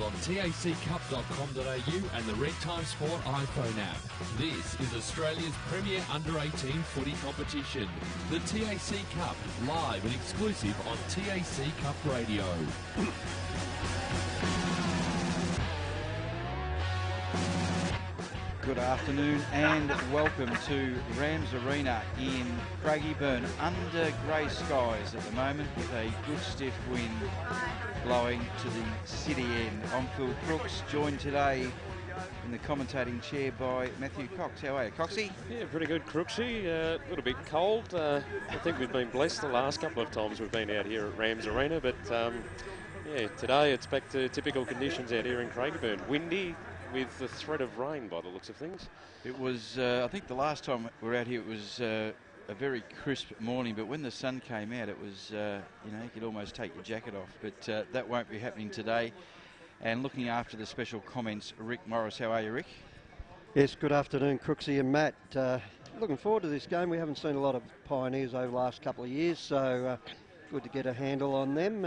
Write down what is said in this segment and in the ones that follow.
on taccup.com.au and the Red Time Sport iPhone app. This is Australia's premier under-18 footy competition. The TAC Cup, live and exclusive on TAC Cup Radio. Good afternoon and welcome to Rams Arena in Craigieburn under grey skies at the moment with a good stiff wind blowing to the city end. I'm Phil Crooks, joined today in the commentating chair by Matthew Cox. How are you, Coxie? Yeah, pretty good, Crooksy. A little bit cold. I think we've been blessed the last couple of times we've been out here at Rams Arena, but yeah, today it's back to typical conditions out here in Craigieburn. Windy, with the threat of rain by the looks of things. It was, I think the last time we were out here it was a very crisp morning, but when the sun came out it was, you know, you could almost take your jacket off, but that won't be happening today. And looking after the special comments, Rick Morris. How are you, Rick? Yes, good afternoon, Crooksy and Matt. Looking forward to this game. We haven't seen a lot of Pioneers over the last couple of years, so good to get a handle on them.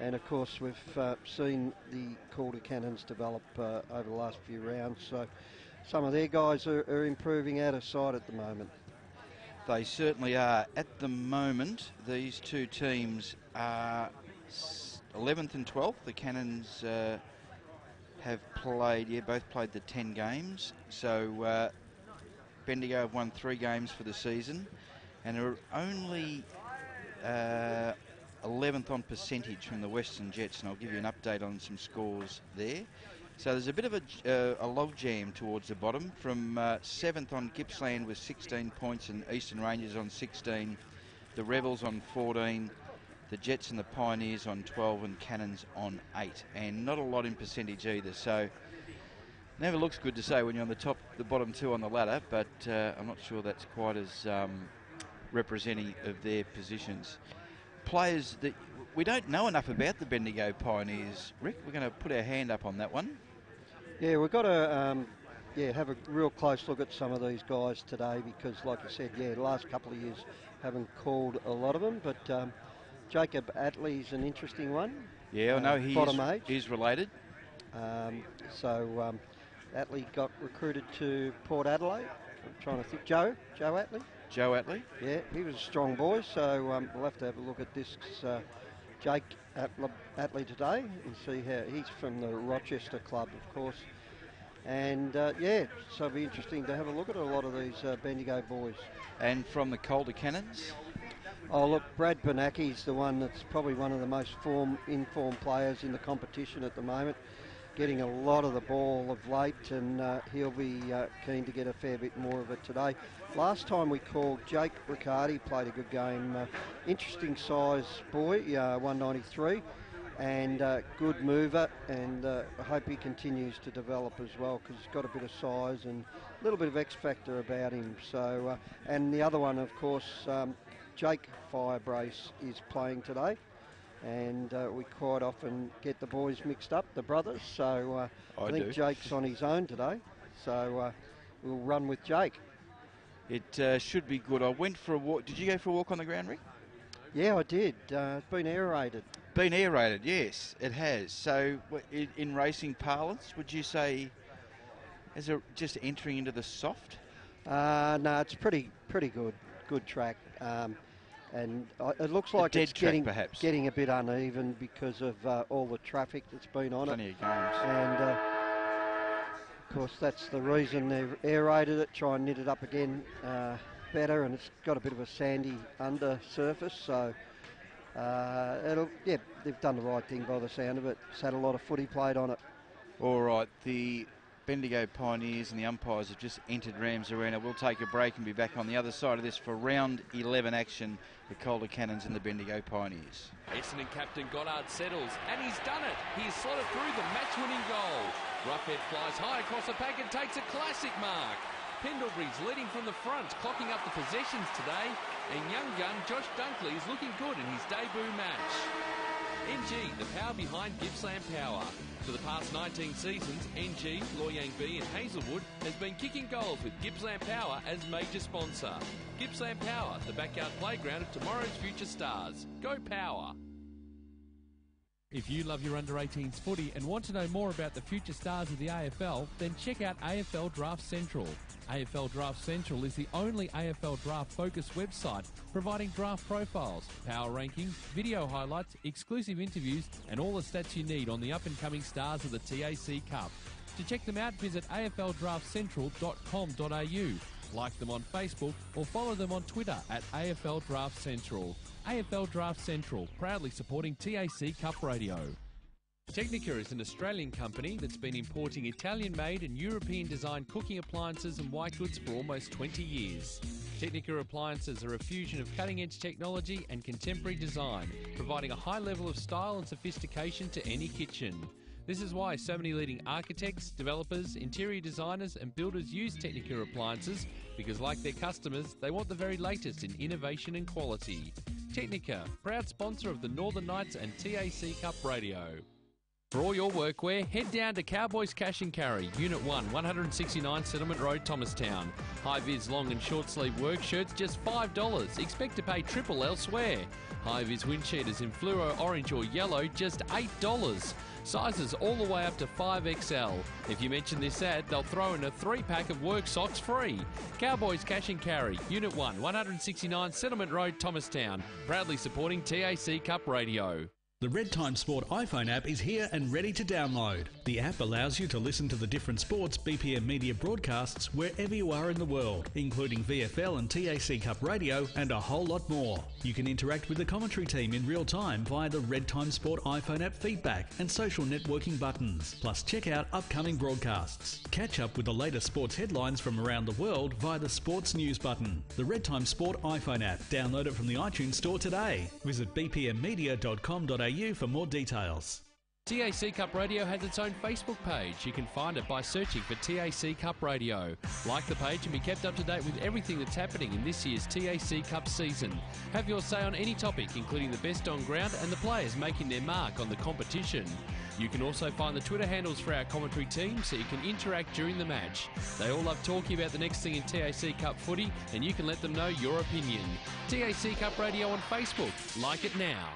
And of course, we've seen the Calder Cannons develop over the last few rounds. So some of their guys are improving out of sight at the moment. They certainly are. At the moment, these two teams are 11th and 12th. The Cannons have played, both played the 10 games. So Bendigo have won 3 games for the season and are only 11th on percentage from the Western Jets, and I'll give you an update on some scores there. So there's a bit of a log jam towards the bottom. From 7th on Gippsland with 16 points and Eastern Rangers on 16, the Rebels on 14, the Jets and the Pioneers on 12 and Cannons on 8, and not a lot in percentage either. So never looks good to say when you're on the bottom two on the ladder, but I'm not sure that's quite as representing of their positions. Players that we don't know enough about the Bendigo Pioneers, Rick. We're going to put our hand up on that one. Yeah, we've got to have a real close look at some of these guys today because, like you said, the last couple of years haven't called a lot of them, but Jacob Atlee's an interesting one. Yeah, I know he's related. Atlee got recruited to Port Adelaide. I'm trying to think. Joe Atlee? Joe Atlee? Yeah, he was a strong boy, so we'll have to have a look at this Jake Atlee today and see how he's from the Rochester club, of course. And so it'll be interesting to have a look at a lot of these Bendigo boys. And from the Calder Cannons? Oh, look, Brad Benacki's the one that's probably one of the most informed players in the competition at the moment. Getting a lot of the ball of late, and he'll be keen to get a fair bit more of it today. Last time we called, Jake Riccardi played a good game. Interesting size boy, 193, and good mover, and I hope he continues to develop as well because he's got a bit of size and a little bit of X factor about him. So, and the other one, of course, Jake Firebrace is playing today. And we quite often get the boys mixed up, the brothers. So I think Jake's on his own today. So we'll run with Jake. It should be good. I went for a walk. Did you go for a walk on the ground, Rick? Yeah, I did. It's been aerated. Been aerated, yes, it has. So in racing parlance, would you say is it just entering into the soft? No, it's pretty good. Good track. And it looks like it's getting a bit uneven because of all the traffic that's been on Plenty it. Of games. And of course that's the reason they've aerated it, try and knit it up again better, and it's got a bit of a sandy under surface, so they've done the right thing by the sound of it. It's had a lot of footy played on it. All right, the Bendigo Pioneers and the umpires have just entered Rams Arena. We'll take a break and be back on the other side of this for round 11 action. The Calder Cannons and the Bendigo Pioneers. Essendon captain Goddard settles, and he's done it. He's slotted through the match-winning goal. Roughhead flies high across the pack and takes a classic mark. Pendlebury's leading from the front, clocking up the possessions today, and young gun Josh Dunkley is looking good in his debut match. NG, the power behind Gippsland Power. For the past 19 seasons, NG, Loy Yang B and Hazelwood has been kicking goals with Gippsland Power as major sponsor. Gippsland Power, the backyard playground of tomorrow's future stars. Go Power! If you love your under-18s footy and want to know more about the future stars of the AFL, then check out AFL Draft Central. AFL Draft Central is the only AFL draft-focused website providing draft profiles, power rankings, video highlights, exclusive interviews and all the stats you need on the up-and-coming stars of the TAC Cup. To check them out, visit afldraftcentral.com.au, like them on Facebook or follow them on Twitter at AFL Draft Central. AFL Draft Central, proudly supporting TAC Cup Radio. Technica is an Australian company that's been importing Italian-made and European-designed cooking appliances and white goods for almost 20 years. Technica appliances are a fusion of cutting-edge technology and contemporary design, providing a high level of style and sophistication to any kitchen. This is why so many leading architects, developers, interior designers and builders use Technica appliances, because like their customers, they want the very latest in innovation and quality. Technica, proud sponsor of the Northern Knights and TAC Cup Radio. For all your workwear, head down to Cowboys Cash and Carry, Unit 1, 169 Settlement Road, Thomastown. High-vis long and short-sleeve work shirts, just $5. Expect to pay triple elsewhere. High-vis wind cheaters in fluoro, orange or yellow, just $8. Sizes all the way up to 5XL. If you mention this ad, they'll throw in a 3-pack of work socks free. Cowboys Cash and Carry, Unit 1, 169 Settlement Road, Thomastown. Proudly supporting TAC Cup Radio. The Red Time Sport iPhone app is here and ready to download. The app allows you to listen to the different sports BPM Media broadcasts wherever you are in the world, including VFL and TAC Cup Radio and a whole lot more. You can interact with the commentary team in real time via the Red Time Sport iPhone app feedback and social networking buttons. Plus check out upcoming broadcasts. Catch up with the latest sports headlines from around the world via the Sports News button. The Red Time Sport iPhone app. Download it from the iTunes Store today. Visit bpmmedia.com.au for more details. TAC Cup Radio has its own Facebook page. You can find it by searching for TAC Cup Radio. Like the page and be kept up to date with everything that's happening in this year's TAC Cup season. Have your say on any topic, including the best on ground and the players making their mark on the competition. You can also find the Twitter handles for our commentary team so you can interact during the match. They all love talking about the next thing in TAC Cup footy and you can let them know your opinion. TAC Cup Radio on Facebook. Like it now.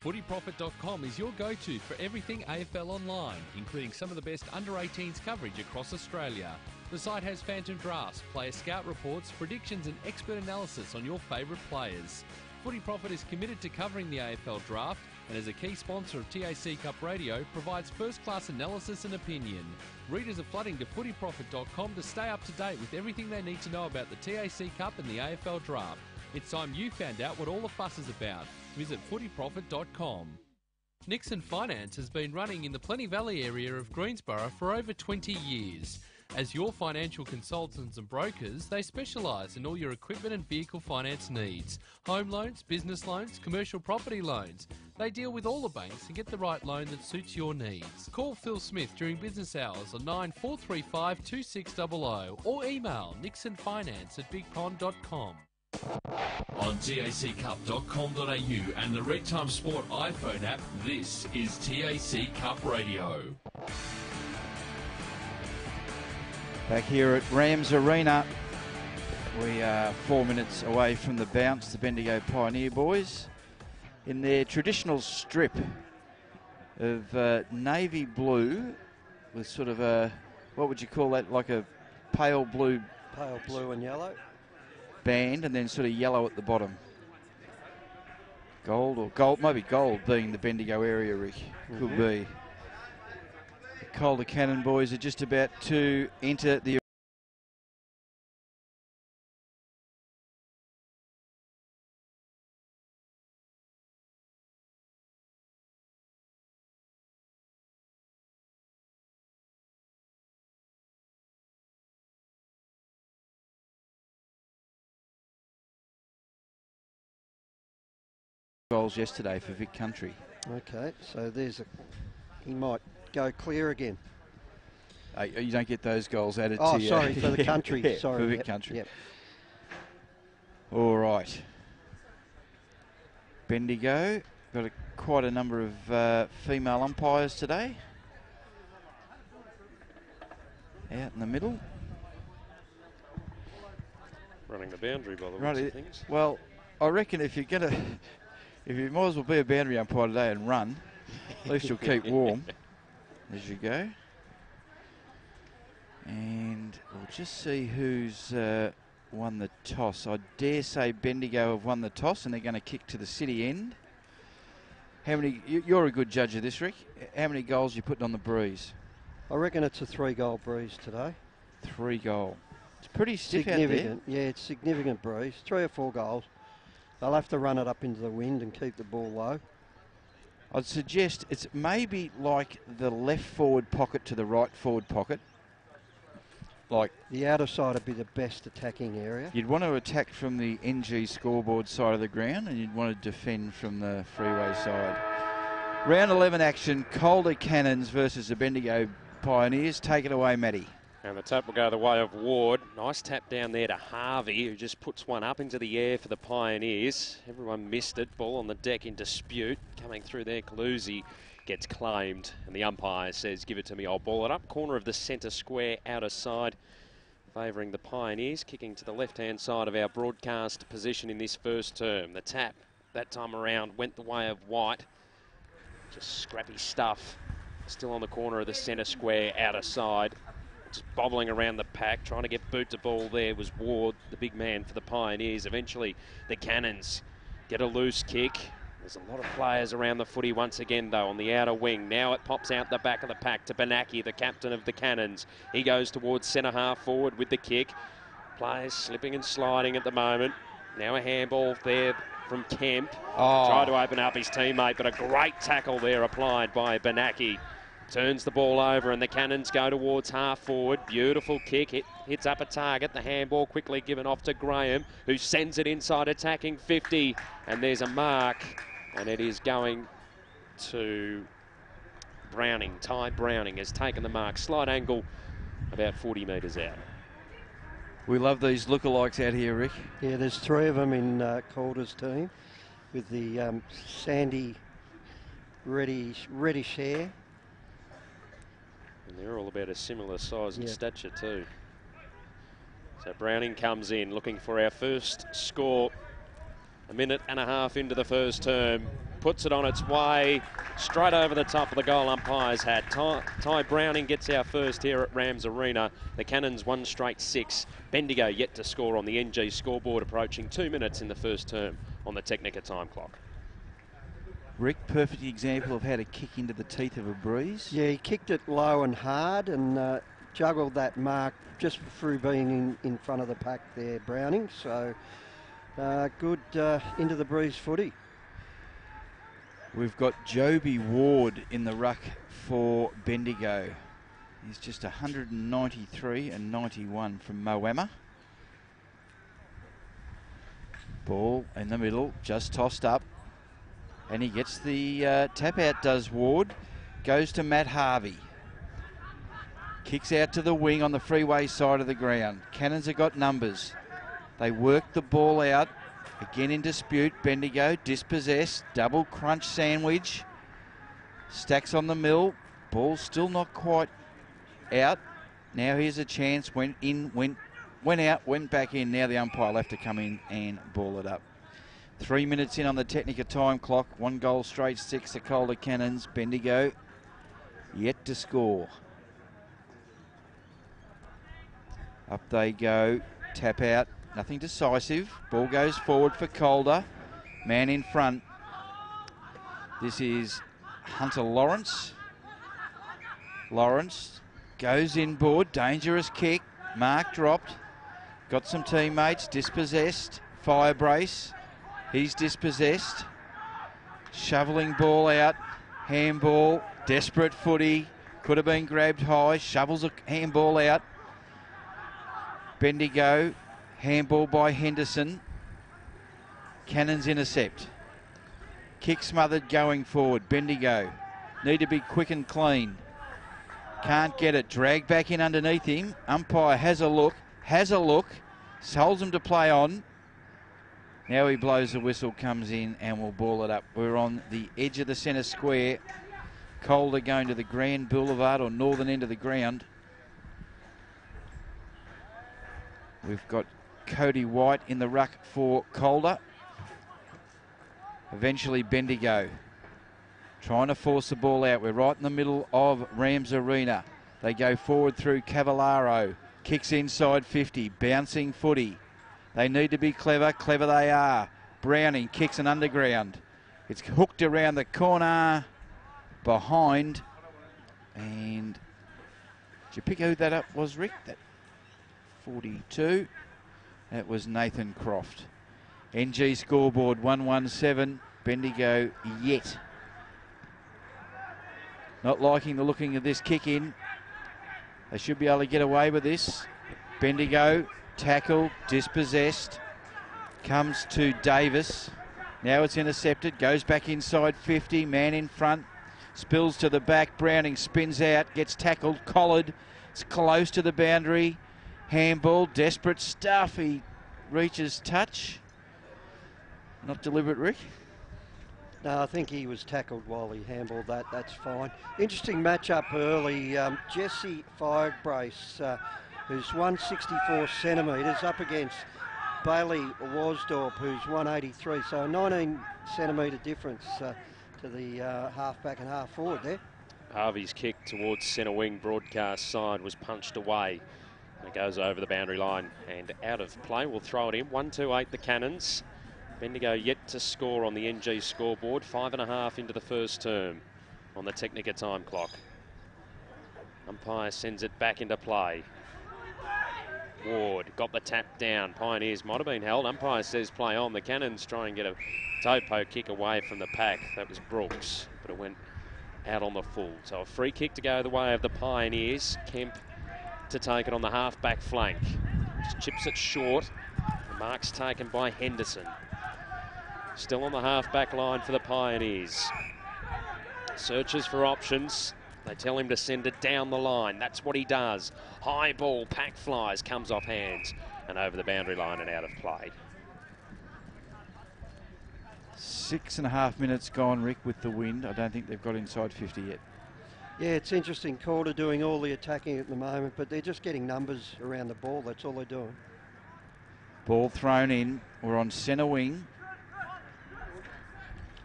FootyProfit.com is your go-to for everything AFL online, including some of the best under-18s coverage across Australia. The site has phantom drafts, player scout reports, predictions and expert analysis on your favourite players. Footy Profit is committed to covering the AFL draft and as a key sponsor of TAC Cup Radio provides first-class analysis and opinion. Readers are flooding to FootyProfit.com to stay up to date with everything they need to know about the TAC Cup and the AFL draft. It's time you found out what all the fuss is about. Visit footyprofit.com. Nixon Finance has been running in the Plenty Valley area of Greensborough for over 20 years. As your financial consultants and brokers, they specialise in all your equipment and vehicle finance needs. Home loans, business loans, commercial property loans. They deal with all the banks and get the right loan that suits your needs. Call Phil Smith during business hours on 9435 2600 or email nixonfinance@bigpond.com. On taccup.com.au and the Red Time Sport iPhone app, this is TAC Cup Radio. Back here at Rams Arena, we are 4 minutes away from the bounce, the Bendigo Pioneer boys, in their traditional strip of navy blue with sort of a, what would you call that, like a pale blue and yellow band and then sort of yellow at the bottom. Gold, maybe gold being the Bendigo area, Rick. Could be. The Calder Cannon boys are just about to enter the goals yesterday for Vic Country. Okay, so he might go clear again. You don't get those goals added to you. Oh, sorry, for the country. Yeah, sorry, for Vic Country. Yep. All right. Bendigo got quite a number of female umpires today. Out in the middle. Running the boundary by the looks of things. Well, I reckon if you might as well be a boundary umpire today and run, At least you'll keep warm as you go. And we'll just see who's won the toss. I dare say Bendigo have won the toss, and they're going to kick to the city end. How many? You're a good judge of this, Rick. How many goals you putting on the breeze? I reckon it's a 3-goal breeze today. 3-goal. It's pretty stiff out there. Yeah, it's significant breeze. 3 or 4 goals. They'll have to run it up into the wind and keep the ball low. I'd suggest it's maybe like the left forward pocket to the right forward pocket. Like the outer side would be the best attacking area. You'd want to attack from the NG scoreboard side of the ground, and you'd want to defend from the freeway side. Round 11 action, Calder Cannons versus the Bendigo Pioneers. Take it away, Matty. And the tap will go the way of Ward. Nice tap down there to Harvey, who just puts one up into the air for the Pioneers. Everyone missed it. Ball on the deck in dispute. Coming through there, Calusi gets claimed, and the umpire says, give it to me, I'll ball it up. Corner of the centre square, outer side, favouring the Pioneers. Kicking to the left-hand side of our broadcast position in this first term. The tap, that time around, went the way of White. Just scrappy stuff. Still on the corner of the centre square, outer side. Just bobbling around the pack, trying to get boot to ball there was Ward, the big man for the Pioneers. Eventually, the Cannons get a loose kick. There's a lot of players around the footy once again, though, on the outer wing. Now it pops out the back of the pack to Benaki, the captain of the Cannons. He goes towards centre half forward with the kick. Players slipping and sliding at the moment. Now a handball there from Kemp. Tried to open up his teammate, but a great tackle there applied by Benaki. Turns the ball over and the Cannons go towards half forward. Beautiful kick. It hits up a target. The handball quickly given off to Graham, who sends it inside attacking 50. And there's a mark. And it is going to Browning. Ty Browning has taken the mark. Slight angle about 40 metres out. We love these lookalikes out here, Rick. Yeah, there's 3 of them in Calder's team with the sandy, reddish hair. And they're all about a similar size and stature too. So Browning comes in looking for our first score. A minute and a half into the first term. Puts it on its way straight over the top of the goal umpire's hat. Ty Browning gets our first here at Rams Arena. The Cannons 1 straight 6. Bendigo yet to score on the NG scoreboard, approaching 2 minutes in the first term on the Technica time clock. Rick, perfect example of how to kick into the teeth of a breeze. Yeah, he kicked it low and hard and juggled that mark just through being in front of the pack there, Browning. So good into the breeze footy. We've got Joby Ward in the ruck for Bendigo. He's just 193 and 91 from Moama. Ball in the middle, just tossed up. And he gets the tap out, does Ward. Goes to Matt Harvey. Kicks out to the wing on the freeway side of the ground. Cannons have got numbers. They work the ball out. Again in dispute. Bendigo dispossessed. Double crunch sandwich. Stacks on the mill. Ball still not quite out. Now here's a chance. Went in, went out, went back in. Now the umpire will have to come in and ball it up. 3 minutes in on the Technica time clock. 1 goal straight 6. The Calder Cannons. Bendigo yet to score. Up they go. Tap out. Nothing decisive. Ball goes forward for Calder. Man in front. This is Hunter Lawrence. Lawrence goes inboard. Dangerous kick. Mark dropped. Got some teammates. Dispossessed. Fire brace. He's dispossessed. Shoveling ball out. Handball. Desperate footy. Could have been grabbed high. Shovels a handball out. Bendigo. Handball by Henderson. Cannons intercept. Kick smothered going forward. Bendigo need to be quick and clean. Can't get it. Drag back in underneath him. Umpire has a look. Holds him to play on. Now he blows the whistle, comes in and will ball it up. We're on the edge of the centre square. Calder going to the Grand Boulevard or northern end of the ground. We've got Cody White in the ruck for Calder. Eventually Bendigo. trying to force the ball out. We're right in the middle of Rams Arena. They go forward through Cavallaro. Kicks inside 50. Bouncing footy. They need to be clever. Clever they are. Browning kicks an underground. It's hooked around the corner behind. And did you pick who that up was, Rick? That 42. That was Nathan Croft. NG scoreboard 117. Bendigo yet. Not liking the looking of this kick in. They should be able to get away with this. Bendigo, tackle, dispossessed. Comes to Davis. Now it's intercepted. Goes back inside 50. Man in front. Spills to the back. Browning spins out. Gets tackled. Collared. It's close to the boundary. Handball. Desperate stuff. He reaches touch. Not deliberate, Rick. No, I think he was tackled while he handled that. That's fine. Interesting matchup early. Jesse Firebrace, who's 164 centimetres, up against Bailey Wasdorp, who's 183. So a 19 centimetre difference to the half-back and half-forward there. Harvey's kick towards centre wing broadcast side was punched away. And it goes over the boundary line and out of play. We'll throw it in. 1-2-8 the Cannons. Bendigo yet to score on the NG scoreboard. 5.5 into the first term on the Technica time clock. Umpire sends it back into play. Ward got the tap down. Pioneers might have been held. Umpire says play on. The Cannons try and get a toe poke kick away from the pack. That was Brooks, but it went out on the full. So a free kick to go the way of the Pioneers. Kemp to take it on the half-back flank. Just chips it short. The mark's taken by Henderson. Still on the half-back line for the Pioneers. Searches for options. They tell him to send it down the line. That's what he does. High ball, pack flies, comes off hands and over the boundary line and out of play. 6.5 minutes gone, Rick, with the wind. I don't think they've got inside 50 yet. Yeah, it's interesting. Calder doing all the attacking at the moment, but they're just getting numbers around the ball. That's all they're doing. Ball thrown in. We're on centre wing.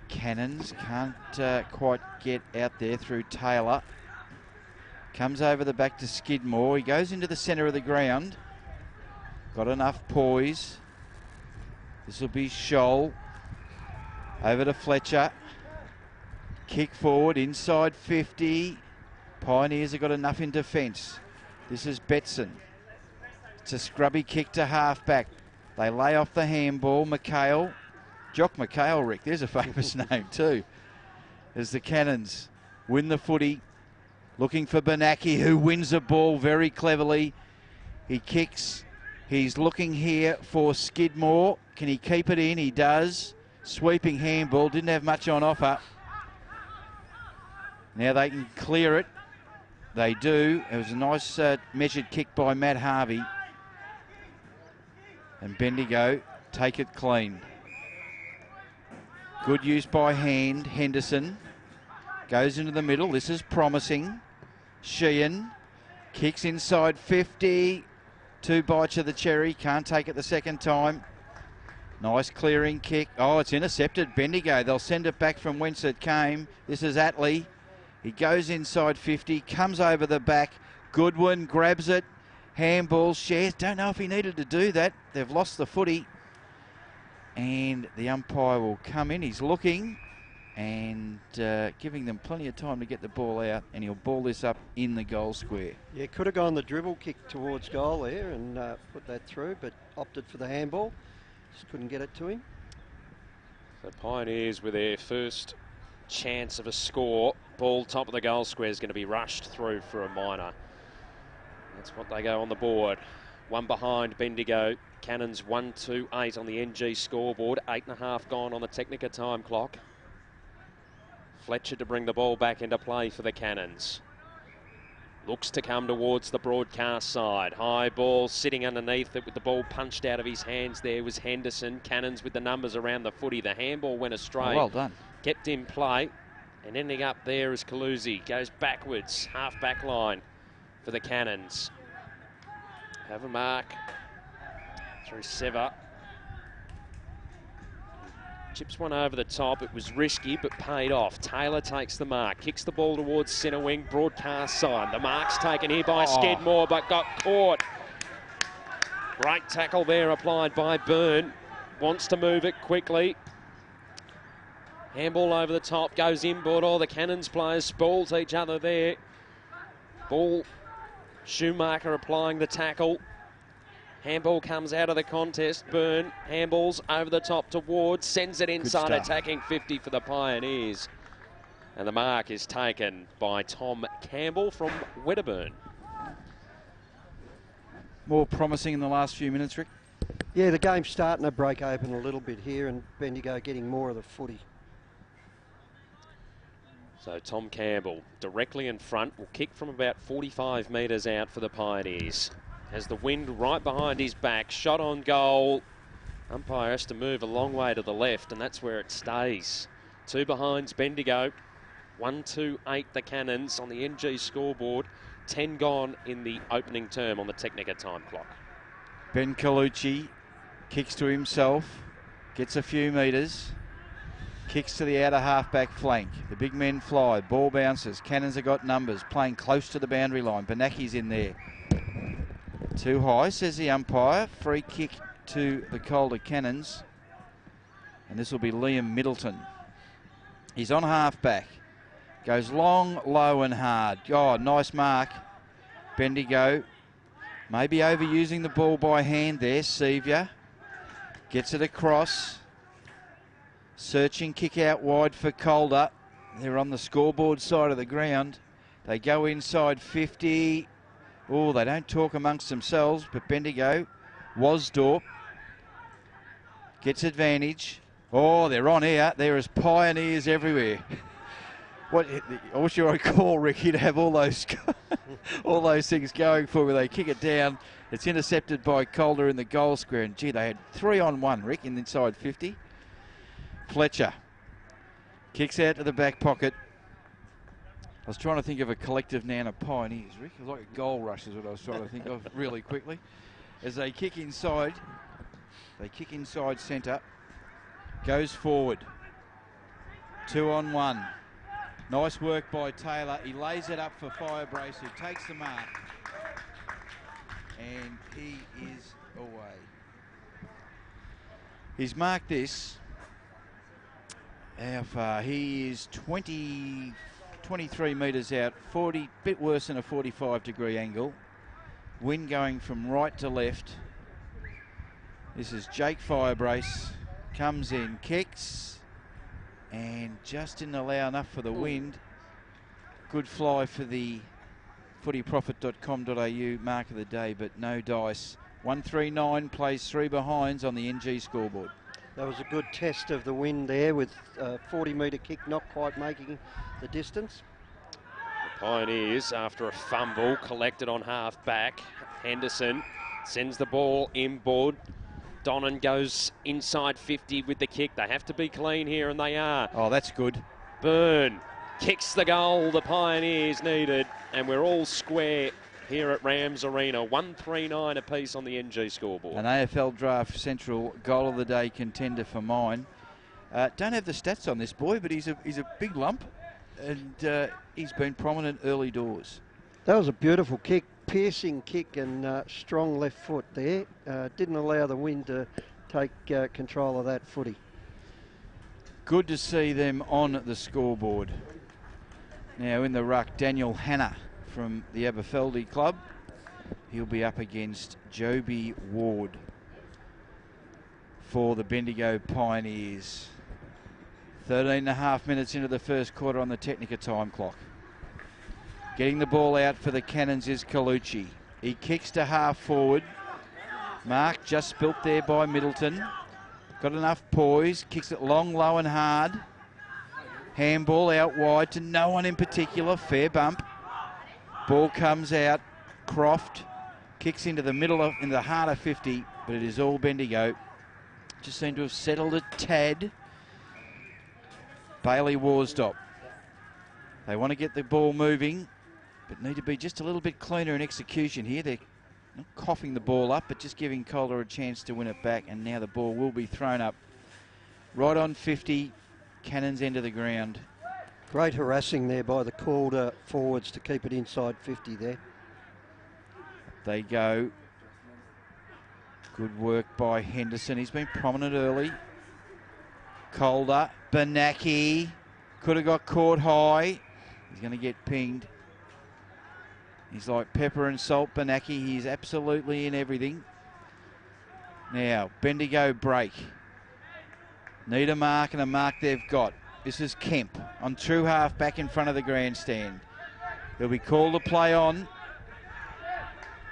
Cannons can't quite get out there through Taylor. Comes over the back to Skidmore. He goes into the centre of the ground. Got enough poise. This will be Scholl. Over to Fletcher. Kick forward inside 50. Pioneers have got enough in defence. This is Betson. It's a scrubby kick to half-back. They lay off the handball. McHale. Jock McHale, Rick, there's a famous name too. As the Cannons win the footy, looking for Benaki, who wins the ball very cleverly. He kicks. He's looking here for Skidmore. Can he keep it in? He does. Sweeping handball. Didn't have much on offer. Now they can clear it. They do. It was a nice measured kick by Matt Harvey. And Bendigo take it clean. Good use by hand. Henderson goes into the middle. This is promising. Sheehan kicks inside 50. 2 bites of the cherry. Can't take it the second time. Nice clearing kick. Oh, it's intercepted. Bendigo. They'll send it back from whence it came. This is Atley. He goes inside 50. Comes over the back. Goodwin grabs it. Handball shares. Don't know if he needed to do that. They've lost the footy. And the umpire will come in. He's looking and giving them plenty of time to get the ball out, and he'll ball this up in the goal square. Yeah, could have gone the dribble kick towards goal there and put that through, but opted for the handball. Just couldn't get it to him. The Pioneers with their first chance of a score. Ball top of the goal square is going to be rushed through for a minor. That's what they go on the board. One behind Bendigo. Cannons 1-2-8 on the NG scoreboard. 8.5 gone on the Technica time clock. Fletcher to bring the ball back into play for the Cannons. Looks to come towards the broadcast side. High ball sitting underneath it with the ball punched out of his hands. There was Henderson. Cannons with the numbers around the footy. The handball went astray. Oh, well done. Kept in play. And ending up there is Calusi. Goes backwards. Half back line for the Cannons. Have a mark through Sever. Chips one over the top. It was risky, but paid off. Taylor takes the mark, kicks the ball towards centre wing, broadcast sign. The mark's taken here by Skidmore, but got caught. Great tackle there applied by Byrne. Wants to move it quickly. Handball over the top, goes inboard. All the Cannons players spalls each other there. Ball, Schumacher applying the tackle. Handball comes out of the contest. Byrne handballs over the top to Ward, sends it inside, attacking 50 for the Pioneers. And the mark is taken by Tom Campbell from Wedderburn. More promising in the last few minutes, Rick? Yeah, the game's starting to break open a little bit here, and Bendigo getting more of the footy. So Tom Campbell directly in front, will kick from about 45 metres out for the Pioneers. Has the wind right behind his back, shot on goal. Umpire has to move a long way to the left, and that's where it stays. 2 behinds Bendigo, 1-2-8 the Cannons on the NG scoreboard. 10 gone in the opening term on the Technica time clock. Ben Colucci kicks to himself, gets a few metres, kicks to the outer half-back flank. The big men fly, ball bounces. Cannons have got numbers, playing close to the boundary line. Benaki's in there. Too high, says the umpire. Free kick to the Calder Cannons. And this will be Liam Middleton. He's on half-back. Goes long, low and hard. Oh, nice mark. Bendigo maybe overusing the ball by hand there. Sevier gets it across. Searching kick out wide for Calder. They're on the scoreboard side of the ground. They go inside 50. Oh, they don't talk amongst themselves, but Bendigo, Wasdorp gets advantage. Oh, they're on here. There is Pioneers everywhere. What I wish you could call Ricky to have all those all those things going for me. They kick it down. It's intercepted by Calder in the goal square. And gee, they had 3-on-1, Rick, in inside 50. Fletcher kicks out to the back pocket. I was trying to think of a collective noun of Pioneers, Rick. It was like a goal rush is what I was trying to think of really quickly. As they kick inside centre, goes forward. 2-on-1. Nice work by Taylor. He lays it up for Firebrace, who takes the mark. And he is away. He's marked this. How far? He is 23 metres out, 40, bit worse than a 45-degree angle. Wind going from right to left. This is Jake Firebrace. Comes in, kicks, and just didn't allow enough for the wind. Good fly for the footyprofit.com.au mark of the day, but no dice. 139 plays 3 behinds on the NG scoreboard. That was a good test of the wind there, with a 40-metre kick not quite making the distance. The Pioneers, after a fumble, collected on half-back. Henderson sends the ball inboard. Donnan goes inside 50 with the kick. They have to be clean here, and they are. Oh, that's good. Byrne kicks the goal the Pioneers needed, and we're all square here at Rams Arena. 139 apiece on the NG scoreboard. An AFL Draft Central goal of the day contender for mine. Don't have the stats on this boy, but he's a big lump, and he's been prominent early doors. That was a beautiful kick, piercing kick, and strong left foot there. Didn't allow the wind to take control of that footy. Good to see them on the scoreboard. Now in the ruck, Daniel Hanna from the Aberfeldy Club. He'll be up against Joby Ward for the Bendigo Pioneers. 13.5 minutes into the first quarter on the Technica time clock. Getting the ball out for the Cannons is Colucci. He kicks to half forward. Mark just spilt there by Middleton. Got enough poise. Kicks it long, low and hard. Handball out wide to no one in particular. Fair bump. Ball comes out. Croft kicks into the middle of, in the heart of 50, but it is all Bendigo. Just seem to have settled a tad. Bailey Worsdorp. They want to get the ball moving, but need to be just a little bit cleaner in execution here. They're not coughing the ball up, but just giving Calder a chance to win it back, and now the ball will be thrown up right on 50, Cannons end of the ground. Great harassing there by the Calder forwards to keep it inside 50 there. They go. Good work by Henderson. He's been prominent early. Calder, Benaki. Could have got caught high. He's going to get pinged. He's like pepper and salt, Benaki. He's absolutely in everything. Now, Bendigo break. Need a mark, and a mark they've got. This is Kemp on true half back in front of the grandstand. He'll be called to play on.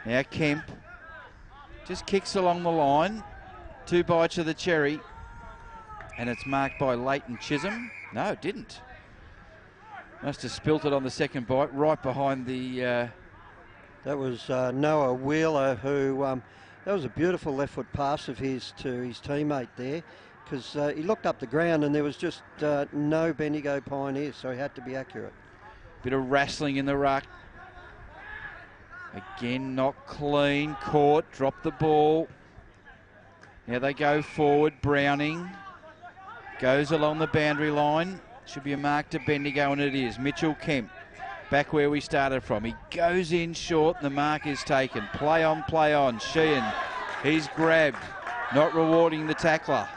Now Kemp just kicks along the line. 2 bites of the cherry. And it's marked by Leighton Chisholm. No, it didn't. Must have spilt it on the second bite, right behind the... That was Noah Wheeler, who... that was a beautiful left foot pass of his to his teammate there, because he looked up the ground and there was just no Bendigo Pioneers, so he had to be accurate. Bit of wrestling in the ruck. Again, not clean. Caught, dropped the ball. Now they go forward. Browning goes along the boundary line. Should be a mark to Bendigo, and it is. Mitchell Kemp, back where we started from. He goes in short, and the mark is taken. Play on. Sheehan, he's grabbed. Not rewarding the tackler.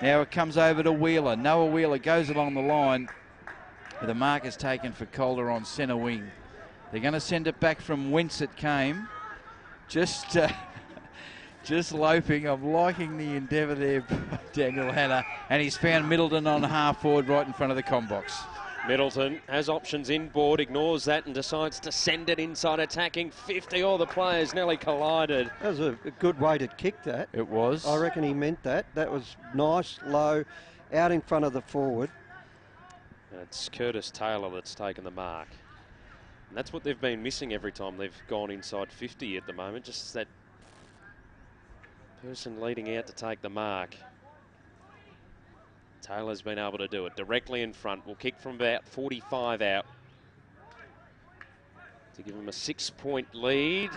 Now it comes over to Wheeler. Noah Wheeler goes along the line. The mark is taken for Calder on centre wing. They're going to send it back from whence it came. Just loping. I'm liking the endeavour there, Daniel Hanna. And he's found Middleton on half forward right in front of the com box. Middleton has options inboard, ignores that and decides to send it inside, attacking 50. All the players nearly collided. That was a good way to kick that. It was. I reckon he meant that. That was nice, low, out in front of the forward. It's Curtis Taylor that's taken the mark. And that's what they've been missing every time they've gone inside 50 at the moment. Just that person leading out to take the mark. Taylor's been able to do it directly in front. Will kick from about 45 out to give him a 6-point lead.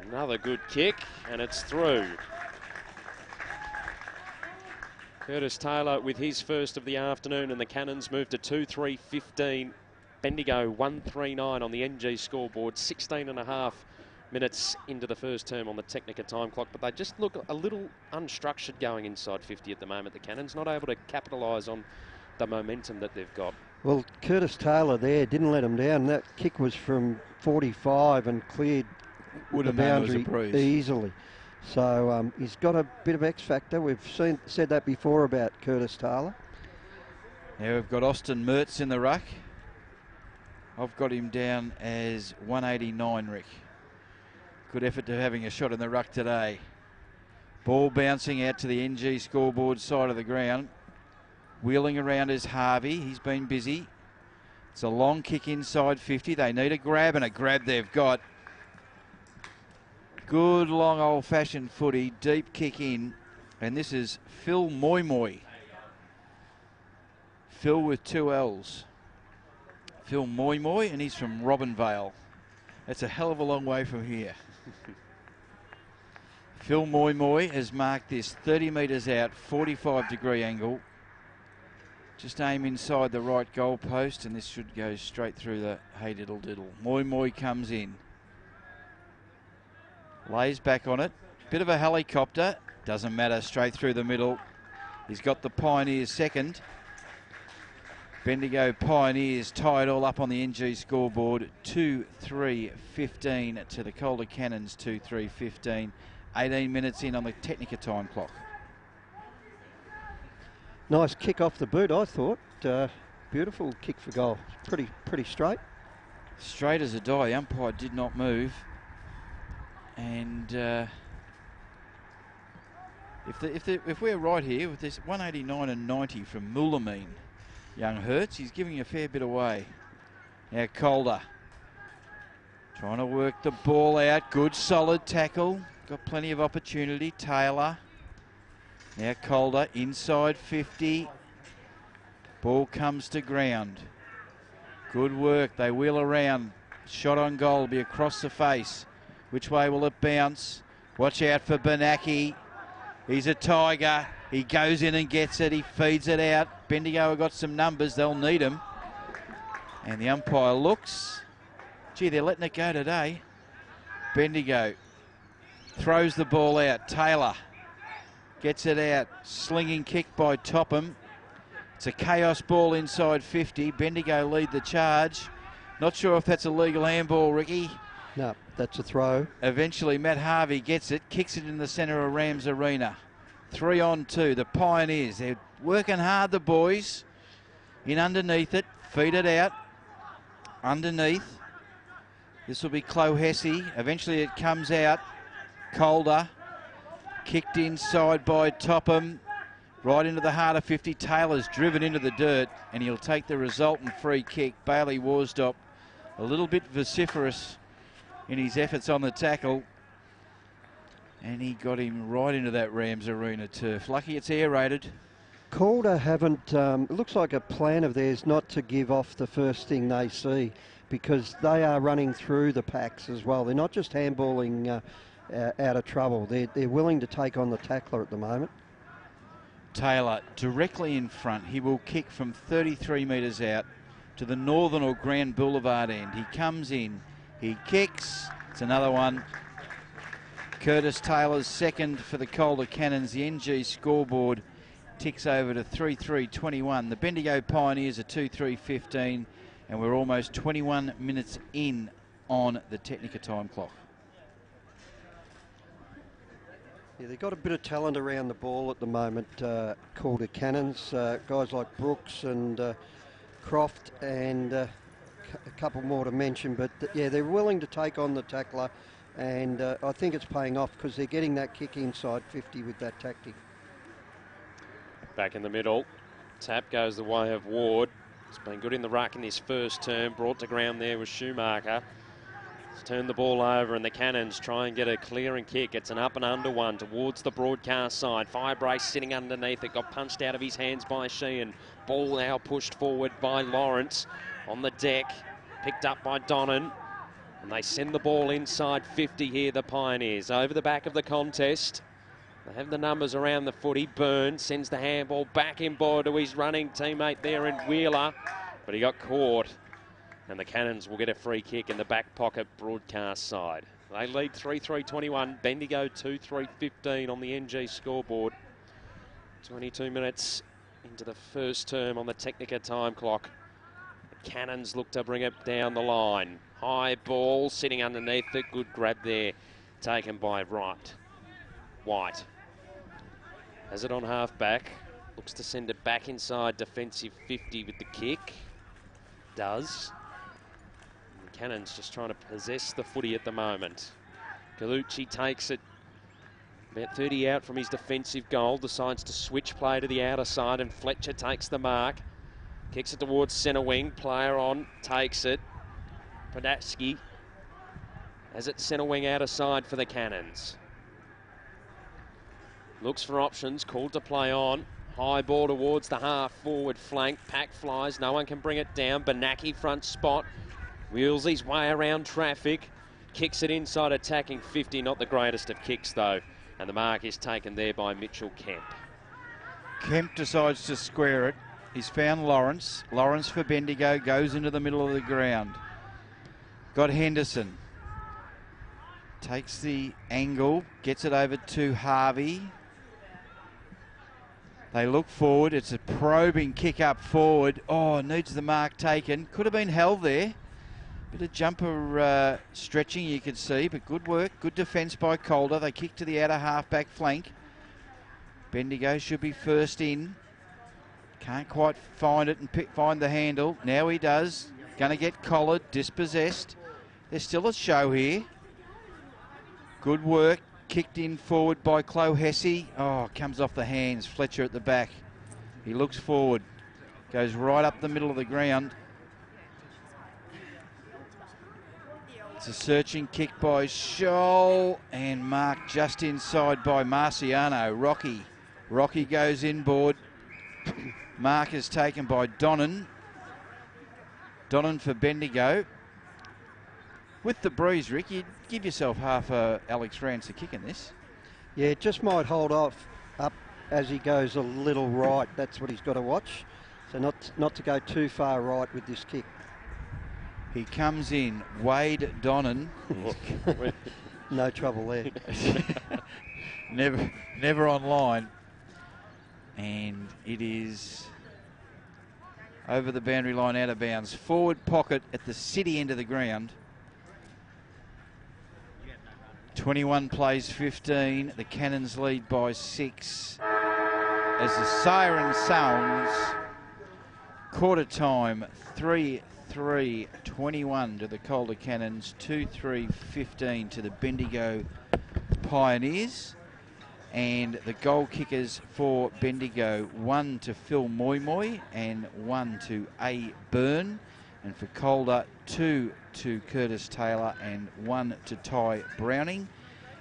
Another good kick, and it's through. Curtis Taylor with his first of the afternoon, and the Cannons move to 2-3-15. Bendigo 1-3-9 on the NG scoreboard. 16.5 minutes into the first term on the Technica time clock, but they just look a little unstructured going inside 50 at the moment. The Cannons not able to capitalise on the momentum that they've got. Well, Curtis Taylor there didn't let him down. That kick was from 45 and cleared the boundary easily. So he's got a bit of X factor. We've said that before about Curtis Taylor. Now we've got Austin Mertz in the ruck. I've got him down as 189, Rick. Good effort to having a shot in the ruck today. Ball bouncing out to the NG scoreboard side of the ground. Wheeling around is Harvey. He's been busy. It's a long kick inside 50. They need a grab, and a grab they've got. Good long old-fashioned footy. Deep kick in. And this is Phil Moy. Phil with 2 L's. Phil Moy, and he's from Robinvale. That's a hell of a long way from here. Phil Moy has marked this 30 metres out, 45-degree angle. Just aim inside the right goal post, and this should go straight through the hey diddle diddle. Moy comes in. Lays back on it. Bit of a helicopter. Doesn't matter, straight through the middle. He's got the Pioneers second. Bendigo Pioneers tied all up on the NG scoreboard. 2-3-15 to the Calder Cannons. 2-3-15. 18 minutes in on the Technica time clock. Nice kick off the boot, I thought. Beautiful kick for goal. Pretty straight. Straight as a die. Umpire did not move. And if we're right here with this 189 and 90 from Moolameen, young Hertz, he's giving a fair bit away. Now Calder trying to work the ball out. Good solid tackle. Got plenty of opportunity. Taylor. Now Calder inside 50. Ball comes to ground. Good work. They wheel around. Shot on goal will be across the face. Which way will it bounce? Watch out for Benaki. He's a tiger. He goes in and gets it. He feeds it out. Bendigo have got some numbers. They'll need them. And the umpire looks. Gee, they're letting it go today. Bendigo throws the ball out. Taylor gets it out. Slinging kick by Topham. It's a chaos ball inside 50. Bendigo lead the charge. Not sure if that's a legal handball, Ricky. No, that's a throw. Eventually, Matt Harvey gets it, kicks it in the centre of Rams Arena. 3-on-2, the Pioneers. They're working hard, the boys. In underneath it, feed it out. Underneath. This will be Clohessy. Eventually it comes out. Calder. Kicked inside by Topham. Right into the heart of 50. Taylor's driven into the dirt, and he'll take the resultant free kick. Bailey Worsdop a little bit vociferous in his efforts on the tackle. And he got him right into that Rams Arena turf. Lucky it's aerated. Calder haven't, it looks like a plan of theirs not to give off the first thing they see, because they are running through the packs as well. They're not just handballing out of trouble. They're willing to take on the tackler at the moment. Taylor directly in front. He will kick from 33 metres out to the Northern or Grand Boulevard end. He comes in. He kicks. It's another one. Curtis Taylor's second for the Calder Cannons. The NG scoreboard ticks over to 3-3-21. The Bendigo Pioneers are 2-3-15, and we're almost 21 minutes in on the Technica time clock. Yeah, they've got a bit of talent around the ball at the moment, Calder Cannons. Guys like Brooks and Croft and a couple more to mention, but yeah, they're willing to take on the tackler, and I think it's paying off because they're getting that kick inside 50 with that tactic. Back in the middle. Tap goes the way of Ward. He's been good in the ruck in this first term. Brought to ground there with Schumacher. He's turned the ball over, and the Cannons try and get a clearing kick. It's an up and under one towards the broadcast side. Firebrace sitting underneath it. Got punched out of his hands by Sheehan. Ball now pushed forward by Lawrence on the deck. Picked up by Donnan. And they send the ball inside 50 here, the Pioneers. Over the back of the contest. They have the numbers around the footy. Byrne sends the handball back in board to his running teammate there in Wheeler, but he got caught. And the Cannons will get a free kick in the back pocket broadcast side. They lead 3-3-21. Bendigo 2-3-15 on the NG scoreboard. 22 minutes into the first term on the Technica time clock. The Cannons look to bring it down the line. High ball sitting underneath it. Good grab there, taken by White. Has it on half back. Looks to send it back inside defensive 50 with the kick. Does. And Cannons just trying to possess the footy at the moment. Gallucci takes it about 30 out from his defensive goal. Decides to switch play to the outer side, and Fletcher takes the mark. Kicks it towards centre wing. Player on. Takes it. Podatsky has it centre wing outer side for the Cannons. Looks for options, called to play on. High ball towards the half forward flank. Pack flies, no one can bring it down. Benaki front spot. Wheels his way around traffic. Kicks it inside attacking 50. Not the greatest of kicks though. And the mark is taken there by Mitchell Kemp. Kemp decides to square it. He's found Lawrence. Lawrence for Bendigo goes into the middle of the ground. Got Henderson. Takes the angle, gets it over to Harvey. They look forward. It's a probing kick up forward. Oh, needs the mark taken. Could have been held there. Bit of jumper stretching you could see, but good work. Good defence by Calder. They kick to the outer half-back flank. Bendigo should be first in. Can't quite find it and find the handle. Now he does. Going to get collared, dispossessed. There's still a show here. Good work. Kicked in forward by Clohessy. Oh, comes off the hands. Fletcher at the back. He looks forward. Goes right up the middle of the ground. It's a searching kick by Scholl, and marked just inside by Marciano. Rocky goes inboard. Mark is taken by Donnan. Donnan for Bendigo. With the breeze, Rick, you'd give yourself half a Alex Rance a kick in this. Yeah, it just might hold off up as he goes a little right. That's what he's got to watch. So not to go too far right with this kick. He comes in, Wade Donnan. No trouble there. never online. And it is over the boundary line, out of bounds. Forward pocket at the city end of the ground. 21 plays 15. The Cannons lead by 6. As the siren sounds, quarter time, 3-3-21 to the Calder Cannons, 2-3-15 to the Bendigo Pioneers. And the goal kickers for Bendigo, 1 to Phil Moy and 1 to A. Byrne. And for Calder, 2 to Curtis Taylor and 1 to Ty Browning.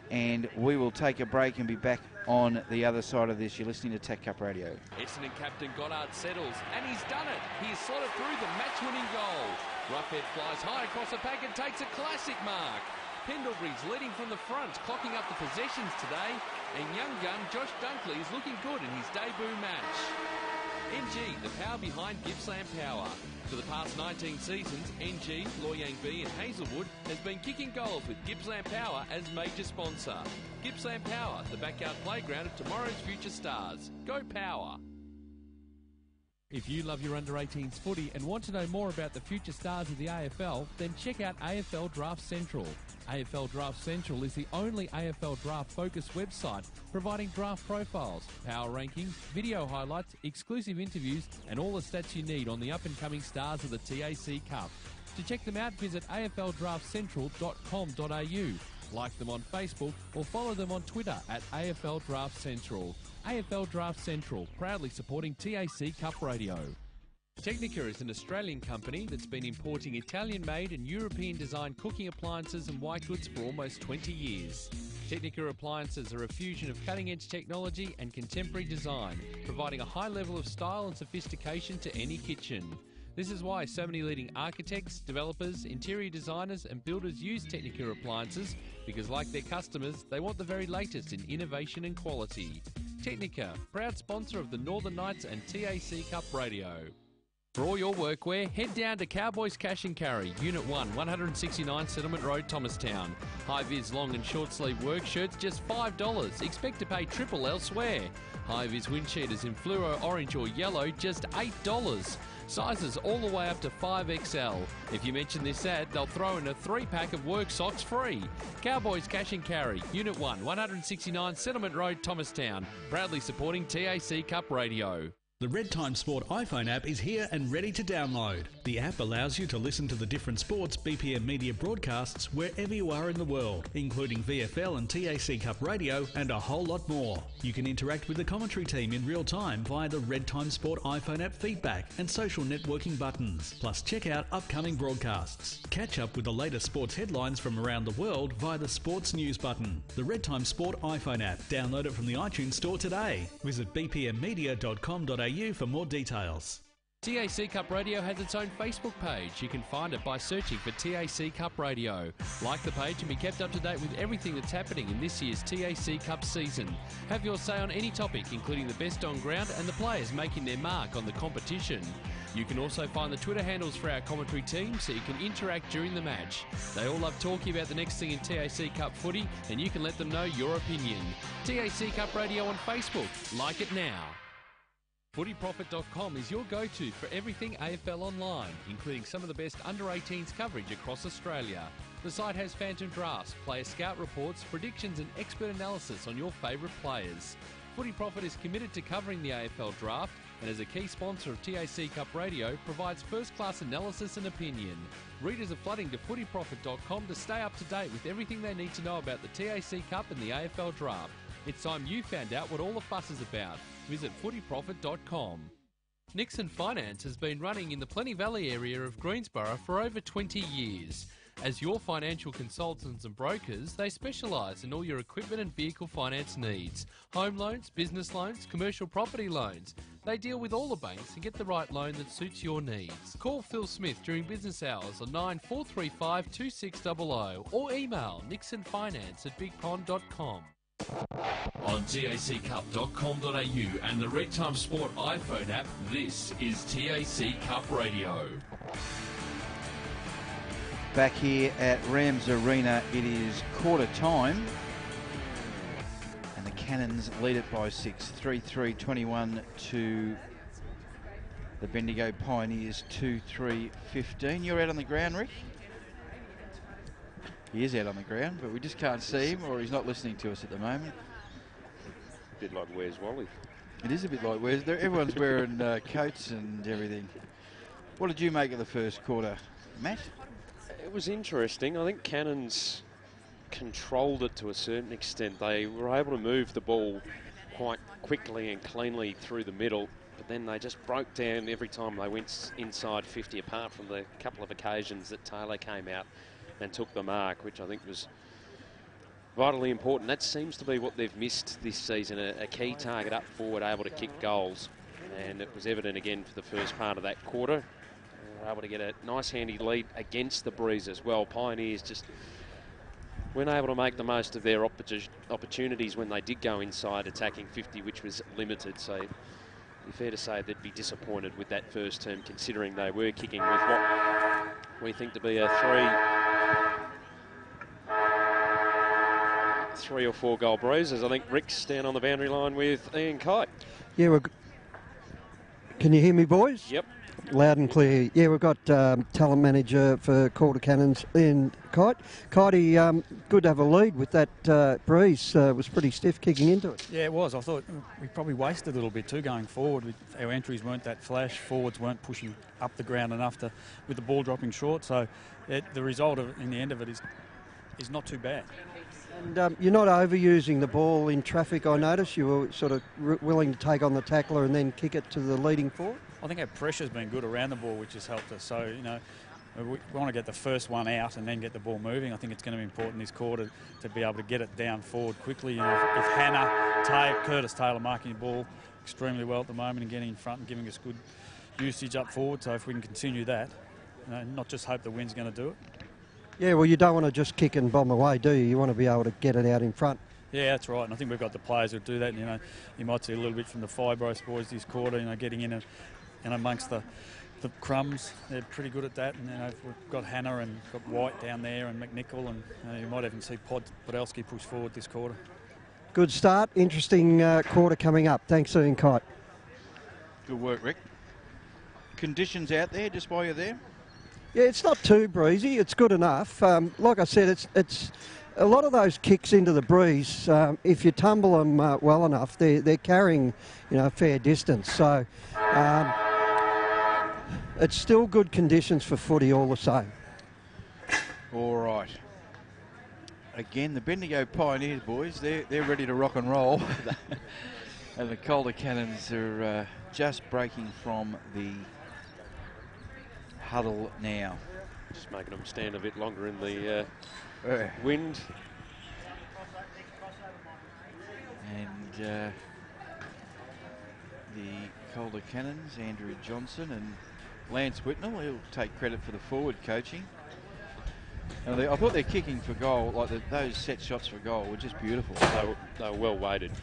And we will take a break and be back on the other side of this. You're listening to TAC Cup Radio. Essendon captain Goddard settles, and he's done it. He's slotted through the match-winning goal. Roughhead flies high across the pack and takes a classic mark. Pendlebury's leading from the front, clocking up the possessions today, and young gun Josh Dunkley is looking good in his debut match. NG, the power behind Gippsland Power. For the past 19 seasons, NG, Loy Yang B and Hazelwood has been kicking goals with Gippsland Power as major sponsor. Gippsland Power, the backyard playground of tomorrow's future stars. Go Power! If you love your under-18s footy and want to know more about the future stars of the AFL, then check out AFL Draft Central. AFL Draft Central is the only AFL draft-focused website providing draft profiles, power rankings, video highlights, exclusive interviews and all the stats you need on the up-and-coming stars of the TAC Cup. To check them out, visit afldraftcentral.com.au. Like them on Facebook or follow them on Twitter at AFL Draft Central. AFL Draft Central, proudly supporting TAC Cup Radio. Technica is an Australian company that's been importing Italian-made and European-designed cooking appliances and white goods for almost 20 years. Technica appliances are a fusion of cutting-edge technology and contemporary design, providing a high level of style and sophistication to any kitchen. This is why so many leading architects, developers, interior designers and builders use Technica appliances, because like their customers, they want the very latest in innovation and quality. Technica, proud sponsor of the Northern Knights and TAC Cup Radio. For all your workwear, head down to Cowboys Cash and Carry, Unit 1, 169 Settlement Road, Thomastown. High-vis long and short-sleeve work shirts, just $5. Expect to pay triple elsewhere. High-vis wind cheaters in fluoro, orange or yellow, just $8. Sizes all the way up to 5XL. If you mention this ad, they'll throw in a 3-pack of work socks free. Cowboys Cash and Carry, Unit 1, 169 Settlement Road, Thomastown. Proudly supporting TAC Cup Radio. The Red Time Sport iPhone app is here and ready to download. The app allows you to listen to the different sports BPM media broadcasts wherever you are in the world, including VFL and TAC Cup Radio and a whole lot more. You can interact with the commentary team in real time via the Red Time Sport iPhone app feedback and social networking buttons. Plus check out upcoming broadcasts. Catch up with the latest sports headlines from around the world via the Sports News button. The Red Time Sport iPhone app. Download it from the iTunes Store today. Visit bpmmedia.com.au for more details. TAC Cup Radio has its own Facebook page. You can find it by searching for TAC Cup Radio. Like the page and be kept up to date with everything that's happening in this year's TAC Cup season. Have your say on any topic, including the best on ground and the players making their mark on the competition. You can also find the Twitter handles for our commentary team so you can interact during the match. They all love talking about the next thing in TAC Cup footy, and you can let them know your opinion. TAC Cup Radio on Facebook. Like it now. FootyProfit.com is your go-to for everything AFL online, including some of the best under-18s coverage across Australia. The site has phantom drafts, player scout reports, predictions and expert analysis on your favourite players. Footy Profit is committed to covering the AFL draft and as a key sponsor of TAC Cup Radio provides first-class analysis and opinion. Readers are flooding to footyprofit.com to stay up to date with everything they need to know about the TAC Cup and the AFL draft. It's time you found out what all the fuss is about. Visit footyprofit.com. Nixon Finance has been running in the Plenty Valley area of Greensborough for over 20 years. As your financial consultants and brokers, they specialise in all your equipment and vehicle finance needs. Home loans, business loans, commercial property loans. They deal with all the banks and get the right loan that suits your needs. Call Phil Smith during business hours on 9435 2600 or email nixonfinance@bigpond.com. On taccup.com.au and the Red Time Sport iPhone app, this is TAC Cup Radio. Back here at Rams Arena, it is quarter time. And the Cannons lead it by 6, 3-3-21 to the Bendigo Pioneers 2-3-15. You're out on the ground, Rick? He is out on the ground, but we just can't see him, or he's not listening to us at the moment. A bit like Where's Wally? It is a bit like Where's. Everyone's wearing coats and everything. What did you make of the first quarter, Matt? It was interesting. I think Cannons controlled it to a certain extent. They were able to move the ball quite quickly and cleanly through the middle, but then they just broke down every time they went inside 50, apart from the couple of occasions that Taylor came out and took the mark, which I think was vitally important. That seems to be what they've missed this season, a key target up forward, able to kick goals. And it was evident again for the first part of that quarter. They were able to get a nice handy lead against the breeze as well. Pioneers just weren't able to make the most of their opportunities when they did go inside attacking 50, which was limited. So it'd be fair to say they'd be disappointed with that first term, considering they were kicking with what we think to be a three or four goal bruises. I think Rick's down on the boundary line with Ian Kite. Yeah, can you hear me, boys? Yep. Loud and clear. Yeah, we've got talent manager for Calder Cannons, Ian Kite. Kitey, good to have a lead with that breeze. Was pretty stiff kicking into it. Yeah, it was. I thought we probably wasted a little bit too going forward. Our entries weren't that flash. Forwards weren't pushing up the ground enough with the ball dropping short. So the result in the end of it is not too bad. And you're not overusing the ball in traffic, I noticed. You were sort of willing to take on the tackler and then kick it to the leading forward. I think our pressure's been good around the ball, which has helped us. So, we want to get the first one out and then get the ball moving. I think it's going to be important this quarter to be able to get it down forward quickly. If Hannah, Curtis Taylor marking the ball extremely well at the moment and getting in front and giving us good usage up forward. So if we can continue that, not just hope the wind's going to do it. Yeah, well, you don't want to just kick and bomb away, do you? You want to be able to get it out in front. Yeah, that's right. And I think we've got the players who do that. You might see a little bit from the Fibros boys this quarter, getting in amongst the crumbs. They're pretty good at that. And we've got Hannah and got White down there and McNichol, and you might even see Podolski push forward this quarter. Good start. Interesting quarter coming up. Thanks, Ian Kite. Good work, Rick. Conditions out there just while you're there? Yeah, it's not too breezy. It's good enough. Like I said, it's a lot of those kicks into the breeze. If you tumble them well enough, they're carrying a fair distance. So it's still good conditions for footy all the same. All right. Again, the Bendigo Pioneers boys, they're ready to rock and roll. And the Calder Cannons are just breaking from the huddle now. Just making them stand a bit longer in the wind. And the Calder Cannons, Andrew Johnson and Lance Whitnell, he'll take credit for the forward coaching. And I thought their kicking for goal, like those set shots for goal, were just beautiful. They were well weighted.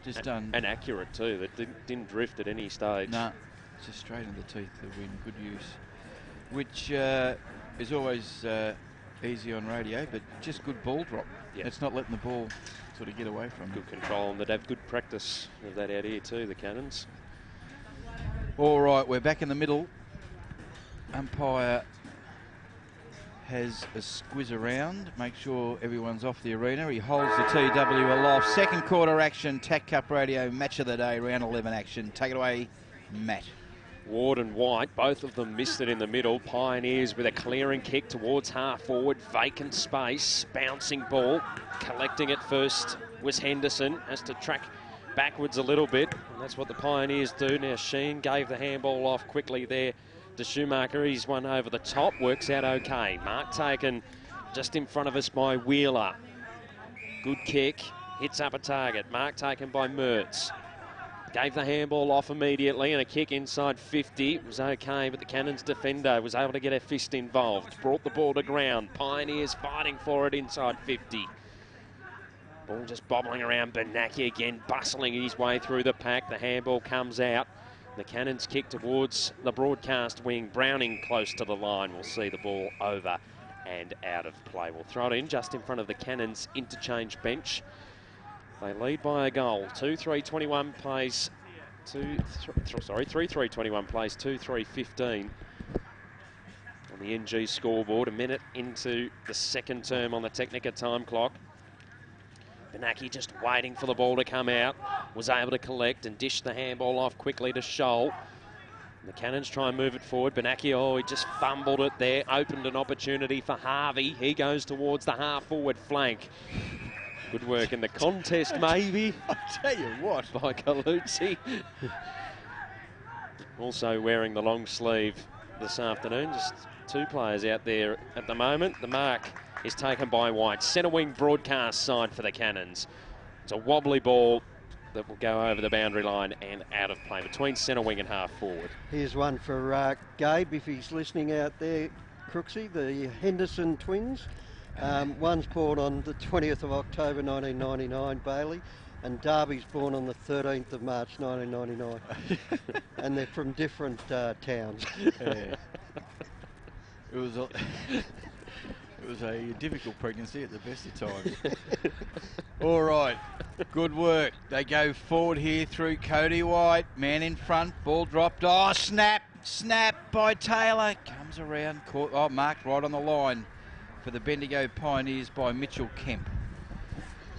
Just done. And accurate too. They didn't drift at any stage. No. Just straight in the teeth of the wind, good use. Which is always easy on radio, but just good ball drop. Yeah. It's not letting the ball sort of get away from Good control, and they'd have good practice of that out here too, the Cannons. All right, we're back in the middle. Umpire has a squiz around, make sure everyone's off the arena. He holds the TW aloft. Second quarter action, TAC Cup Radio, match of the day, round 11 action. Take it away, Matt. Ward and White, both of them missed it in the middle. Pioneers with a clearing kick towards half forward, vacant space, bouncing ball. Collecting it first was Henderson, has to track backwards a little bit, and that's what the Pioneers do. Now Sheen gave the handball off quickly there to Schumacher. He's one over the top, works out okay. Mark taken just in front of us by Wheeler. Good kick, hits up a target. Mark taken by Mertz. Gave the handball off immediately, and a kick inside 50. It was okay, but the Cannons defender was able to get a fist involved. Brought the ball to ground. Pioneers fighting for it inside 50. Ball just bobbling around. Benaki again, bustling his way through the pack. The handball comes out. The Cannons kick towards the broadcast wing. Browning close to the line. We'll see the ball over and out of play. We'll throw it in just in front of the Cannons interchange bench. They lead by a goal. 2-3-21 plays 3-3-21 plays 2-3-15 on the NG scoreboard. A minute into the second term on the Technica time clock. Benaki just waiting for the ball to come out. Was able to collect and dish the handball off quickly to Scholl. The Cannons try and move it forward. Benaki, he just fumbled it there. Opened an opportunity for Harvey. He goes towards the half-forward flank. Good work in the contest, maybe. I tell you what. By Galuzzi. Also wearing the long sleeve this afternoon. Just two players out there at the moment. The mark is taken by White. Centre wing broadcast side for the Cannons. It's a wobbly ball that will go over the boundary line and out of play between centre wing and half forward. Here's one for Gabe, if he's listening out there, Crooksy, the Henderson twins. One's born on the 20th of October 1999, Bailey, and Darby's born on the 13th of March 1999. And they're from different towns. Yeah. It was a difficult pregnancy at the best of times. All right, good work. They go forward here through Cody White. Man in front, ball dropped. Oh, snap by Taylor. Comes around, caught, marked right on the line for the Bendigo Pioneers by Mitchell Kemp.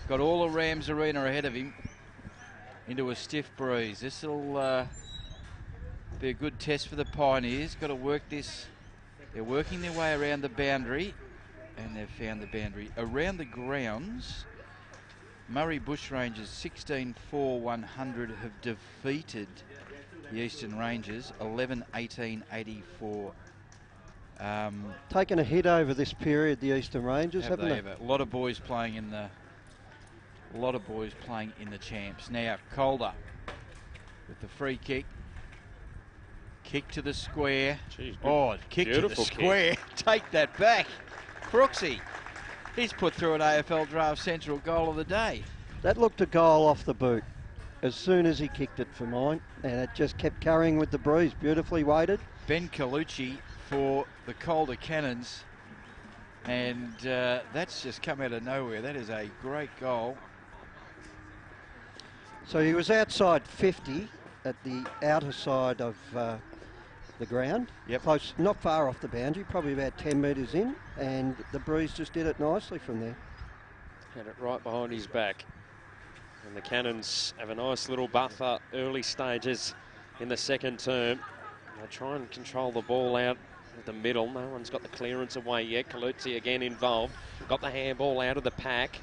Got all the Rams Arena ahead of him into a stiff breeze. This will be a good test for the Pioneers. Got to work this. They're working their way around the boundary. And they've found the boundary. Around the grounds, Murray Bushrangers 16-4-100 have defeated the Eastern Rangers 11-18-84. Taken a hit over this period, the Eastern Rangers, haven't they? A lot of boys playing in the champs. Now Calder with the free kick. Kick to the square. Jeez, kick to the square. Take that back. Brooksy, he's put through an AFL Draft Central goal of the day. That looked a goal off the boot as soon as he kicked it for mine, and it just kept carrying with the breeze. Beautifully weighted. Ben Colucci for the Calder Cannons, and that's just come out of nowhere. That is a great goal. So he was outside 50 at the outer side of the ground. Yep. Close, not far off the boundary, probably about 10 metres in, and the breeze just did it nicely from there. Had it right behind his back. And the Cannons have a nice little buffer early stages in the second term. They try and control the ball out of the middle. No one's got the clearance away yet. Caluzzi again involved. Got the handball out of the pack.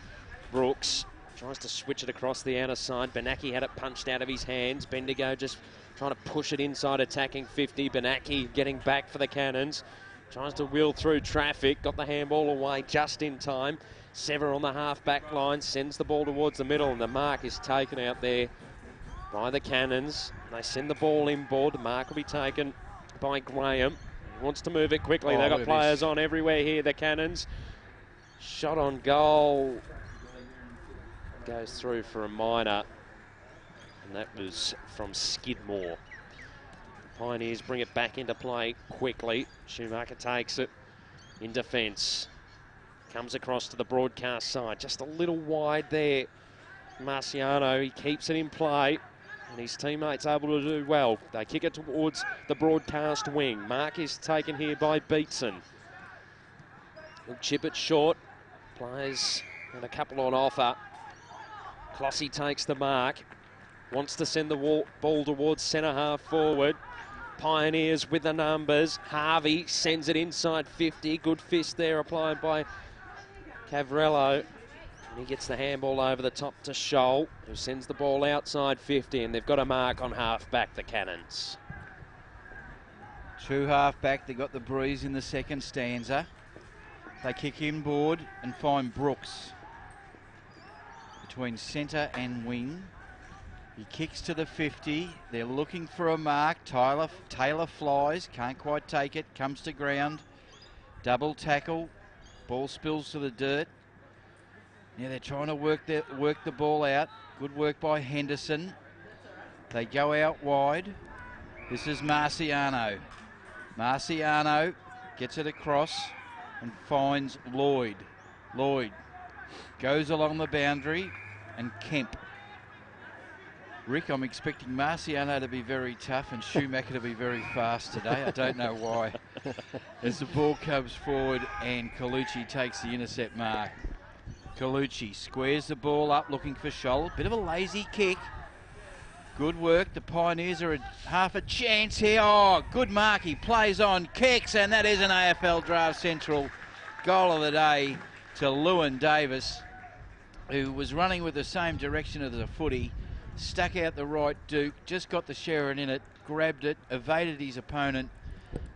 Brooks tries to switch it across the outer side. Benaki had it punched out of his hands. Bendigo just trying to push it inside, attacking 50. Benaki getting back for the Cannons. Tries to wheel through traffic. Got the handball away just in time. Sever on the half-back line. Sends the ball towards the middle, and the mark is taken out there by the Cannons. They send the ball inboard. The mark will be taken by Graham. He wants to move it quickly. They've got players on everywhere here, the Cannons. Shot on goal. Goes through for a minor. And that was from Skidmore. The Pioneers bring it back into play quickly. Schumacher takes it in defence. Comes across to the broadcast side. Just a little wide there. Marciano, he keeps it in play. And his teammates able to do well. They kick it towards the broadcast wing. Mark is taken here by Beatson. He'll chip it short. Players and a couple on offer. Clossy takes the mark. Wants to send the ball towards centre half forward. Pioneers with the numbers. Harvey sends it inside 50. Good fist there applied by Cavrello. And he gets the handball over the top to Scholl, who sends the ball outside 50. And they've got a mark on half-back, the Cannons. Two half-back. They got the breeze in the second stanza. They kick inboard and find Brooks between centre and wing. He kicks to the 50. They're looking for a mark. Taylor flies. Can't quite take it. Comes to ground. Double tackle. Ball spills to the dirt. Now they're trying to work the ball out. Good work by Henderson. They go out wide. This is Marciano. Marciano gets it across and finds Lloyd. Lloyd goes along the boundary and Kemp. Rick, I'm expecting Marciano to be very tough and Schumacher to be very fast today. I don't know why. As the ball comes forward and Colucci takes the intercept mark. Colucci squares the ball up looking for Scholl. Bit of a lazy kick. Good work. The Pioneers are half a chance here. Oh, good mark. He plays on, kicks, and that is an AFL Draft Central goal of the day to Lewin Davis, who was running with the same direction as the footy, stuck out the right Duke, just got the Sherrin in it, grabbed it, evaded his opponent,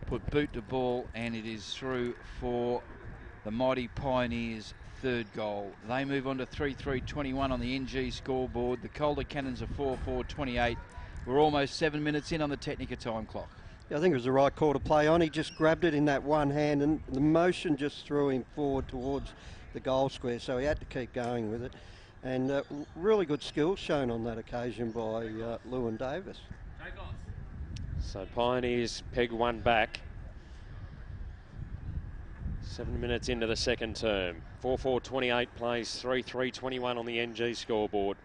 put boot to ball, and it is through for the mighty Pioneers' third goal. They move on to 3-3-21 on the NG scoreboard. The Calder Cannons are 4-4-28. We're almost 7 minutes in on the Technica time clock. Yeah, I think it was the right call to play on. He just grabbed it in that one hand and the motion just threw him forward towards the goal square, so he had to keep going with it. And really good skills shown on that occasion by Lewin Davis. So Pioneers peg one back. 7 minutes into the second term. 4-4-28 plays 3-3-21 on the NG scoreboard.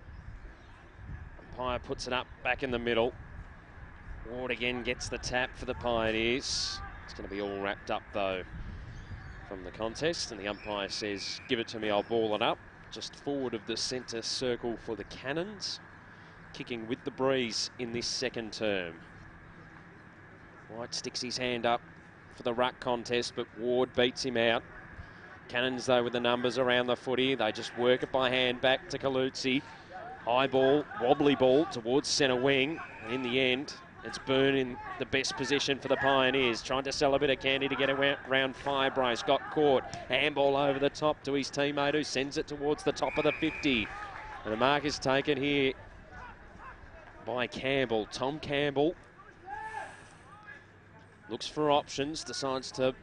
Umpire puts it up back in the middle. Ward again gets the tap for the Pioneers. It's going to be all wrapped up though from the contest, and the umpire says, give it to me, I'll ball it up. Just forward of the centre circle for the Cannons. Kicking with the breeze in this second term. White sticks his hand up for the ruck contest, but Ward beats him out. Cannons, though, with the numbers around the footy. They just work it by hand back to Colucci. High ball, wobbly ball towards centre wing. And in the end, it's Byrne in the best position for the Pioneers. Trying to sell a bit of candy to get around Firebrace. Got caught. Handball over the top to his teammate who sends it towards the top of the 50. And the mark is taken here by Campbell. Tom Campbell looks for options, decides to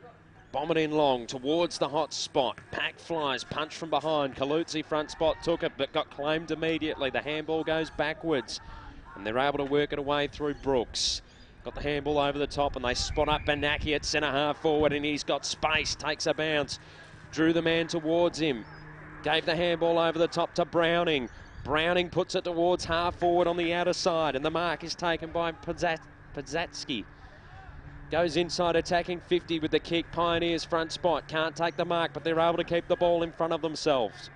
bomb it in long towards the hot spot. Pack flies, punch from behind. Colucci front spot took it, but got claimed immediately. The handball goes backwards, and they're able to work it away through Brooks. Got the handball over the top, and they spot up Benaki at centre half forward, and he's got space, takes a bounce. Drew the man towards him. Gave the handball over the top to Browning. Browning puts it towards half forward on the outer side, and the mark is taken by Podzatsky. Goes inside attacking 50 with the kick. Pioneers front spot. Can't take the mark, but they're able to keep the ball in front of themselves.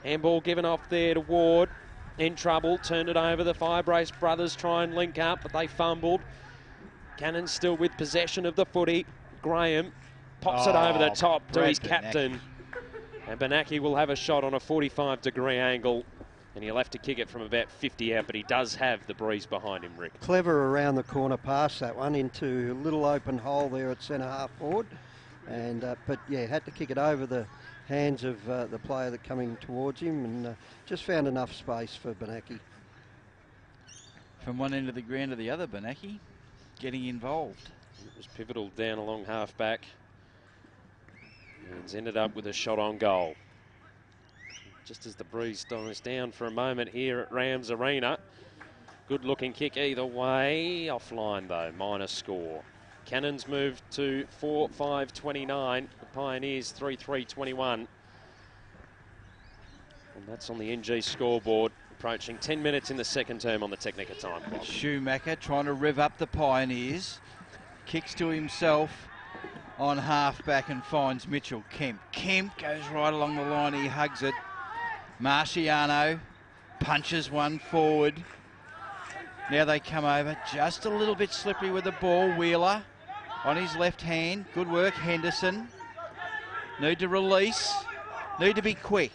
Handball given off there to Ward. In trouble. Turned it over. The Firebrace brothers try and link up, but they fumbled. Cannon still with possession of the footy. Graham pops it over the top to his captain. And Benaki will have a shot on a 45-degree angle. And he'll have to kick it from about 50 out, but he does have the breeze behind him, Rick. Clever around the corner pass, that one, into a little open hole there at centre half forward. And but yeah, had to kick it over the hands of the player that coming towards him, and just found enough space for Benaki. From one end of the ground to the other, Benaki getting involved. It was pivotal down along half back. And it's ended up with a shot on goal. Just as the breeze dies down for a moment here at Rams Arena. Good looking kick either way. Offline though, minor score. Cannons move to 4-5-29. The Pioneers 3-3-21. And that's on the NG scoreboard. Approaching 10 minutes in the second term on the Technica time clock. Schumacher trying to rev up the Pioneers. Kicks to himself on half back and finds Mitchell Kemp. Kemp goes right along the line. He hugs it. Marciano punches one forward. Now they come over, just a little bit slippery with the ball. Wheeler on his left hand. Good work, Henderson. Need to release, need to be quick.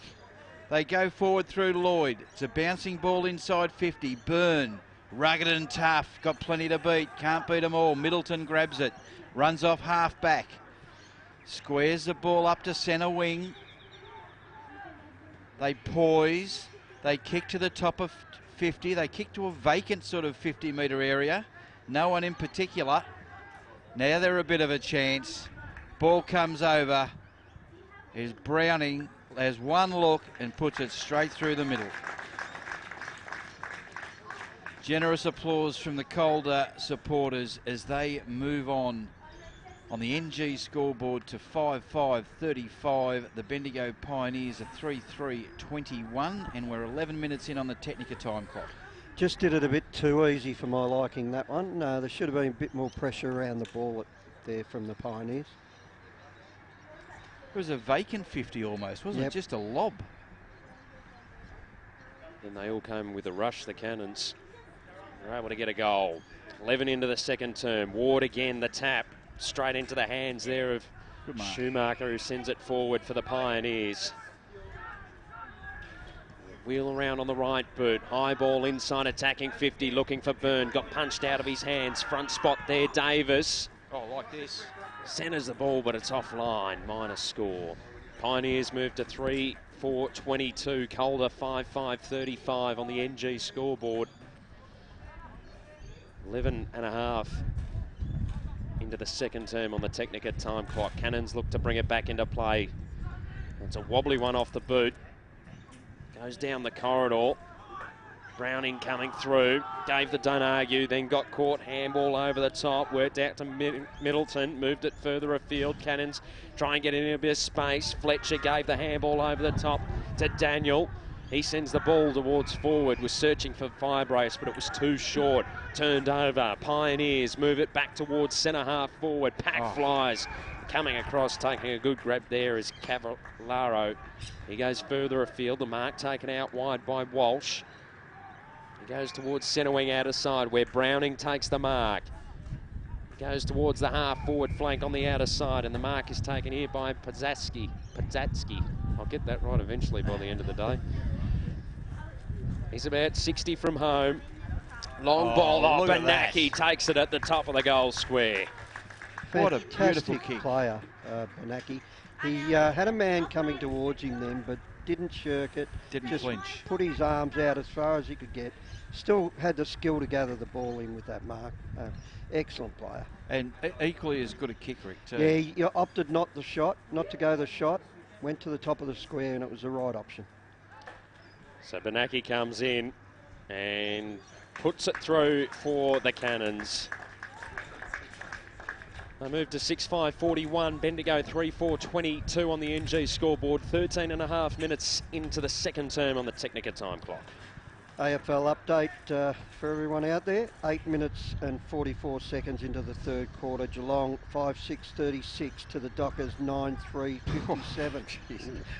They go forward through Lloyd. It's a bouncing ball inside 50. Byrne, rugged and tough, got plenty to beat. Can't beat them all. Middleton grabs it, runs off half back. Squares the ball up to centre wing. They poise, they kick to the top of 50, they kick to a vacant sort of 50-metre area. No one in particular. Now they're a bit of a chance. Ball comes over. Here's Browning, has one look and puts it straight through the middle. Generous applause from the Calder supporters as they move on the NG scoreboard to 5-5-35. The Bendigo Pioneers are 3-3-21, and we're 11 minutes in on the Technica time clock. Just did it a bit too easy for my liking, that one. No, there should have been a bit more pressure around the ball there from the Pioneers. It was a vacant 50 almost, wasn't it? Just a lob. And they all came with a rush, the Cannons. They're able to get a goal. 11 into the second term. Ward again, the tap. Straight into the hands there of Schumacher, who sends it forward for the Pioneers. Wheel around on the right boot. High ball inside, attacking 50, looking for Byrne. Got punched out of his hands. Front spot there, Davis. Oh, like this. Centres the ball, but it's offline. Minus score. Pioneers move to 3-4-22. Calder 5-5-35 on the NG scoreboard. 11 and a half into the second term on the Technica time clock. Cannons look to bring it back into play. It's a wobbly one off the boot. Goes down the corridor. Browning coming through. Gave the don't argue, then got caught. Handball over the top. Worked out to Middleton. Moved it further afield. Cannons try and get in a bit of space. Fletcher gave the handball over the top to Daniel. He sends the ball towards forward. Was searching for Firebrace, but it was too short. Turned over. Pioneers move it back towards centre half forward. Pack flies. Coming across, taking a good grab there is Cavallaro. He goes further afield. The mark taken out wide by Walsh. He goes towards centre wing outer side where Browning takes the mark. He goes towards the half forward flank on the outer side, and the mark is taken here by Pazatski. I'll get that right eventually by the end of the day. He's about 60 from home. Long ball off, Benaki takes it at the top of the goal square. What a beautiful kick. Player, Benaki. He had a man coming towards him then, but didn't shirk it. Didn't flinch. Put his arms out as far as he could get. Still had the skill to gather the ball in with that mark. Excellent player. And equally as good a kicker too. Yeah, he opted not to go the shot. Went to the top of the square, and it was the right option. So Benaki comes in and puts it through for the Cannons. They move to 6-5-41. Bendigo 3-4-22 on the NG scoreboard. 13 and a half minutes into the second term on the Technica time clock. AFL update for everyone out there. 8 minutes and 44 seconds into the third quarter. Geelong 5-6-36 to the Dockers 9-3-57.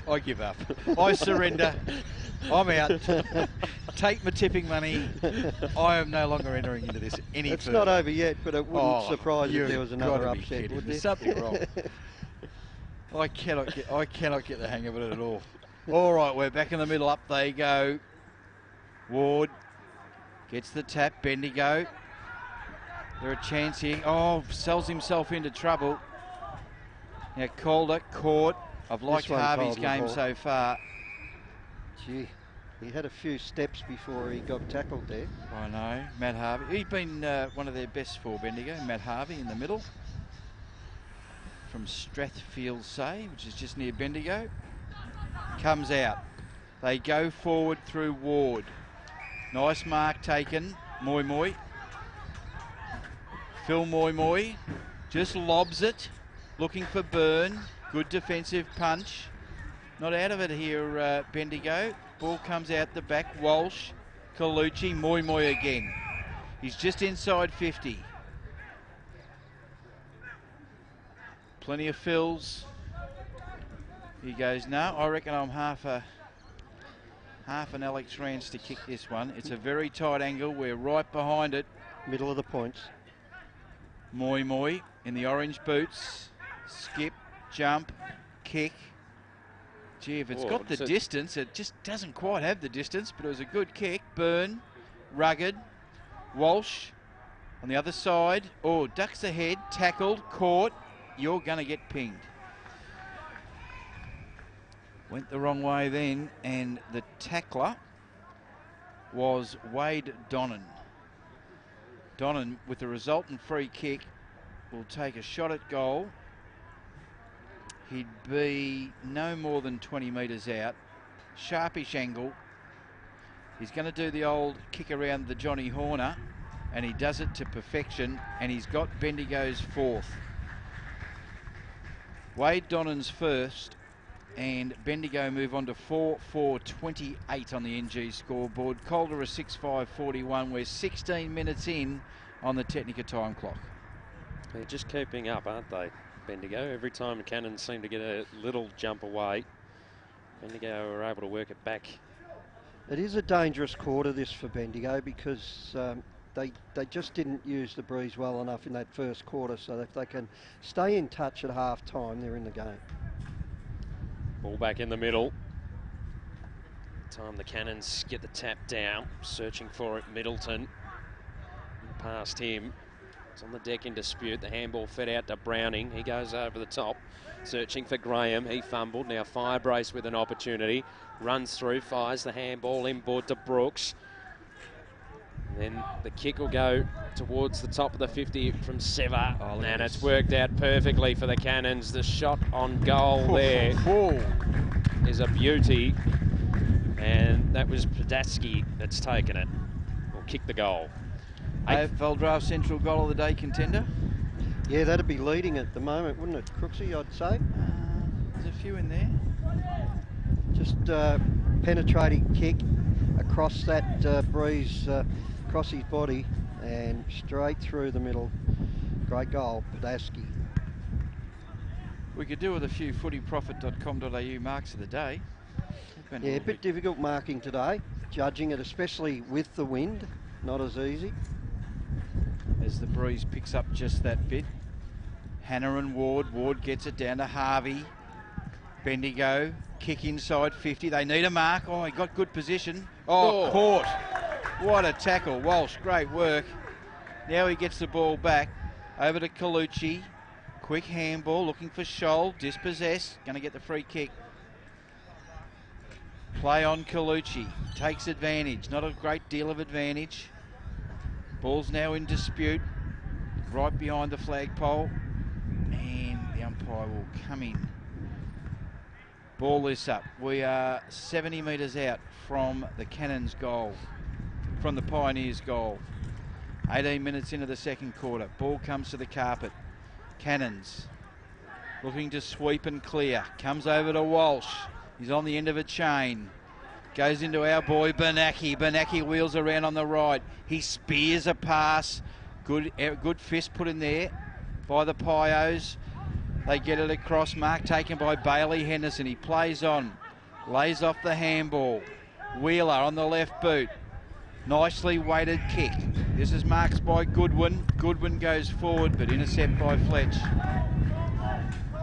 I give up. I surrender. I'm out. Take my tipping money. I am no longer entering into this any It's further. not over yet, but it wouldn't surprise if there was another gotta be upset, kidding. would there? There's something wrong. I cannot get the hang of it at all. All right, we're back in the middle. Up they go. Ward gets the tap. Bendigo. They're a chance here. Oh, sells himself into trouble. Now Calder caught. I've liked Harvey's game so far. Gee, he had a few steps before he got tackled there. I know, Matt Harvey. He's been one of their best for Bendigo. Matt Harvey in the middle. From Strathfield Say, which is just near Bendigo. Comes out. They go forward through Ward. Nice mark taken. Moi Moi. Phil Moi Moi just lobs it. Looking for Byrne. Good defensive punch. Not out of it here, Bendigo. Ball comes out the back. Walsh. Colucci. Moi Moi again. He's just inside 50. Plenty of fills. He goes, no, I reckon I'm half an Alex Rance to kick this one. It's a very tight angle. We're right behind it. Middle of the points. Moi Moi in the orange boots. Skip, jump, kick. Gee, if it's got the distance, it just doesn't quite have the distance, but it was a good kick. Byrne, rugged. Walsh on the other side. Oh, ducks ahead, tackled, caught. You're going to get pinged. Went the wrong way then, and the tackler was Wade Donnan. Donnan, with the resultant free kick, will take a shot at goal. He'd be no more than 20 metres out. Sharpish angle. He's going to do the old kick around the Johnny Horner, and he does it to perfection, and he's got Bendigo's fourth. Wade Donnan's first, and Bendigo move on to 4-4-28 on the NG scoreboard. Calder a 6-5-41. We're 16 minutes in on the Technica time clock. They're just keeping up, aren't they, Bendigo? Every time Cannons seem to get a little jump away, Bendigo are able to work it back. It is a dangerous quarter, this, for Bendigo, because they just didn't use the breeze well enough in that first quarter, so if they can stay in touch at half-time, they're in the game. Ball back in the middle. Time the Cannons get the tap down, searching for it, Middleton. Past him. It's on the deck in dispute. The handball fed out to Browning. He goes over the top, searching for Graham. He fumbled. Now Firebrace with an opportunity. Runs through, fires the handball inboard to Brooks. Then the kick will go towards the top of the 50 from Sever. Oh, and it's worked out perfectly for the Cannons. The shot on goal there is a beauty. And that was Padatsky that's taken it, or kicked the goal. Valdraft Central goal of the day contender? Yeah, that'd be leading at the moment, wouldn't it, Crooksy, I'd say? There's a few in there. Just penetrating kick across that breeze, across his body, and straight through the middle. Great goal, Padatsky. We could do with a few footyprofit.com.au marks of the day. Yeah, a bit difficult marking today, judging it, especially with the wind. Not as easy. As the breeze picks up just that bit. Hannah and Ward. Ward gets it down to Harvey. Bendigo, kick inside 50. They need a mark. Oh, he got good position. Oh, caught. What a tackle. Walsh, great work. Now he gets the ball back. Over to Colucci. Quick handball, looking for Scholl. Dispossessed. Going to get the free kick. Play on Colucci. Takes advantage. Not a great deal of advantage. Ball's now in dispute. Right behind the flagpole. And the umpire will come in. Ball this up. We are 70 metres out from the Cannons goal. From the Pioneers goal. 18 minutes into the second quarter. Ball comes to the carpet. Cannons looking to sweep and clear. Comes over to Walsh. He's on the end of a chain. Goes into our boy Bernacki. Bernacki wheels around on the right. He spears a pass. Good fist put in there by the Pios. They get it across. Mark taken by Bailey Henderson. He plays on. Lays off the handball. Wheeler on the left boot. Nicely weighted kick. This is marked by Goodwin. Goodwin goes forward, but intercept by Fletch.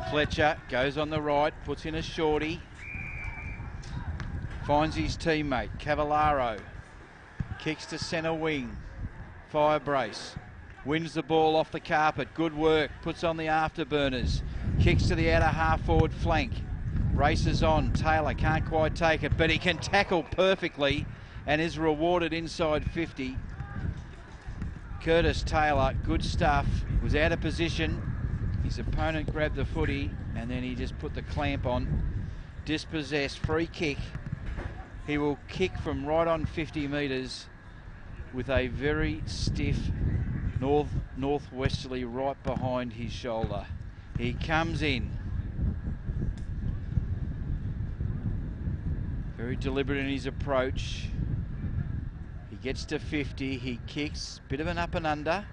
Fletcher goes on the right, puts in a shorty. Finds his teammate, Cavallaro. Kicks to centre wing. Firebrace. Wins the ball off the carpet. Good work. Puts on the afterburners. Kicks to the outer half-forward flank. Races on. Taylor can't quite take it, but he can tackle perfectly and is rewarded inside 50. Curtis Taylor, good stuff. Was out of position. His opponent grabbed the footy and then he just put the clamp on. Dispossessed. Free kick. He will kick from right on 50 metres with a very stiff northwesterly right behind his shoulder. He comes in. Very deliberate in his approach. He gets to 50, he kicks, bit of an up and under.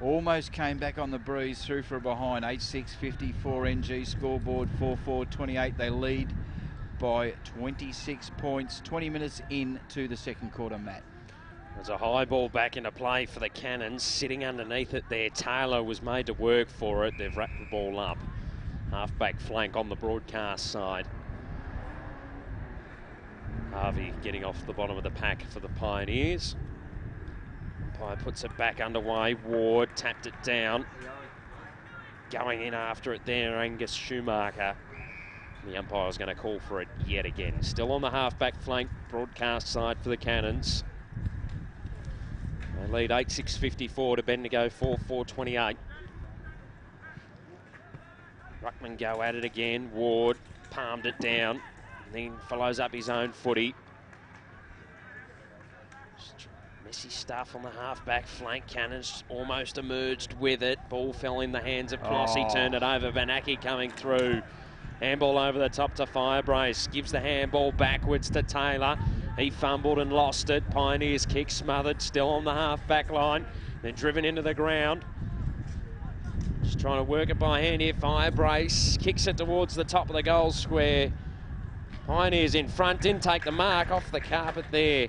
Almost came back on the breeze, through for a behind. 8-6-54 NG scoreboard, 4-4-28. They lead by 26 points. 20 minutes into the second quarter, Matt. There's a high ball back into play for the Cannons. Sitting underneath it there. Taylor was made to work for it. They've wrapped the ball up. Half-back flank on the broadcast side. Harvey getting off the bottom of the pack for the Pioneers. Umpire puts it back underway. Ward tapped it down. Going in after it there, Angus Schumacher. The umpire's going to call for it yet again. Still on the half-back flank, broadcast side for the Cannons. They lead 8-6-54 to Bendigo, 4-4-28. Ruckman go at it again. Ward palmed it down, then follows up his own footy. Just messy stuff on the half-back flank. Cannons almost emerged with it. Ball fell in the hands of Colossi, turned it over. Benaki coming through. Handball over the top to Firebrace. Gives the handball backwards to Taylor. He fumbled and lost it. Pioneers kick smothered, still on the half-back line. Then driven into the ground. Just trying to work it by hand here. Firebrace kicks it towards the top of the goal square. Pioneers in front, didn't take the mark, off the carpet there.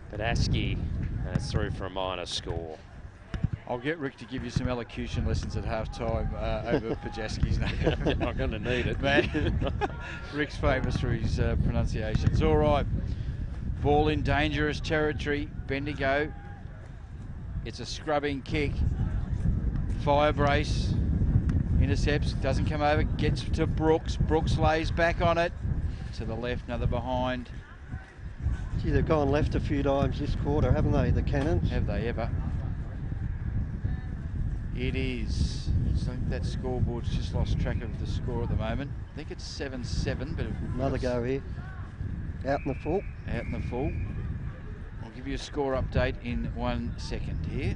But Askey, that's through for a minor score. I'll get Rick to give you some elocution lessons at half-time over Pajaski's name. I'm going to need it. Man, Rick's famous for his pronunciations. All right, ball in dangerous territory. Bendigo. It's a scrubbing kick. Firebrace intercepts, doesn't come over, gets to Brooks. Brooks lays back on it. To the left, another behind. Gee, they've gone left a few times this quarter, haven't they, the Cannons? Have they ever? It is. So that scoreboard's just lost track of the score at the moment. I think it's 7-7, but Another go here. Out in the full. Out in the full. I'll give you a score update in 1 second here.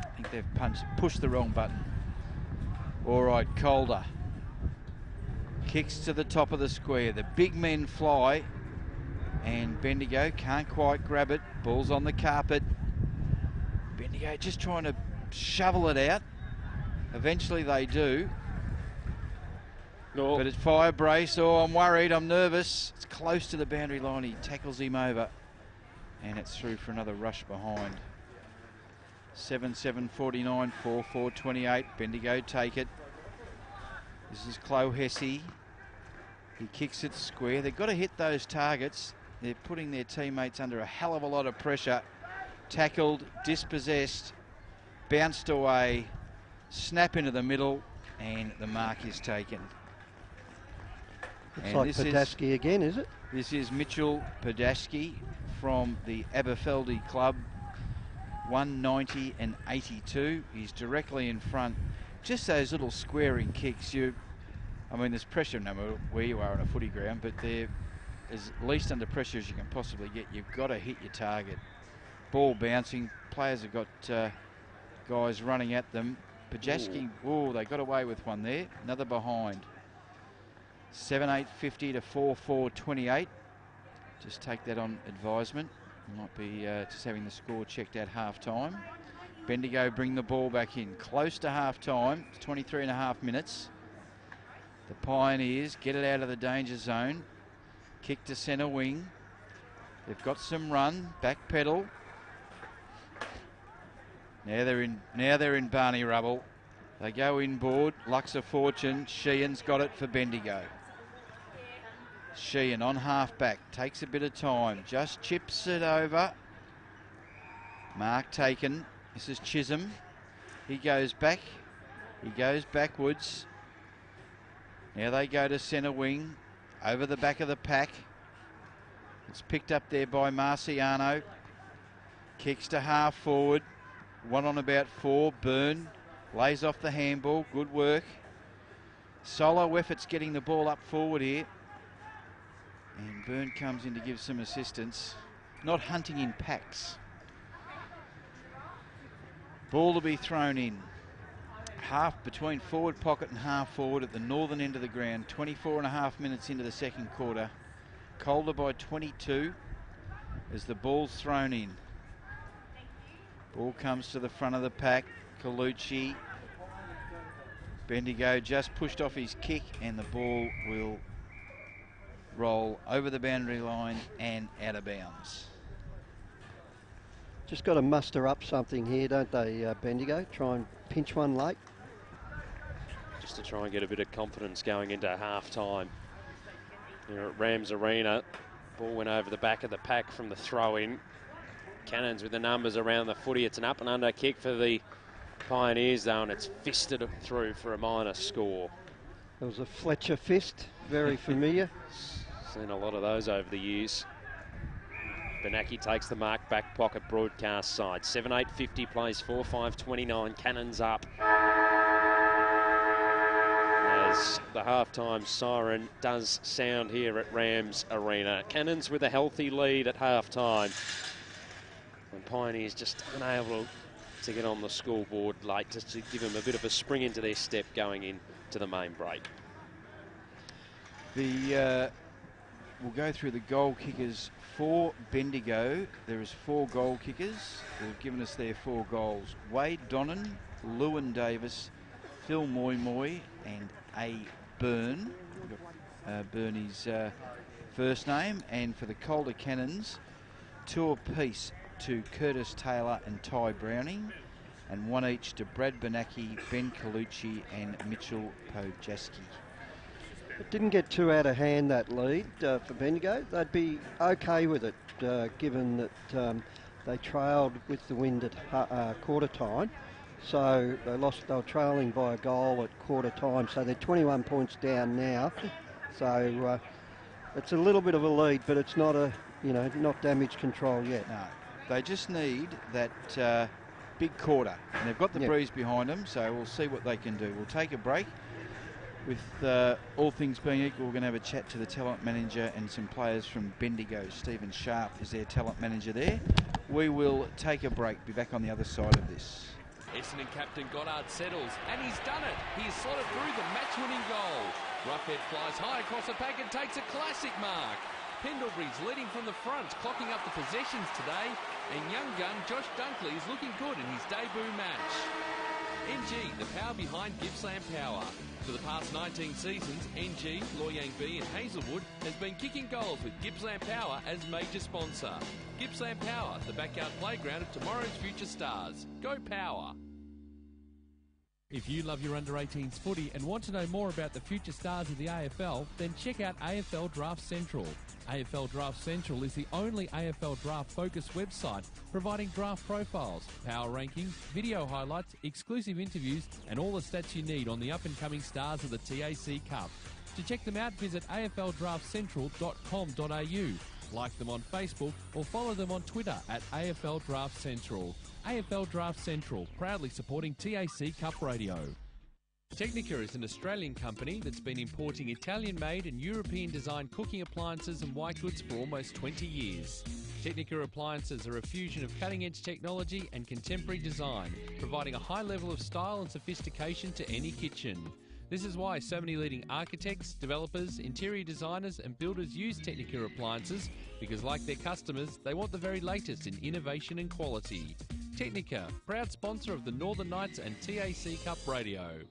I think they've pushed the wrong button. All right, Calder. Kicks to the top of the square. The big men fly, and Bendigo can't quite grab it. Ball's on the carpet. Bendigo just trying to shovel it out. Eventually they do. No. But it's Firebrace. Oh, I'm worried. I'm nervous. It's close to the boundary line. He tackles him over. And it's through for another rush behind. 7-7-49, 4-4-28. Bendigo take it. This is Chloe Hesse. He kicks it square. They've got to hit those targets. They're putting their teammates under a hell of a lot of pressure. Tackled, dispossessed, bounced away, snap into the middle, and the mark is taken. Looks like Padaski again, is it? This is Mitchell Padaski from the Aberfeldy Club. 190 and 82. He's directly in front. Just those little squaring kicks. I mean, there's pressure no matter where you are on a footy ground, but they're as least under pressure as you can possibly get. You've got to hit your target. Ball bouncing. Players have got guys running at them. Pajaski, oh, they got away with one there. Another behind. 7-8-50 to 4-4-28. Just take that on advisement. Might be just having the score checked at half-time. Bendigo bring the ball back in. Close to half-time. It's 23 and a half minutes. The Pioneers get it out of the danger zone. Kick to centre wing. They've got some run. Back pedal. Now they're in Barney rubble. They go inboard. Luck's a fortune. Sheehan's got it for Bendigo. Sheehan on half-back. Takes a bit of time. Just chips it over. Mark taken. This is Chisholm. He goes back. He goes backwards. Now they go to centre wing. Over the back of the pack. It's picked up there by Marciano. Kicks to half forward. One on about 4. Byrne lays off the handball. Good work. Solo efforts getting the ball up forward here. And Byrne comes in to give some assistance. Not hunting in packs. Ball to be thrown in. Half between forward pocket and half forward at the northern end of the ground. 24 and a half minutes into the second quarter. Calder by 22 as the ball's thrown in. Ball comes to the front of the pack. Colucci. Bendigo just pushed off his kick, and the ball will roll over the boundary line and out of bounds. Just got to muster up something here, don't they, Bendigo? Try and pinch one late. Just to try and get a bit of confidence going into half-time. Here at Rams Arena, ball went over the back of the pack from the throw-in. Cannons with the numbers around the footy. It's an up and under kick for the Pioneers though, and it's fisted through for a minor score. There was a Fletcher fist, very familiar. Seen a lot of those over the years. Benaki takes the mark, back pocket broadcast side. 7-8-50 plays 4-5-29. Cannons up. as the halftime siren does sound here at Rams Arena. Cannons with a healthy lead at halftime. And Pioneers just unable to get on the scoreboard late, just to give them a bit of a spring into their step going into the main break. We'll go through the goal kickers for Bendigo. There is 4 goal kickers. They've given us their 4 goals. Wade Donnan, Lewin Davis, Phil Moy Moy and A. Byrne. Bernie's first name. And for the Calder Cannons, 2 apiece to Curtis Taylor and Ty Browning, and 1 each to Brad Benacki, Ben Colucci and Mitchell Pojaski. It didn't get too out of hand, that lead for Bendigo. They'd be okay with it, given that they trailed with the wind at quarter time. So they were trailing by a goal at quarter time. So they're 21 points down now. So it's a little bit of a lead, but it's not not damage control yet. No, they just need that big quarter, and they've got the breeze behind them. So we'll see what they can do. We'll take a break. With all things being equal, we're going to have a chat to the talent manager and some players from Bendigo. Stephen Sharp is their talent manager there. We will take a break, be back on the other side of this. Essendon captain Goddard settles, and he's done it. He's slotted through the match-winning goal. Roughhead flies high across the pack and takes a classic mark. Pendlebury's leading from the front, clocking up the possessions today, and young gun Josh Dunkley is looking good in his debut match. NG, the power behind Gippsland Power. For the past 19 seasons, NG, Loy Yang B and Hazelwood has been kicking goals with Gippsland Power as major sponsor. Gippsland Power, the backyard playground of tomorrow's future stars. Go Power! If you love your under-18s footy and want to know more about the future stars of the AFL, then check out AFL Draft Central. AFL Draft Central is the only AFL draft-focused website providing draft profiles, power rankings, video highlights, exclusive interviews and all the stats you need on the up-and-coming stars of the TAC Cup. To check them out, visit afldraftcentral.com.au, like them on Facebook or follow them on Twitter at AFL Draft Central. AFL Draft Central, proudly supporting TAC Cup Radio. Technica is an Australian company that's been importing Italian-made and European-designed cooking appliances and white goods for almost 20 years. Technica appliances are a fusion of cutting-edge technology and contemporary design, providing a high level of style and sophistication to any kitchen. This is why so many leading architects, developers, interior designers and builders use Technica appliances, because like their customers, they want the very latest in innovation and quality. Technica, proud sponsor of the Northern Knights and TAC Cup Radio.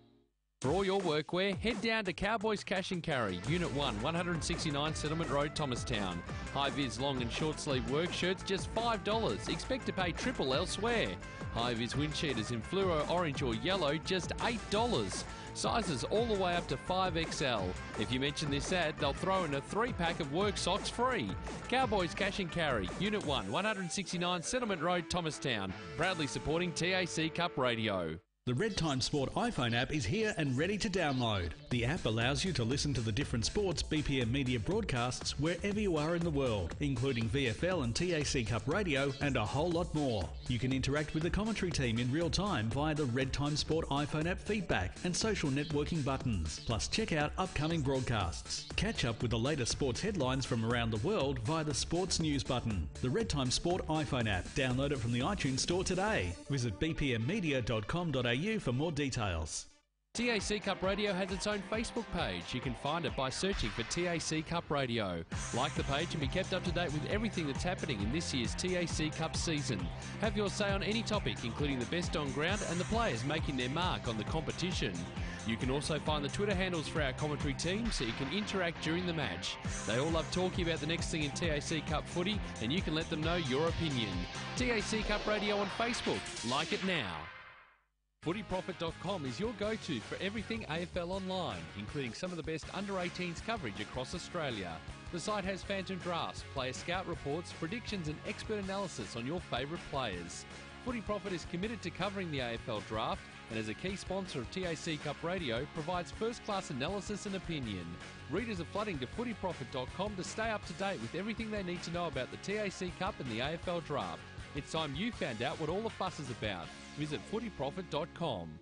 For all your workwear, head down to Cowboys Cash and Carry, Unit 1, 169 Settlement Road, Thomastown. High-vis long and short sleeve work shirts just $5. Expect to pay triple elsewhere. High-vis wind cheaters in fluoro orange or yellow, just $8. Sizes all the way up to 5XL. If you mention this ad, they'll throw in a 3-pack of work socks free. Cowboys Cash and Carry, Unit 1, 169 Settlement Road, Thomastown. Proudly supporting TAC Cup Radio. The Red Time Sport iPhone app is here and ready to download. The app allows you to listen to the different sports BPM media broadcasts wherever you are in the world, including VFL and TAC Cup Radio and a whole lot more. You can interact with the commentary team in real time via the Red Time Sport iPhone app feedback and social networking buttons. Plus check out upcoming broadcasts. Catch up with the latest sports headlines from around the world via the Sports News button. The Red Time Sport iPhone app. Download it from the iTunes Store today. Visit bpmmedia.com.au for more details. TAC Cup Radio has its own Facebook page. You can find it by searching for TAC Cup Radio. Like the page and be kept up to date with everything that's happening in this year's TAC Cup season. Have your say on any topic, including the best on ground and the players making their mark on the competition. You can also find the Twitter handles for our commentary team so you can interact during the match. They all love talking about the next thing in TAC Cup footy and you can let them know your opinion. TAC Cup Radio on Facebook. Like it now. FootyProfit.com is your go-to for everything AFL online, including some of the best under-18s coverage across Australia. The site has phantom drafts, player scout reports, predictions and expert analysis on your favourite players. Footy Profit is committed to covering the AFL draft and as a key sponsor of TAC Cup Radio provides first-class analysis and opinion. Readers are flooding to FootyProfit.com to stay up to date with everything they need to know about the TAC Cup and the AFL draft. It's time you found out what all the fuss is about. Visit footyprofit.com.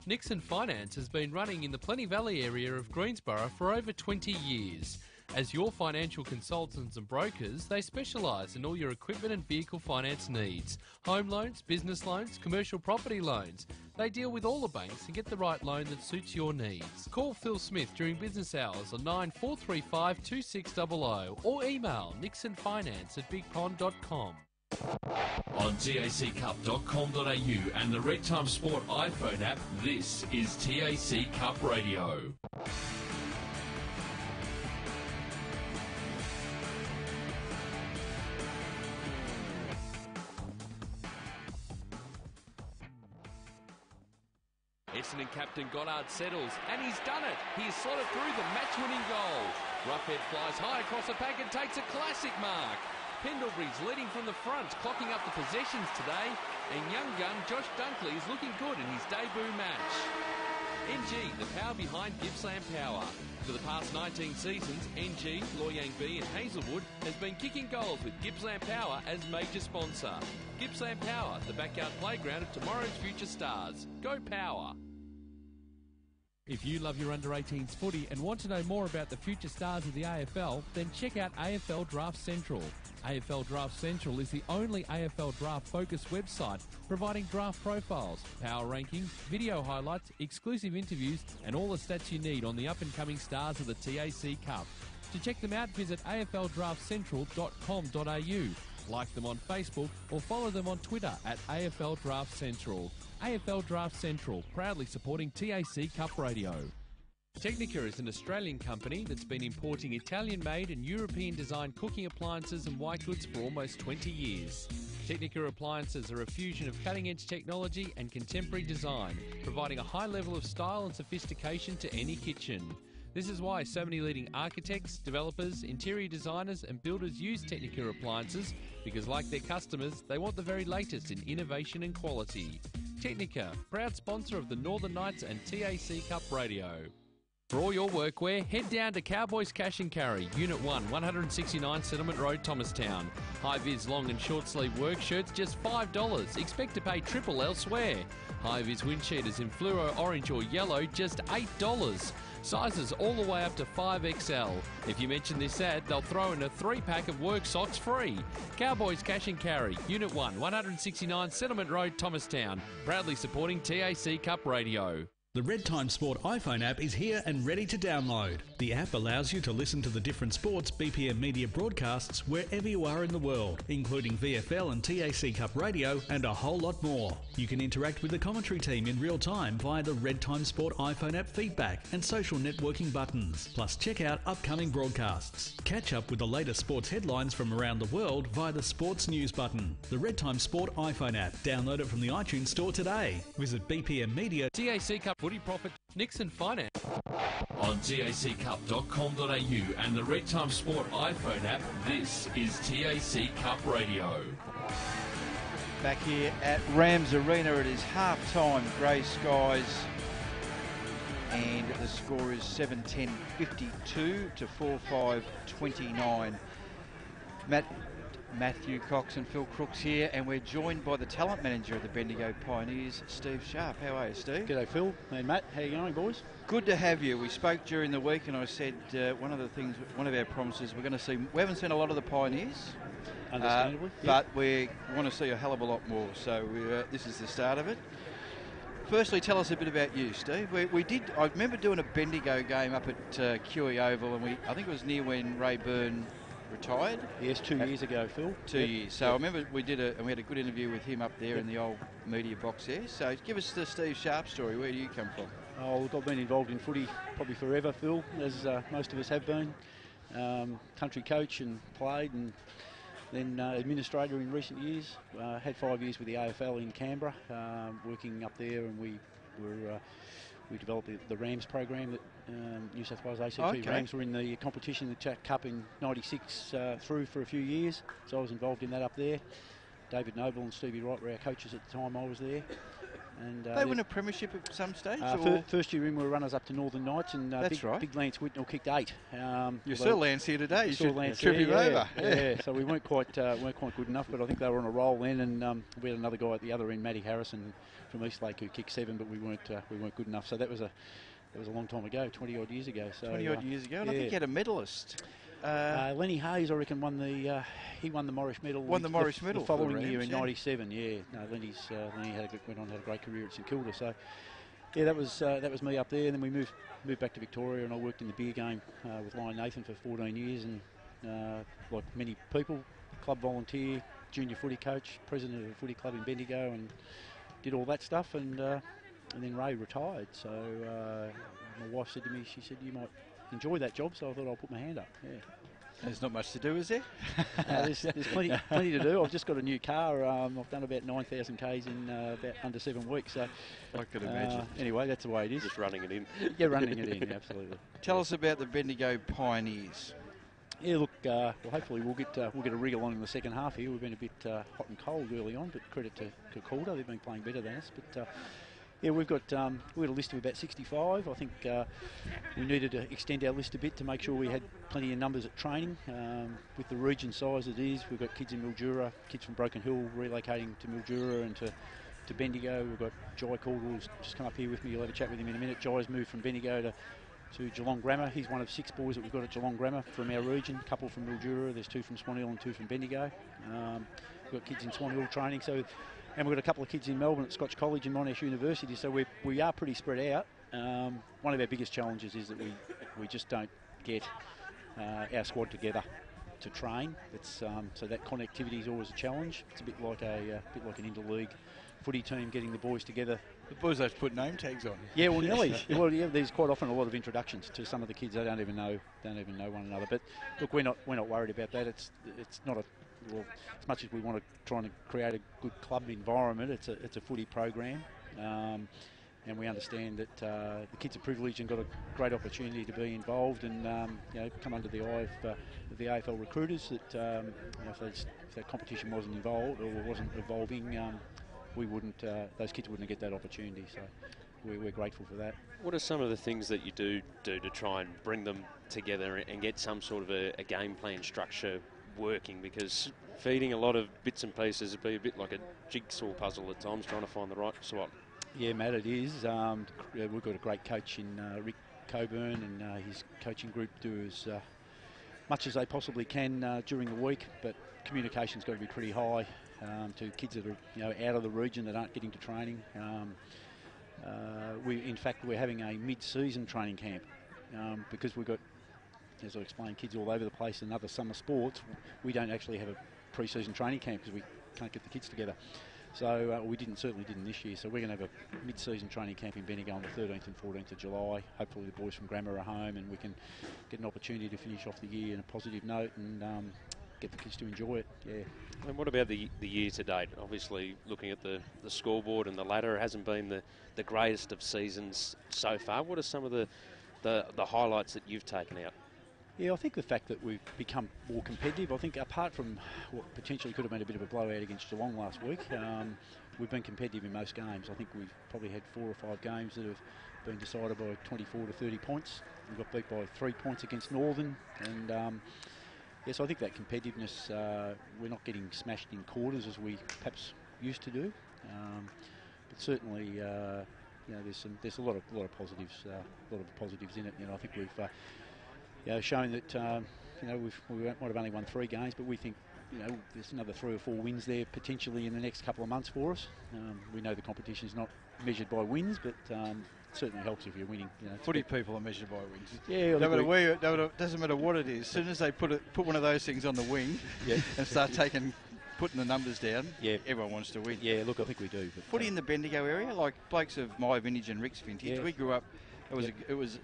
Nixon Finance has been running in the Plenty Valley area of Greensborough for over 20 years. As your financial consultants and brokers, they specialise in all your equipment and vehicle finance needs. Home loans, business loans, commercial property loans. They deal with all the banks and get the right loan that suits your needs. Call Phil Smith during business hours on 9435 2600 or email nixonfinance@bigpond.com. On taccup.com.au and the Red Time Sport iPhone app, this is TAC Cup Radio. Essendon captain Goddard settles, and he's done it. He's slotted through the match-winning goal. Roughhead flies high across the pack and takes a classic mark. Pendlebury's leading from the front, clocking up the possessions today, and young gun Josh Dunkley is looking good in his debut match. NG, the power behind Gippsland Power. For the past 19 seasons, NG, Loyang B and Hazelwood has been kicking goals with Gippsland Power as major sponsor. Gippsland Power, the backyard playground of tomorrow's future stars. Go Power! If you love your under-18s footy and want to know more about the future stars of the AFL, then check out AFL Draft Central. AFL Draft Central is the only AFL draft-focused website providing draft profiles, power rankings, video highlights, exclusive interviews and all the stats you need on the up-and-coming stars of the TAC Cup. To check them out, visit afldraftcentral.com.au. Like them on Facebook or follow them on Twitter at AFL Draft Central. AFL Draft Central, proudly supporting TAC Cup Radio. Technica is an Australian company that's been importing Italian-made and European-designed cooking appliances and white goods for almost 20 years. Technica appliances are a fusion of cutting-edge technology and contemporary design, providing a high level of style and sophistication to any kitchen. This is why so many leading architects, developers, interior designers and builders use Technica appliances, because like their customers, they want the very latest in innovation and quality. Technica, proud sponsor of the Northern Knights and TAC Cup Radio. For all your workwear, head down to Cowboys Cash and Carry, Unit 1, 169 Settlement Road, Thomastown. High-vis long and short-sleeve work shirts, just $5. Expect to pay triple elsewhere. High-vis wind cheaters in fluoro orange or yellow, just $8. Sizes all the way up to 5XL. If you mention this ad, they'll throw in a 3-pack of work socks free. Cowboys Cash and Carry, Unit 1, 169 Settlement Road, Thomastown. Proudly supporting TAC Cup Radio. The Red Time Sport iPhone app is here and ready to download. The app allows you to listen to the different sports BPM media broadcasts wherever you are in the world, including VFL and TAC Cup Radio and a whole lot more. You can interact with the commentary team in real time via the Red Time Sport iPhone app feedback and social networking buttons. Plus check out upcoming broadcasts. Catch up with the latest sports headlines from around the world via the Sports News button. The Red Time Sport iPhone app. Download it from the iTunes Store today. Visit BPM Media. TAC Cup Footy Profit, Nixon Finance. On taccup.com.au and the Red Time Sport iPhone app, this is TAC Cup Radio. Back here at Rams Arena, it is half-time, grey skies, and the score is 7-10-52 to 4-5-29. Matthew Cox and Phil Crooks here, and we're joined by the talent manager of the Bendigo Pioneers, Steve Sharp. How are you, Steve? G'day, Phil. Hey, Matt. How you going, boys? Good to have you. We spoke during the week, and I said one of our promises, we haven't seen a lot of the Pioneers, Understandably. but we want to see a hell of a lot more. So this is the start of it. Firstly, tell us a bit about you, Steve. I remember doing a Bendigo game up at QE Oval, and I think it was near when Ray Byrne retired. Yes, 2 years ago, Phil. 2 years. So I remember we had a good interview with him up there in the old media box there. So give us the Steve Sharp story. Where do you come from? Oh, look, I've been involved in footy probably forever, Phil, as most of us have been. Country coach and played, and then administrator in recent years. Had 5 years with the AFL in Canberra, working up there, and we developed the Rams program that New South Wales ACT Rams were in the competition, the TAC Cup in '96 through for a few years. So I was involved in that up there. David Noble and Stevie Wright were our coaches at the time I was there. And they win a premiership at some stage? First year in, we were runners up to Northern Knights, and That's right. Big Lance Whitnell kicked 8. You saw Lance here today. You should Lance trip him over. Yeah. So we weren't quite good enough, but I think they were on a roll then. And we had another guy at the other end, Matty Harrison from Eastlake, who kicked 7, but we weren't good enough. So that was a long time ago, 20 odd years ago. So 20 odd years ago, and I think you had a medalist. Lenny Hayes, I reckon, won the Morris medal. Won the Morris medal the following for the year Rams, in '97. Yeah, no, Lenny went on, had a great career at St Kilda. So yeah, that was me up there. And then we moved back to Victoria, and I worked in the beer game with Lion Nathan for 14 years, and like many people, club volunteer, junior footy coach, president of a footy club in Bendigo, and did all that stuff. And then Ray retired. So my wife said to me, she said, "You might enjoy that job," so I thought I'll put my hand up. Yeah. There's not much to do, is there? There's plenty to do. I've just got a new car. I've done about 9,000 k's in about under 7 weeks. So I could imagine. Anyway, that's the way it is. Just running it in. Yeah, running it in, absolutely. Tell us about the Bendigo Pioneers. Yeah, look, well, hopefully we'll get a wriggle on in the second half here. We've been a bit hot and cold early on, but credit to Calder. They've been playing better than us. But yeah, we had a list of about 65. I think we needed to extend our list a bit to make sure we had plenty of numbers at training. With the region size it is, we've got kids in Mildura, kids from Broken Hill relocating to Mildura and to Bendigo. We've got Jai Calder, who's just come up here with me. You'll have a chat with him in a minute. Jai's moved from Bendigo to Geelong Grammar. He's one of 6 boys that we've got at Geelong Grammar from our region. A couple from Mildura. There's 2 from Swan Hill and 2 from Bendigo. We've got kids in Swan Hill training. And we've got a couple of kids in Melbourne at Scotch College and Monash University, so we are pretty spread out. One of our biggest challenges is that we just don't get our squad together to train. So that connectivity is always a challenge. It's a bit like an interleague footy team getting the boys together. The boys have to put name tags on. Yeah, well, nearly. Well, yeah, there's quite often a lot of introductions to some of the kids. They don't even know one another. But look, we're not worried about that. It's not a Well, as much as we want to try and create a good club environment, it's a footy program, and we understand that the kids are privileged and got a great opportunity to be involved and come under the eye of the AFL recruiters. That if that competition wasn't involved or wasn't evolving, those kids wouldn't get that opportunity. So we're grateful for that. What are some of the things that you do to try and bring them together and get some sort of a game plan structure working? Because feeding a lot of bits and pieces would be a bit like a jigsaw puzzle at times, trying to find the right swap. Yeah, Matt, it is. We've got a great coach in Rick Coburn, and his coaching group do as much as they possibly can during the week, but communication's got to be pretty high to kids that are out of the region that aren't getting to training. In fact, we're having a mid-season training camp because we've got, as I explained, kids all over the place and other summer sports. We don't actually have a pre-season training camp because we can't get the kids together. So we certainly didn't this year. So we're going to have a mid-season training camp in Bendigo on the 13th and 14th of July. Hopefully the boys from Grammar are home and we can get an opportunity to finish off the year in a positive note and get the kids to enjoy it. Yeah. And what about the year to date? Obviously, looking at the scoreboard and the ladder, it hasn't been the greatest of seasons so far. What are some of the highlights that you've taken out? Yeah, I think the fact that we've become more competitive, I think apart from what potentially could have been a bit of a blowout against Geelong last week, we've been competitive in most games. I think we've probably had 4 or 5 games that have been decided by 24 to 30 points. We got beat by 3 points against Northern, and yes, I think that competitiveness, we're not getting smashed in quarters as we perhaps used to do, but certainly, there's a lot of positives in it. I think we've shown that we might have only won 3 games, but we think there's another 3 or 4 wins there potentially in the next couple of months for us. We know the competition's not measured by wins, but it certainly helps if you're winning. Footy people are measured by wins. Yeah, no matter where, doesn't matter what it is. As soon as they put one of those things on the wing and start putting the numbers down, everyone wants to win. Yeah, look, I think we do. But footy in the Bendigo area, like blokes of my vintage and Rick's vintage, we grew up. It was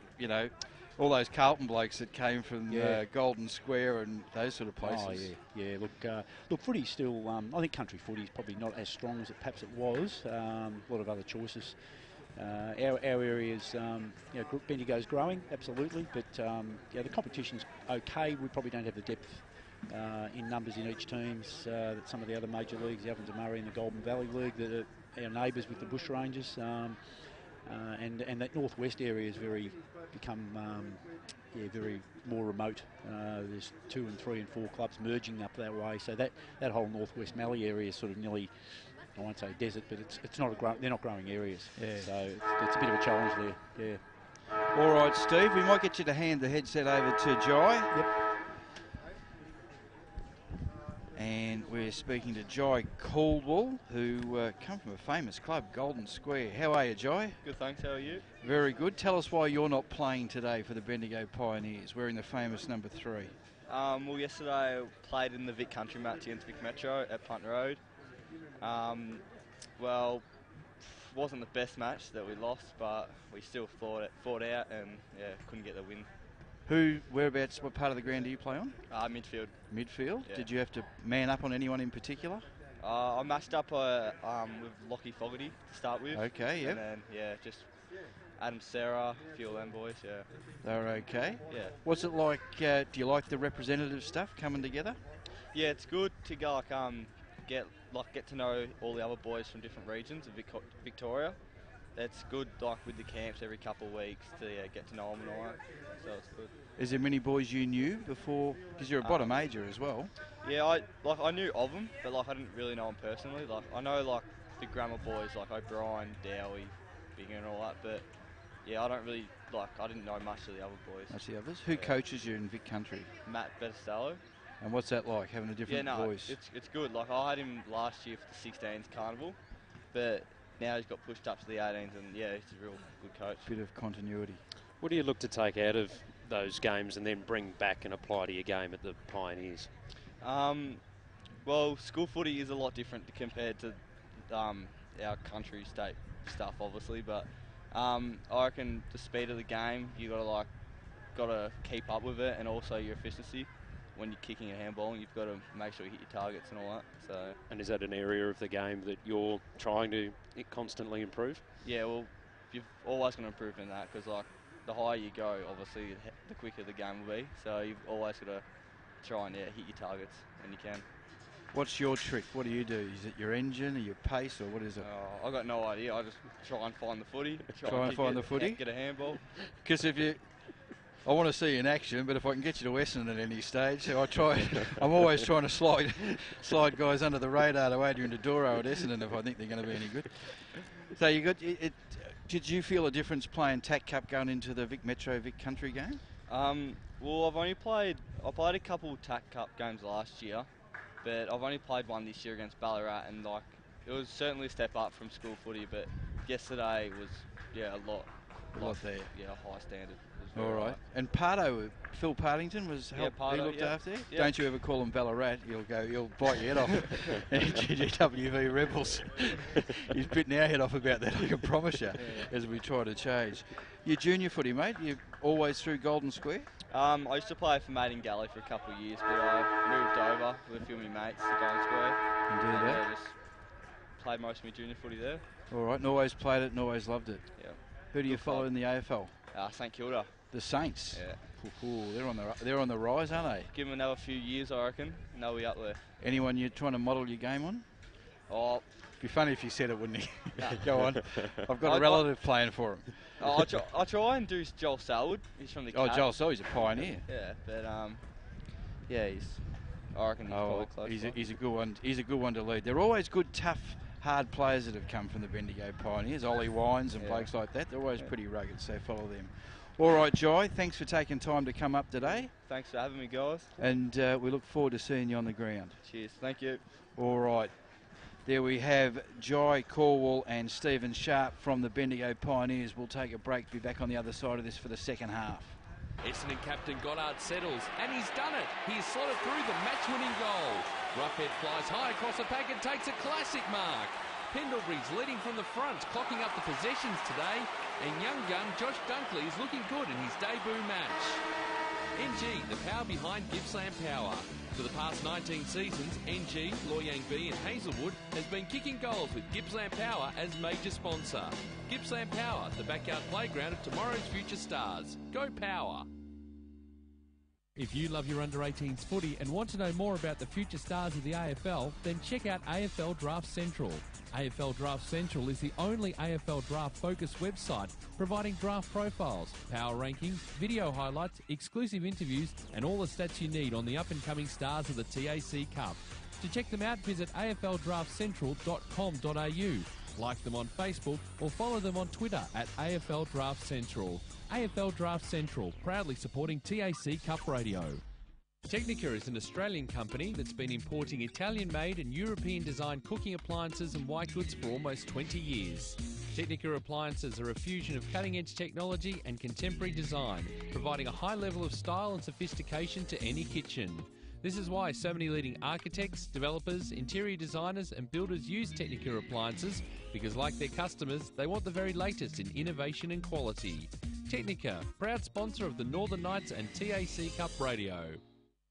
all those Carlton blokes that came from Golden Square and those sort of places. Oh, yeah. Look, footy's still, I think country footy's probably not as strong as perhaps it was. A lot of other choices. Our area's, Bendigo's growing, absolutely, but the competition's okay. We probably don't have the depth in numbers in each teams that some of the other major leagues, the Ovens and Murray and the Golden Valley League, that our neighbours with the bush rangers, and that northwest area has become very more remote. There's 2 and 3 and 4 clubs merging up that way, so that whole northwest Mallee area is sort of nearly, I won't say desert, but it's not they're not growing areas. Yeah. So it's a bit of a challenge there. Yeah. All right, Steve, we might get you to hand the headset over to Jai. Yep. And we're speaking to Jai Caldwell, who come from a famous club, Golden Square. How are you, Jai? Good, thanks. How are you? Very good. Tell us why you're not playing today for the Bendigo Pioneers, wearing the famous number 3. Well, yesterday I played in the Vic Country match against Vic Metro at Punt Road. Well, wasn't the best match that we lost, but we still fought out and couldn't get the win. Whereabouts, what part of the ground do you play on? Midfield. Midfield? Yeah. Did you have to man up on anyone in particular? I matched up with Lockie Fogarty to start with. Okay, yep. And then, just Adam, Sarah, a few of them boys, They're okay? Yeah. What's it like, do you like the representative stuff coming together? Yeah, it's good to go, get to know all the other boys from different regions of Victoria. It's good, with the camps every couple of weeks to get to know them and all that. So it's good. Is there many boys you knew before? Because you're a bottom major as well. Yeah, I knew of them, but I didn't really know them personally. I know the grammar boys like O'Brien, Dowie, Bigger and all that, but yeah, I don't really I didn't know much of the other boys. That's the others. Who coaches you in Vic Country? Matt Bettistello. And what's that like, having a different voice? It's good. I had him last year for the 16s carnival, but now he's got pushed up to the 18s, and he's a real good coach. Bit of continuity. What do you look to take out of those games and then bring back and apply to your game at the Pioneers? Well, school footy is a lot different compared to our country state stuff, obviously, but I reckon the speed of the game, you gotta keep up with it, and also your efficiency. When you're kicking and handballing, you've got to make sure you hit your targets and all that. So. And is that an area of the game that you're trying to constantly improve? Yeah, well, you've always going to improve in that, because the higher you go, obviously, the quicker the game will be. So you've always got to try and hit your targets when you can. What's your trick? What do you do? Is it your engine or your pace, or what is it? I've got no idea. I just try and find the footy. Try and find the footy? Get a handball. Because I want to see you in action, but if I can get you to Essendon at any stage, so I'm always trying to slide guys under the radar to Adrian Dodoro at Essendon if I think they're going to be any good. So you got it. Did you feel a difference playing TAC Cup going into the Vic Metro Vic Country game? Well, I played a couple TAC Cup games last year, but I've only played one this year against Ballarat, and it was certainly a step up from school footy. But yesterday was a lot there. Yeah, high standard. All right. And Pardo, Phil Partington was he looked after you? Yep. Don't you ever call him Ballarat? He'll bite your head off. GWV Rebels. He's bitten our head off about that, I can promise you, as we try to change. Your junior footy, mate, you always through Golden Square? I used to play for Maiden Galley for a couple of years, but I moved over with a few of my mates to Golden Square. And do that? I just played most of my junior footy there. All right, and always played it and always loved it. Yeah. Who do you follow in the AFL? St Kilda. The Saints? Yeah. Ooh, they're on the rise, aren't they? Give them another few years, I reckon, and they'll be up there. Anyone you're trying to model your game on? Oh, it'd be funny if you said it, wouldn't he? Go on. I've got a relative playing for him. I try and do Joel Selwood. He's from the Cat. Joel Selwood, he's a pioneer. Yeah, but I reckon he's probably close. He's a good one. He's a good one to lead. They're always good, tough, hard players that have come from the Bendigo Pioneers. Ollie Wines and blokes like that. They're always pretty rugged, so follow them. All right, Jai, thanks for taking time to come up today. Thanks for having me, guys. And we look forward to seeing you on the ground. Cheers. Thank you. All right. There we have Jai Caldwell and Stephen Sharp from the Bendigo Pioneers. We'll take a break, be back on the other side of this for the second half. Essendon captain Goddard settles, and he's done it. He's slotted through the match-winning goal. Roughhead flies high across the pack and takes a classic mark. Pendlebury's leading from the front, clocking up the possessions today, and young gun Josh Dunkley is looking good in his debut match. NG, the power behind Gippsland Power. For the past 19 seasons, NG, Loy Yang B and Hazelwood has been kicking goals with Gippsland Power as major sponsor. Gippsland Power, the backyard playground of tomorrow's future stars. Go Power! If you love your under-18s footy and want to know more about the future stars of the AFL, then check out AFL Draft Central. AFL Draft Central is the only AFL draft-focused website providing draft profiles, power rankings, video highlights, exclusive interviews and all the stats you need on the up-and-coming stars of the TAC Cup. To check them out, visit afldraftcentral.com.au. Like them on Facebook or follow them on Twitter at AFL Draft Central. AFL Draft Central, proudly supporting TAC Cup Radio. Technica is an Australian company that's been importing Italian-made and European-designed cooking appliances and white goods for almost 20 years. Technica appliances are a fusion of cutting-edge technology and contemporary design, providing a high level of style and sophistication to any kitchen. This is why so many leading architects, developers, interior designers and builders use Technica appliances, because like their customers, they want the very latest in innovation and quality. Technica, proud sponsor of the Northern Knights and TAC Cup Radio.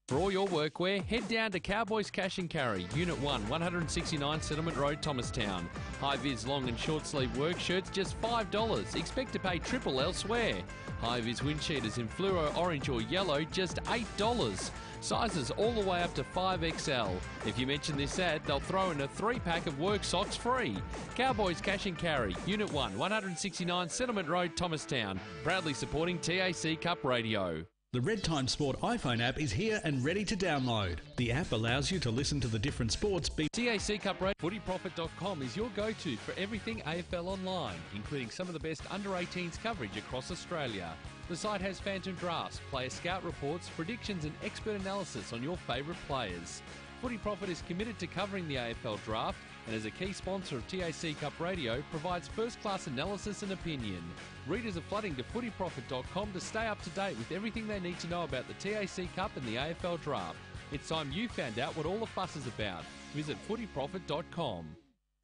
For all your workwear, head down to Cowboys Cash and Carry, Unit 1, 169 Settlement Road, Thomastown. High-vis long and short-sleeve work shirts, just $5. Expect to pay triple elsewhere. High-vis wind cheaters in fluoro orange or yellow, just $8. Sizes all the way up to 5XL. If you mention this ad, they'll throw in a 3-pack of work socks free. Cowboys Cash and Carry, Unit 1, 169 Settlement Road, Thomastown. Proudly supporting TAC Cup Radio. The Red Time Sport iPhone app is here and ready to download. The app allows you to listen to the different sports. TAC Cup Radio. FootyProfit.com is your go-to for everything AFL online, including some of the best under-18s coverage across Australia. The site has phantom drafts, player scout reports, predictions and expert analysis on your favourite players. Footy Profit is committed to covering the AFL draft and as a key sponsor of TAC Cup Radio provides first-class analysis and opinion. Readers are flooding to footyprofit.com to stay up to date with everything they need to know about the TAC Cup and the AFL draft. It's time you found out what all the fuss is about. Visit footyprofit.com.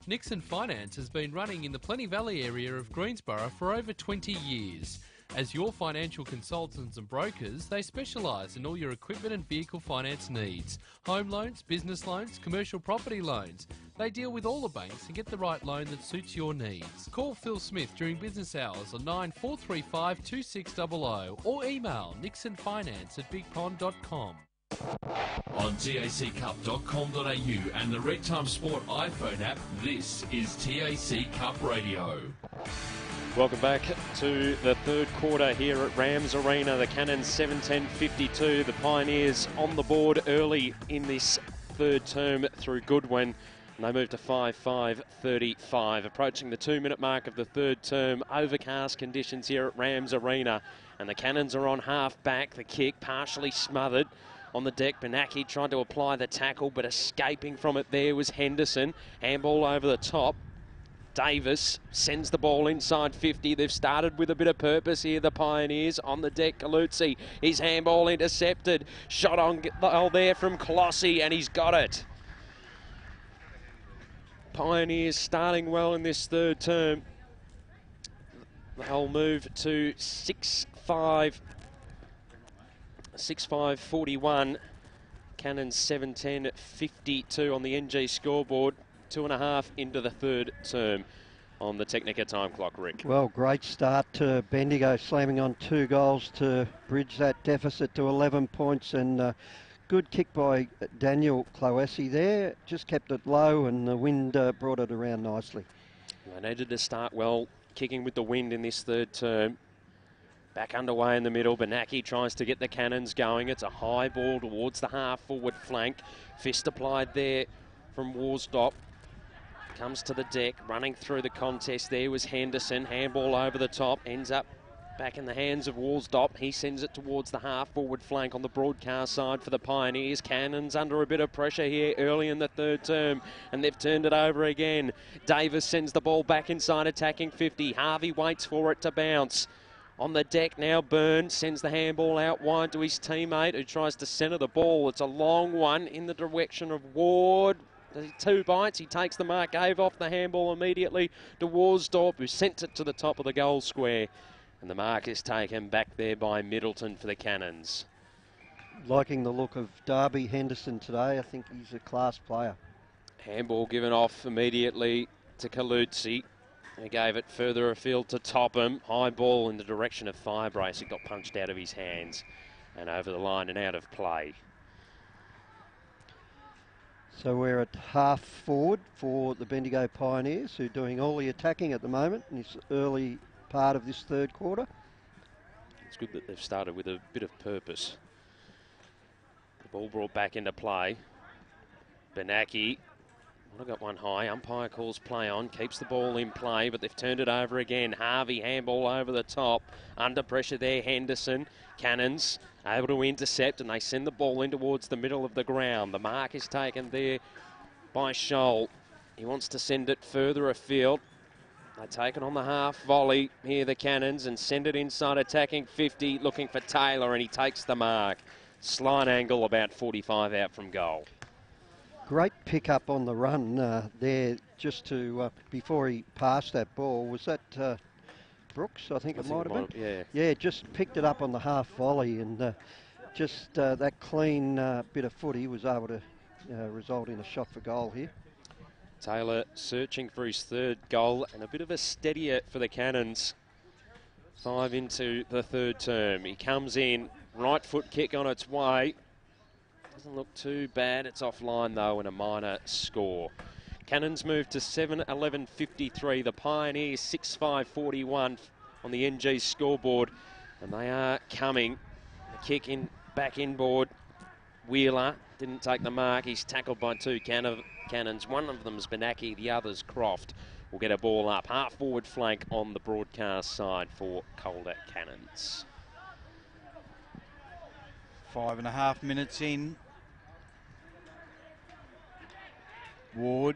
Nixon Finance has been running in the Plenty Valley area of Greensborough for over 20 years. As your financial consultants and brokers, they specialise in all your equipment and vehicle finance needs. Home loans, business loans, commercial property loans. They deal with all the banks and get the right loan that suits your needs. Call Phil Smith during business hours on 9435 2600 or email nixonfinance@bigpond.com. On taccup.com.au and the Red Time Sport iPhone app, this is TAC Cup Radio. Welcome back to the third quarter here at Rams Arena. The Cannons 7-10-52. The Pioneers on the board early in this third term through Goodwin. And they move to 5-5-35. Approaching the 2-minute mark of the third term. Overcast conditions here at Rams Arena. And the Cannons are on half back. The kick partially smothered. On the deck, Benaki tried to apply the tackle, but escaping from it there was Henderson. Handball over the top. Davis sends the ball inside 50. They've started with a bit of purpose here, the Pioneers. On the deck, Galuzzi. His handball intercepted. Shot on goal there from Colossi, and he's got it. Pioneers starting well in this third term. They'll move to 6-5-41. Cannons 7-10-52 on the NG scoreboard. 2.5 into the third term on the Technica time clock, Rick. Well, great start to Bendigo, slamming on 2 goals to bridge that deficit to 11 points, and good kick by Daniel Cloesi there. Just kept it low, and the wind brought it around nicely. They needed to start well, kicking with the wind in this third term. Back underway in the middle. Benaki tries to get the Cannons going. It's a high ball towards the half-forward flank. Fist applied there from Worsdorp. Comes to the deck, running through the contest there was Henderson. Handball over the top, ends up back in the hands of Worsdorp. He sends it towards the half-forward flank on the broadcast side for the Pioneers. Cannons under a bit of pressure here early in the third term, and they've turned it over again. Davis sends the ball back inside, attacking 50. Harvey waits for it to bounce. On the deck now, Byrne sends the handball out wide to his teammate, who tries to centre the ball. It's a long one in the direction of Ward. 2 bites, he takes the mark, gave off the handball immediately to Worsdorp, who sent it to the top of the goal square. And the mark is taken back there by Middleton for the Cannons. Liking the look of Darby Henderson today. I think he's a class player. Handball given off immediately to Kalutzi. He gave it further afield to Topham. High ball in the direction of Firebrace. It got punched out of his hands. and over the line and out of play. So we're at half forward for the Bendigo Pioneers, who are doing all the attacking at the moment in this early part of this third quarter. It's good that they've started with a bit of purpose. The ball brought back into play. Benaki, well, I got one high. Umpire calls play on, keeps the ball in play, but they've turned it over again. Harvey, handball over the top. Under pressure there, Henderson. Cannons able to intercept, and they send the ball in towards the middle of the ground. The mark is taken there by Scholl. He wants to send it further afield. They take it on the half volley here, the Cannons, and send it inside attacking 50, looking for Taylor, and he takes the mark. Slight angle, about 45 out from goal. Great pick up on the run there, just to before he passed that ball. Was that Brooks? I think it might have been. Yeah. Yeah, just picked it up on the half volley, and just that clean bit of footy was able to result in a shot for goal here. Taylor searching for his third goal, and a bit of a steadier for the Cannons. 5 into the third term. He comes in, right foot kick on its way. Doesn't look too bad. It's offline though, and a minor score. Cannons move to 7-11-53. The Pioneers 6-5-41 on the NG scoreboard, and they are coming. The kick in, back inboard. Wheeler didn't take the mark. He's tackled by two Cannons. One of them's Benaki, the other's Croft. Will get a ball up. Half forward flank on the broadcast side for Calder Cannons. 5.5 minutes in. Ward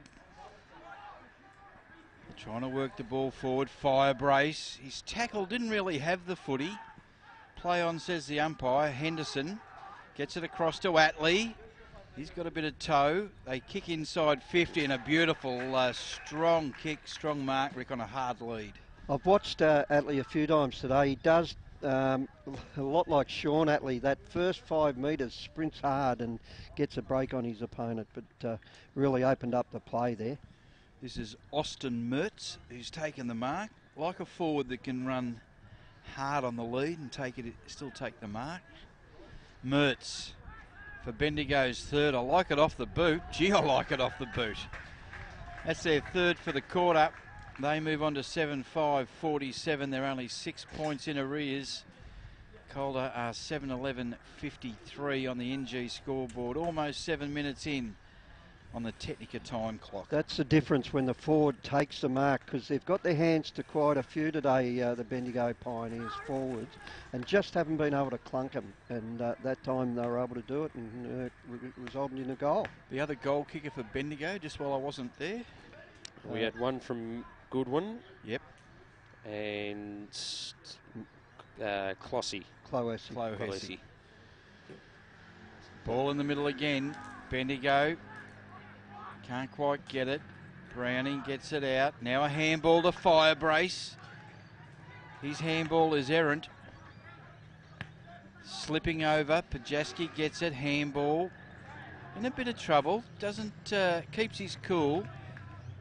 trying to work the ball forward. Fire brace. His tackle didn't really have the footy. Play on, says the umpire. Henderson gets it across to Attlee. He's got a bit of toe. They kick inside 50, and a beautiful strong kick, strong mark, Rick, on a hard lead. I've watched Attlee a few times today. He does a lot like Sean Attlee. That first 5 metres sprints hard and gets a break on his opponent, but really opened up the play there. This is Austin Mertz, who's taken the mark. Like a forward that can run hard on the lead and still take the mark. Mertz for Bendigo's third. I like it off the boot. Gee, I like it off the boot. That's their third for the quarter. They move on to 7-5-47. They're only 6 points in arrears. Calder are 7-11-53 on the NG scoreboard. Almost 7 minutes in on the Technica time clock. That's the difference when the forward takes the mark, because they've got their hands to quite a few today, the Bendigo Pioneers forwards, and just haven't been able to clunk them. And that time they were able to do it, and resulted in a goal. The other goal kicker for Bendigo, just while I wasn't there. We had one from Goodwin. Yep. And Clohessy. Ball in the middle again. Bendigo can't quite get it. Browning gets it out. Now a handball to Fire Brace. His handball is errant. Slipping over. Pajaski gets it. Handball. In a bit of trouble. Keeps his cool.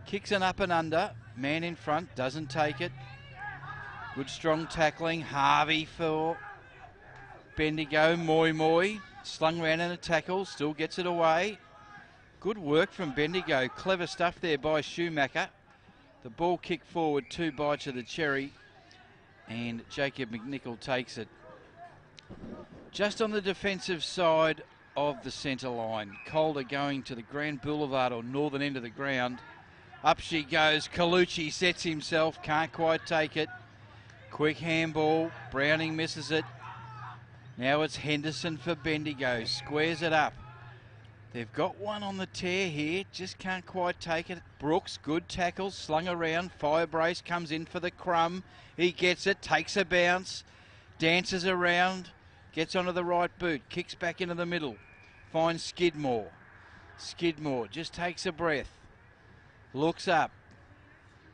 Kicks an up and under. Man in front. Doesn't take it. Good strong tackling. Harvey for Bendigo. Moi. Slung around in a tackle. Still gets it away. Good work from Bendigo. Clever stuff there by Schumacher. The ball kicked forward, 2 bites of the cherry, and Jacob McNichol takes it. Just on the defensive side of the centre line. Calder going to the Grand Boulevard or northern end of the ground. Up she goes. Colucci sets himself. Can't quite take it. Quick handball. Browning misses it. Now it's Henderson for Bendigo. Squares it up. They've got one on the tear here, just can't quite take it. Brooks, good tackle, slung around. Fire Brace comes in for the crumb. He gets it, takes a bounce, dances around, gets onto the right boot, kicks back into the middle, finds Skidmore. Skidmore just takes a breath, looks up,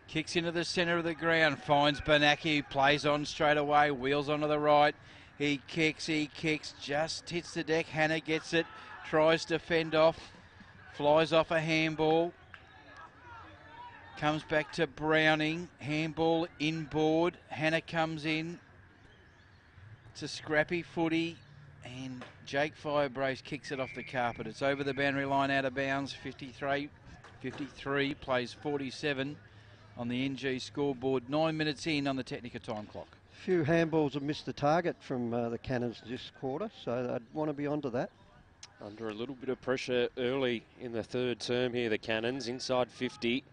kicks into the centre of the ground, finds Benaki, plays on straight away, wheels onto the right. He kicks, just hits the deck. Hannah gets it. Tries to fend off, flies off a handball, comes back to Browning, handball inboard, Hannah comes in, it's a scrappy footy, And Jake Firebrace kicks it off the carpet. It's over the boundary line, out of bounds. 53 plays 47 on the NG scoreboard. 9 minutes in on the Technica time clock. Few handballs have missed the target from the Cannons this quarter, so I'd want to be onto that. Under a little bit of pressure early in the third term here, the Cannons inside 50.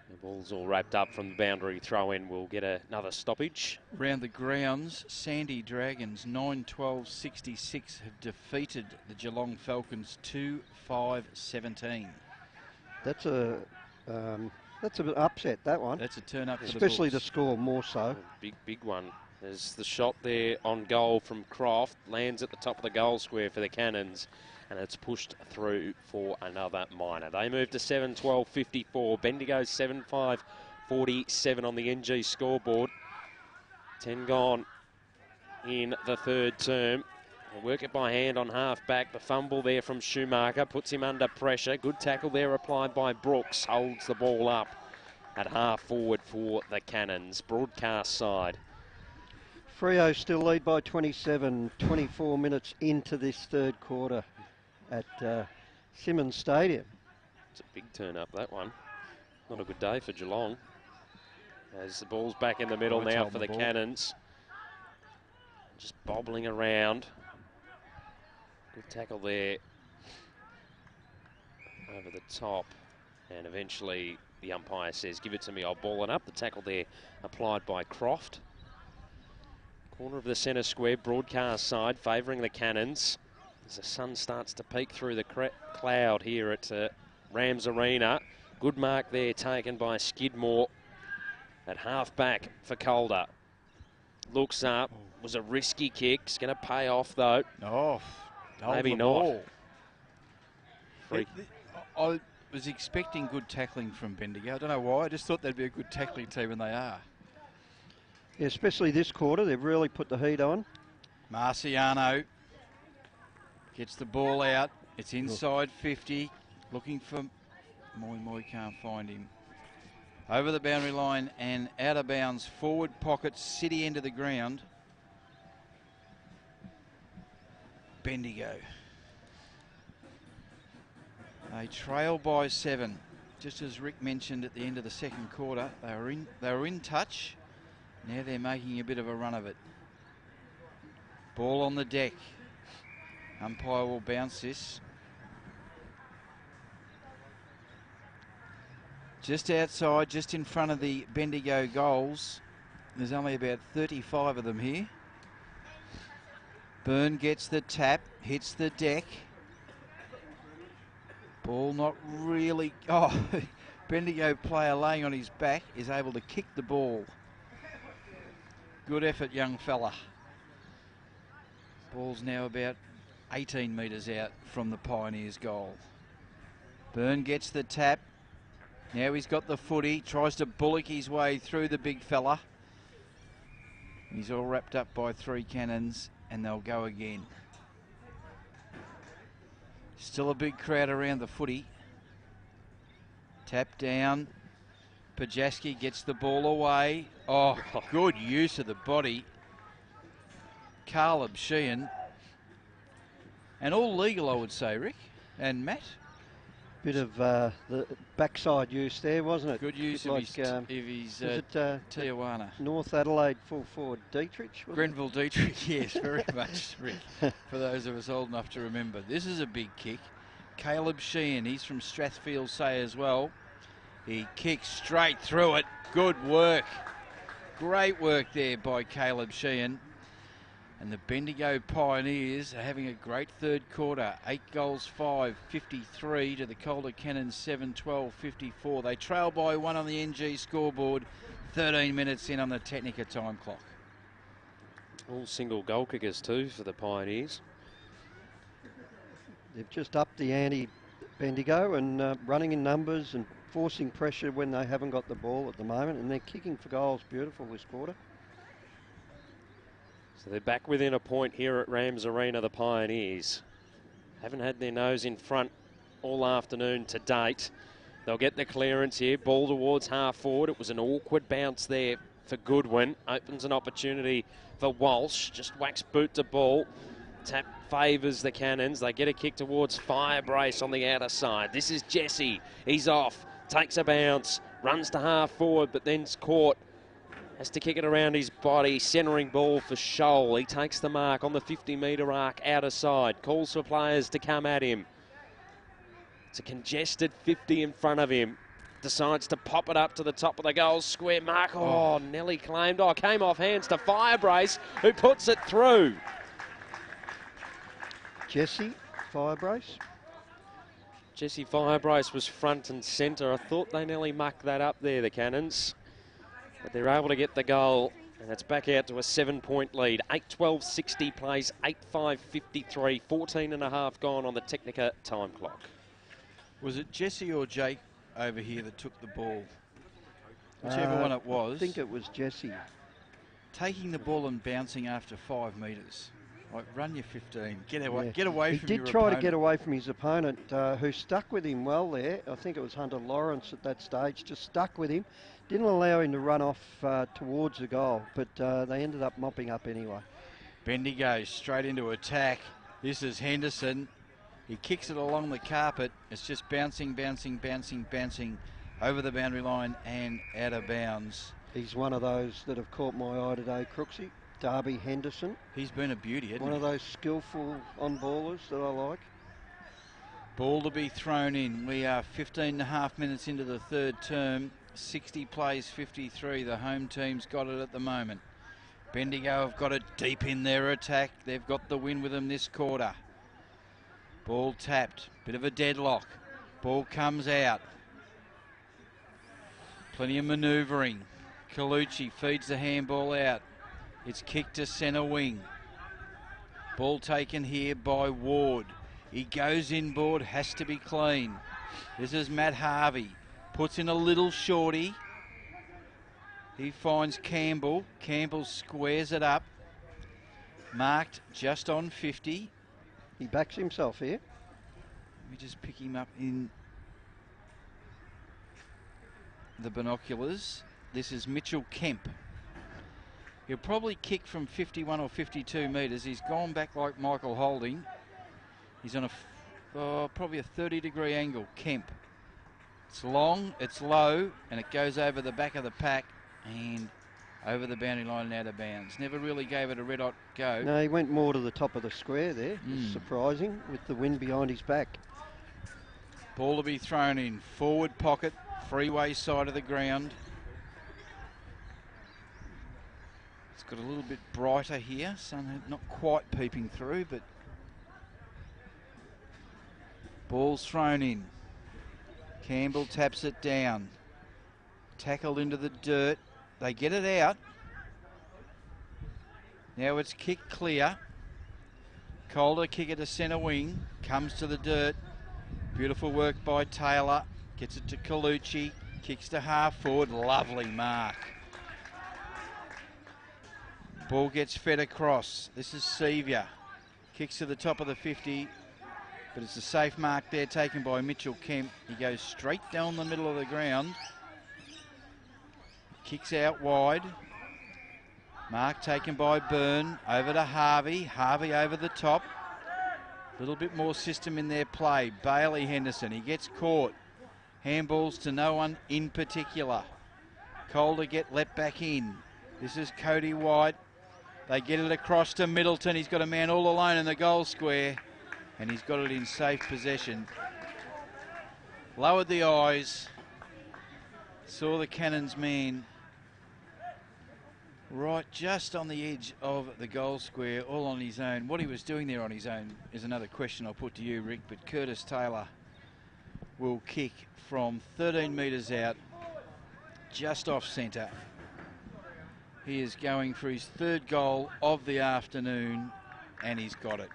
The ball's all wrapped up from the boundary throw in. We'll get another stoppage. Round the grounds, Sandy Dragons 9-12-66 have defeated the Geelong Falcons 2-5-17. That's an upset, that one. That's a turn up for especially the the score more so. Big one. There's the shot there on goal from Croft. Lands at the top of the goal square for the Cannons. And it's pushed through for another minor. They move to 7-12-54. Bendigo 7-5-47 on the NG scoreboard. 10 gone in the third term. They'll work it by hand on half back. The fumble there from Schumacher puts him under pressure. Good tackle there applied by Brooks. Holds the ball up at half forward for the Cannons. Broadcast side. Freo still lead by 27, 24 minutes into this third quarter at Simmons Stadium. It's a big turn up, that one. Not a good day for Geelong. As the ball's back in the middle now for the Cannons. Just bobbling around. Good tackle there. Over the top. And eventually the umpire says, give it to me, I'll ball it up. The tackle there applied by Croft. Corner of the centre square, broadcast side, favouring the Cannons. As the sun starts to peek through the cloud here at Rams Arena. Good mark there taken by Skidmore at half back for Calder. Looks up, was a risky kick. It's going to pay off though. Oh, maybe not. I was expecting good tackling from Bendigo. I don't know why. I just thought they'd be a good tackling team, and they are. Yeah, especially this quarter, they've really put the heat on. Marciano gets the ball out. It's inside 50. Looking for Moi can't find him. Over the boundary line and out of bounds. Forward pocket, city end of the ground. Bendigo. They trail by 7. Just as Rick mentioned at the end of the second quarter, they were in touch. Now they're making a bit of a run of it. Ball on the deck. Umpire will bounce this. Just outside, just in front of the Bendigo goals. There's only about 35 of them here. Byrne gets the tap, hits the deck. Ball not really... Oh, Bendigo player laying on his back is able to kick the ball. Good effort, young fella. Ball's now about 18 metres out from the Pioneers' goal. Byrne gets the tap. Now he's got the footy, tries to bullock his way through the big fella. He's all wrapped up by 3 Cannons, and they'll go again. Still a big crowd around the footy. Tap down. Pajaski gets the ball away. Oh, good use of the body. Caleb Sheehan. And all legal, I would say, Rick and Matt. Bit of the backside use there, wasn't it? Good use of his Tijuana. North Adelaide full forward Dietrich? Grenville Dietrich, yes, very much, Rick. For those of us old enough to remember. This is a big kick. Caleb Sheehan, he's from Strathfield Say as well. He kicks straight through it. Good work. Great work there by Caleb Sheehan. And the Bendigo Pioneers are having a great third quarter. 8 goals, 5, 53 to the Calder Cannons 7-12, 54. They trail by 1 on the NG scoreboard. 13 minutes in on the Technica time clock. All single goal kickers too for the Pioneers. They've just upped the ante, Bendigo, and running in numbers and forcing pressure when they haven't got the ball at the moment. And they're kicking for goals beautiful this quarter. So they're back within a point here at Rams Arena, the Pioneers. Haven't had their nose in front all afternoon to date. They'll get the clearance here. Ball towards half forward. It was an awkward bounce there for Goodwin. Opens an opportunity for Walsh. Just wax boot to ball. Tap favours the Cannons. They get a kick towards Firebrace on the outer side. This is Jesse. He's off. Takes a bounce. Runs to half forward, but then's caught. Has to kick it around his body. Centering ball for Scholl. He takes the mark on the 50-metre arc outer side. Calls for players to come at him. It's a congested 50 in front of him. Decides to pop it up to the top of the goal square mark. Oh, nearly claimed. Oh, came off hands to Firebrace, who puts it through. Jesse Firebrace. Jesse Firebrace was front and centre. I thought they nearly mucked that up there, the Cannons. But they're able to get the goal, and it's back out to a 7-point lead. 8:12.60 plays, 8:5.53, 14 and a half gone on the Technica time clock. Was it Jesse or Jake over here that took the ball? Whichever one it was. I think it was Jesse. Taking the ball and bouncing after 5 metres. Like, run your 15. Get away from your opponent. He did try to get away from his opponent, who stuck with him well there. I think it was Hunter Lawrence at that stage, just stuck with him. Didn't allow him to run off towards the goal, but they ended up mopping up anyway. Bendigo straight into attack. This is Henderson. He kicks it along the carpet. It's just bouncing, bouncing, bouncing, bouncing over the boundary line and out of bounds. He's one of those that have caught my eye today, Crooksy. Darby Henderson. He's been a beauty, hasn't he? One of those skillful on-ballers that I like. Ball to be thrown in. We are 15 and a half minutes into the third term. 60 plays 53. The home team's got it at the moment. Bendigo have got it deep in their attack. They've got the win with them this quarter. Ball tapped. Bit of a deadlock. Ball comes out. Plenty of manoeuvring. Colucci feeds the handball out. It's kicked to centre wing. Ball taken here by Ward. He goes inboard, has to be clean. This is Matt Harvey. Puts in a little shorty. He finds Campbell. Campbell squares it up. Marked just on 50. He backs himself here. Let me just pick him up in the binoculars. This is Mitchell Kemp. He'll probably kick from 51 or 52 metres. He's gone back like Michael Holding. He's on probably a 30-degree angle. Kemp. It's long, it's low, and it goes over the back of the pack and over the boundary line and out of bounds. Never really gave it a red-hot go. No, he went more to the top of the square there. It's surprising with the wind behind his back. Ball to be thrown in. Forward pocket, freeway side of the ground. It's got a little bit brighter here. Sun not quite peeping through, but ball's thrown in. Campbell taps it down. Tackled into the dirt. They get it out. Now it's kicked clear. Calder kick it to centre wing. Comes to the dirt. Beautiful work by Taylor. Gets it to Colucci. Kicks to half forward. Lovely mark. Ball gets fed across. This is Sevier. Kicks to the top of the 50. But it's a safe mark there taken by Mitchell Kemp. He goes straight down the middle of the ground. Kicks out wide. Mark taken by Byrne. Over to Harvey. Harvey over the top. A little bit more system in their play. Bailey Henderson. He gets caught. Handballs to no one in particular. Calder get let back in. This is Cody White. They get it across to Middleton. He's got a man all alone in the goal square. And he's got it in safe possession. Lowered the eyes. Saw the Cannons man right just on the edge of the goal square, all on his own. What he was doing there on his own is another question I'll put to you, Rick. But Curtis Taylor will kick from 13 metres out, just off centre. He is going for his third goal of the afternoon, and he's got it.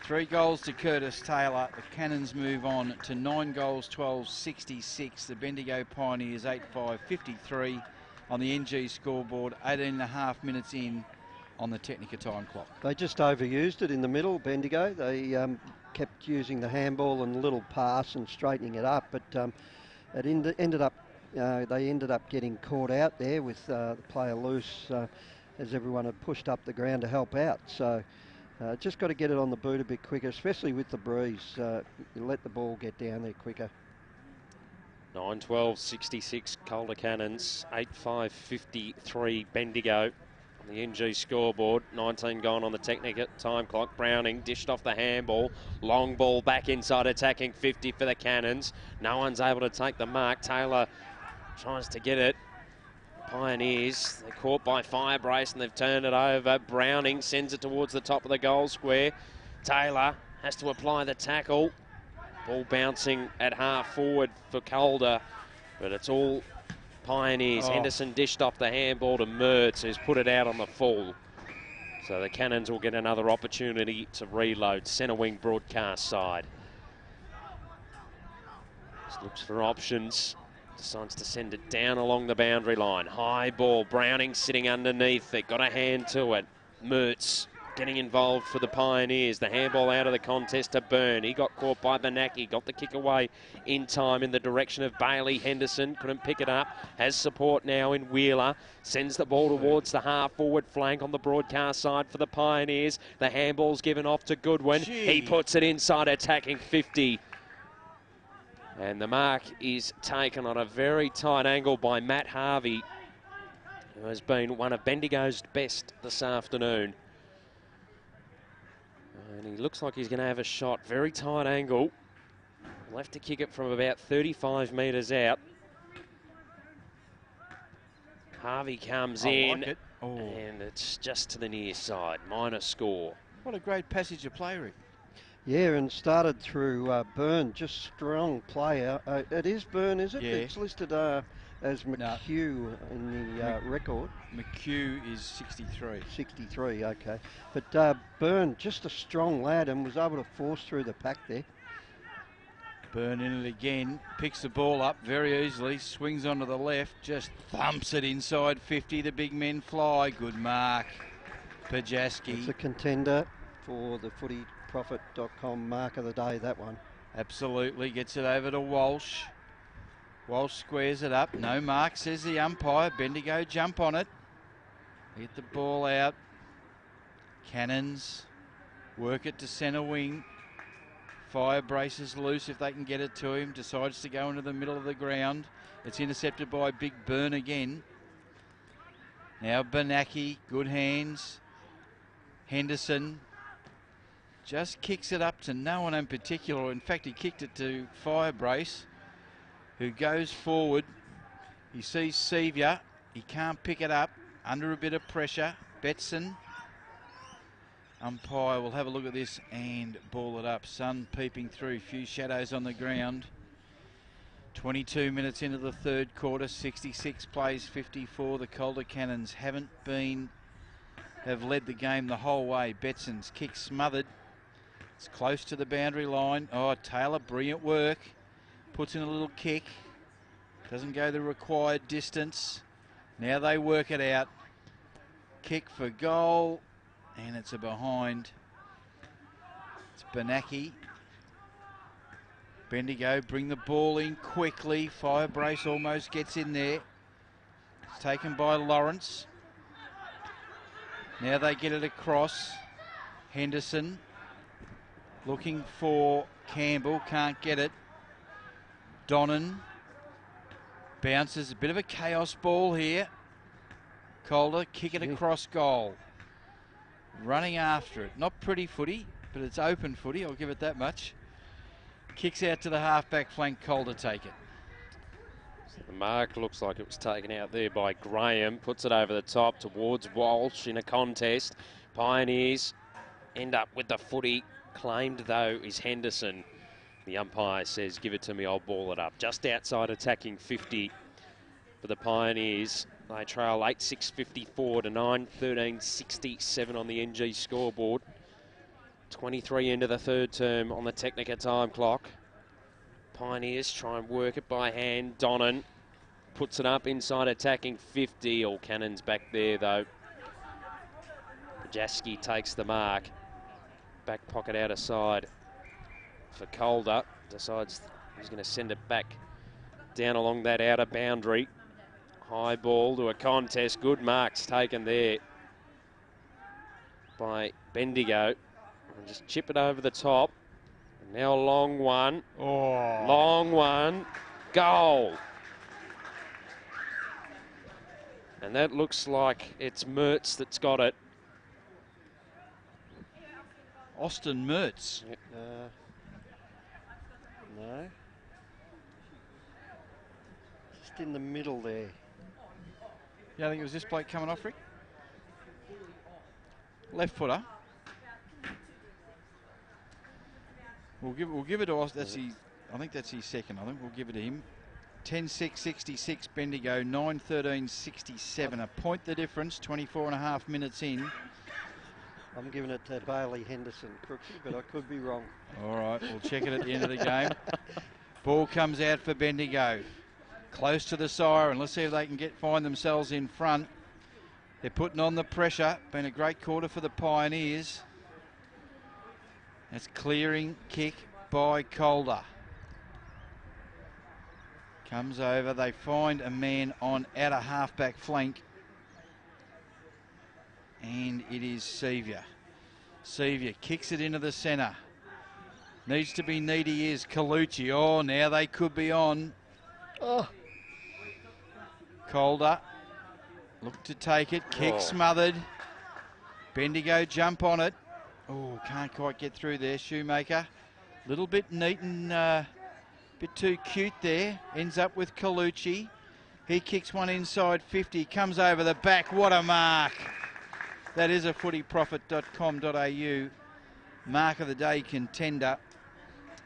3 goals to Curtis Taylor. The Cannons move on to 9 goals, 12.66. The Bendigo Pioneers 8.5.53 on the NG scoreboard. 18 and a half minutes in on the Technica time clock. They just overused it in the middle, Bendigo. They kept using the handball and a little pass and straightening it up, but it ended up they ended up getting caught out there with the player loose as everyone had pushed up the ground to help out. So Just got to get it on the boot a bit quicker, especially with the breeze. You let the ball get down there quicker. 9-12-66 Calder Cannons, 8-5-53 Bendigo on the NG scoreboard. 19 gone on the Technica time clock. Browning dished off the handball. Long ball back inside attacking 50 for the Cannons. No one's able to take the mark. Taylor tries to get it. Pioneers, they're caught by Firebrace and they've turned it over. Browning sends it towards the top of the goal square. Taylor has to apply the tackle. Ball bouncing at half forward for Calder, but it's all Pioneers. Henderson dished off the handball to Mertz, who's put it out on the full. So the Cannons will get another opportunity to reload. Centre wing broadcast side. Just looks for options. Decides to send it down along the boundary line. High ball. Browning sitting underneath it. Got a hand to it. Mertz getting involved for the Pioneers. The handball out of the contest to Byrne. He got caught by Benaki. Got the kick away in time in the direction of Bailey. Henderson couldn't pick it up. Has support now in Wheeler. Sends the ball towards the half-forward flank on the broadcast side for the Pioneers. The handball's given off to Goodwin. He puts it inside attacking 50. And the mark is taken on a very tight angle by Matt Harvey, who has been one of Bendigo's best this afternoon. And he looks like he's going to have a shot. Very tight angle. We'll have to kick it from about 35 metres out. Harvey comes in, like it. And it's just to the near side. Minor score. What a great passage of play, Rick. Yeah, and started through Byrne, just strong player. It is Byrne, is it? Yeah. It's listed as McHugh in the record. McHugh is 63. 63, okay. But Byrne, just a strong lad and was able to force through the pack there. Byrne in it again, picks the ball up very easily, swings onto the left, just thumps it inside 50. The big men fly. Good mark. Pajaski. It's a contender for the footyprofit.com mark of the day, that one. Absolutely. Gets it over to Walsh. Walsh squares it up. No mark, says the umpire. Bendigo jump on it. Get the ball out. Cannons work it to centre wing. Fire braces loose if they can get it to him. Decides to go into the middle of the ground. It's intercepted by Big Byrne again. Now Benaki, good hands. Henderson just kicks it up to no one in particular. In fact, he kicked it to Firebrace, who goes forward. He sees Sevier. He can't pick it up. Under a bit of pressure. Betson. Umpire will have a look at this and ball it up. Sun peeping through. Few shadows on the ground. 22 minutes into the third quarter. 66 plays 54. The Calder Cannons have led the game the whole way. Betson's kick smothered. It's close to the boundary line. Oh, Taylor, brilliant work. Puts in a little kick. Doesn't go the required distance. Now they work it out. Kick for goal. And it's a behind. It's Benaki. Bendigo bring the ball in quickly. Firebrace almost gets in there. It's taken by Lawrence. Now they get it across. Henderson looking for Campbell. Can't get it. Donnan bounces. A bit of a chaos ball here. Calder kick it across goal. Running after it. Not pretty footy, but it's open footy. I'll give it that much. Kicks out to the halfback flank. Calder take it. So the mark looks like it was taken out there by Graham. Puts it over the top towards Walsh in a contest. Pioneers end up with the footy. Claimed, though, is Henderson. The umpire says, give it to me, I'll ball it up. Just outside attacking 50 for the Pioneers. They trail 8-6-54 to 9-13-67 on the NG scoreboard. 23 into the third term on the Technica time clock. Pioneers try and work it by hand. Donnan puts it up inside attacking 50. All Cannons back there, though. Pajaski takes the mark. Back pocket out of side for Calder. Decides he's going to send it back down along that outer boundary. High ball to a contest. Good marks taken there by Bendigo. And just chip it over the top. And now a long one. Oh. Long one. Goal. And that looks like it's Mertz that's got it. Austin Mertz. No. Just in the middle there. Yeah, I think it was this bloke coming off, Rick. Left footer. We'll give it to Austin. That's his, I think that's his second. I think we'll give it to him. 10-6-66 Bendigo, 9-13-67. A point the difference, 24 and a half minutes in. I'm giving it to Bailey Henderson, Crooksy, but I could be wrong. All right, we'll check it at the end of the game. Ball comes out for Bendigo. Close to the siren. Let's see if they can find themselves in front. They're putting on the pressure. Been a great quarter for the Pioneers. That's clearing kick by Calder. Comes over. They find a man on outer halfback flank. And it is Sevier. Sevier kicks it into the centre. Needs to be needy is Colucci. Oh, now they could be on. Oh. Calder. Look to take it. Kick smothered. Bendigo jump on it. Oh, can't quite get through there. Shoemaker. Little bit neat and bit too cute there. Ends up with Colucci. He kicks one inside 50. Comes over the back. What a mark. That is a footyprofit.com.au mark of the day contender.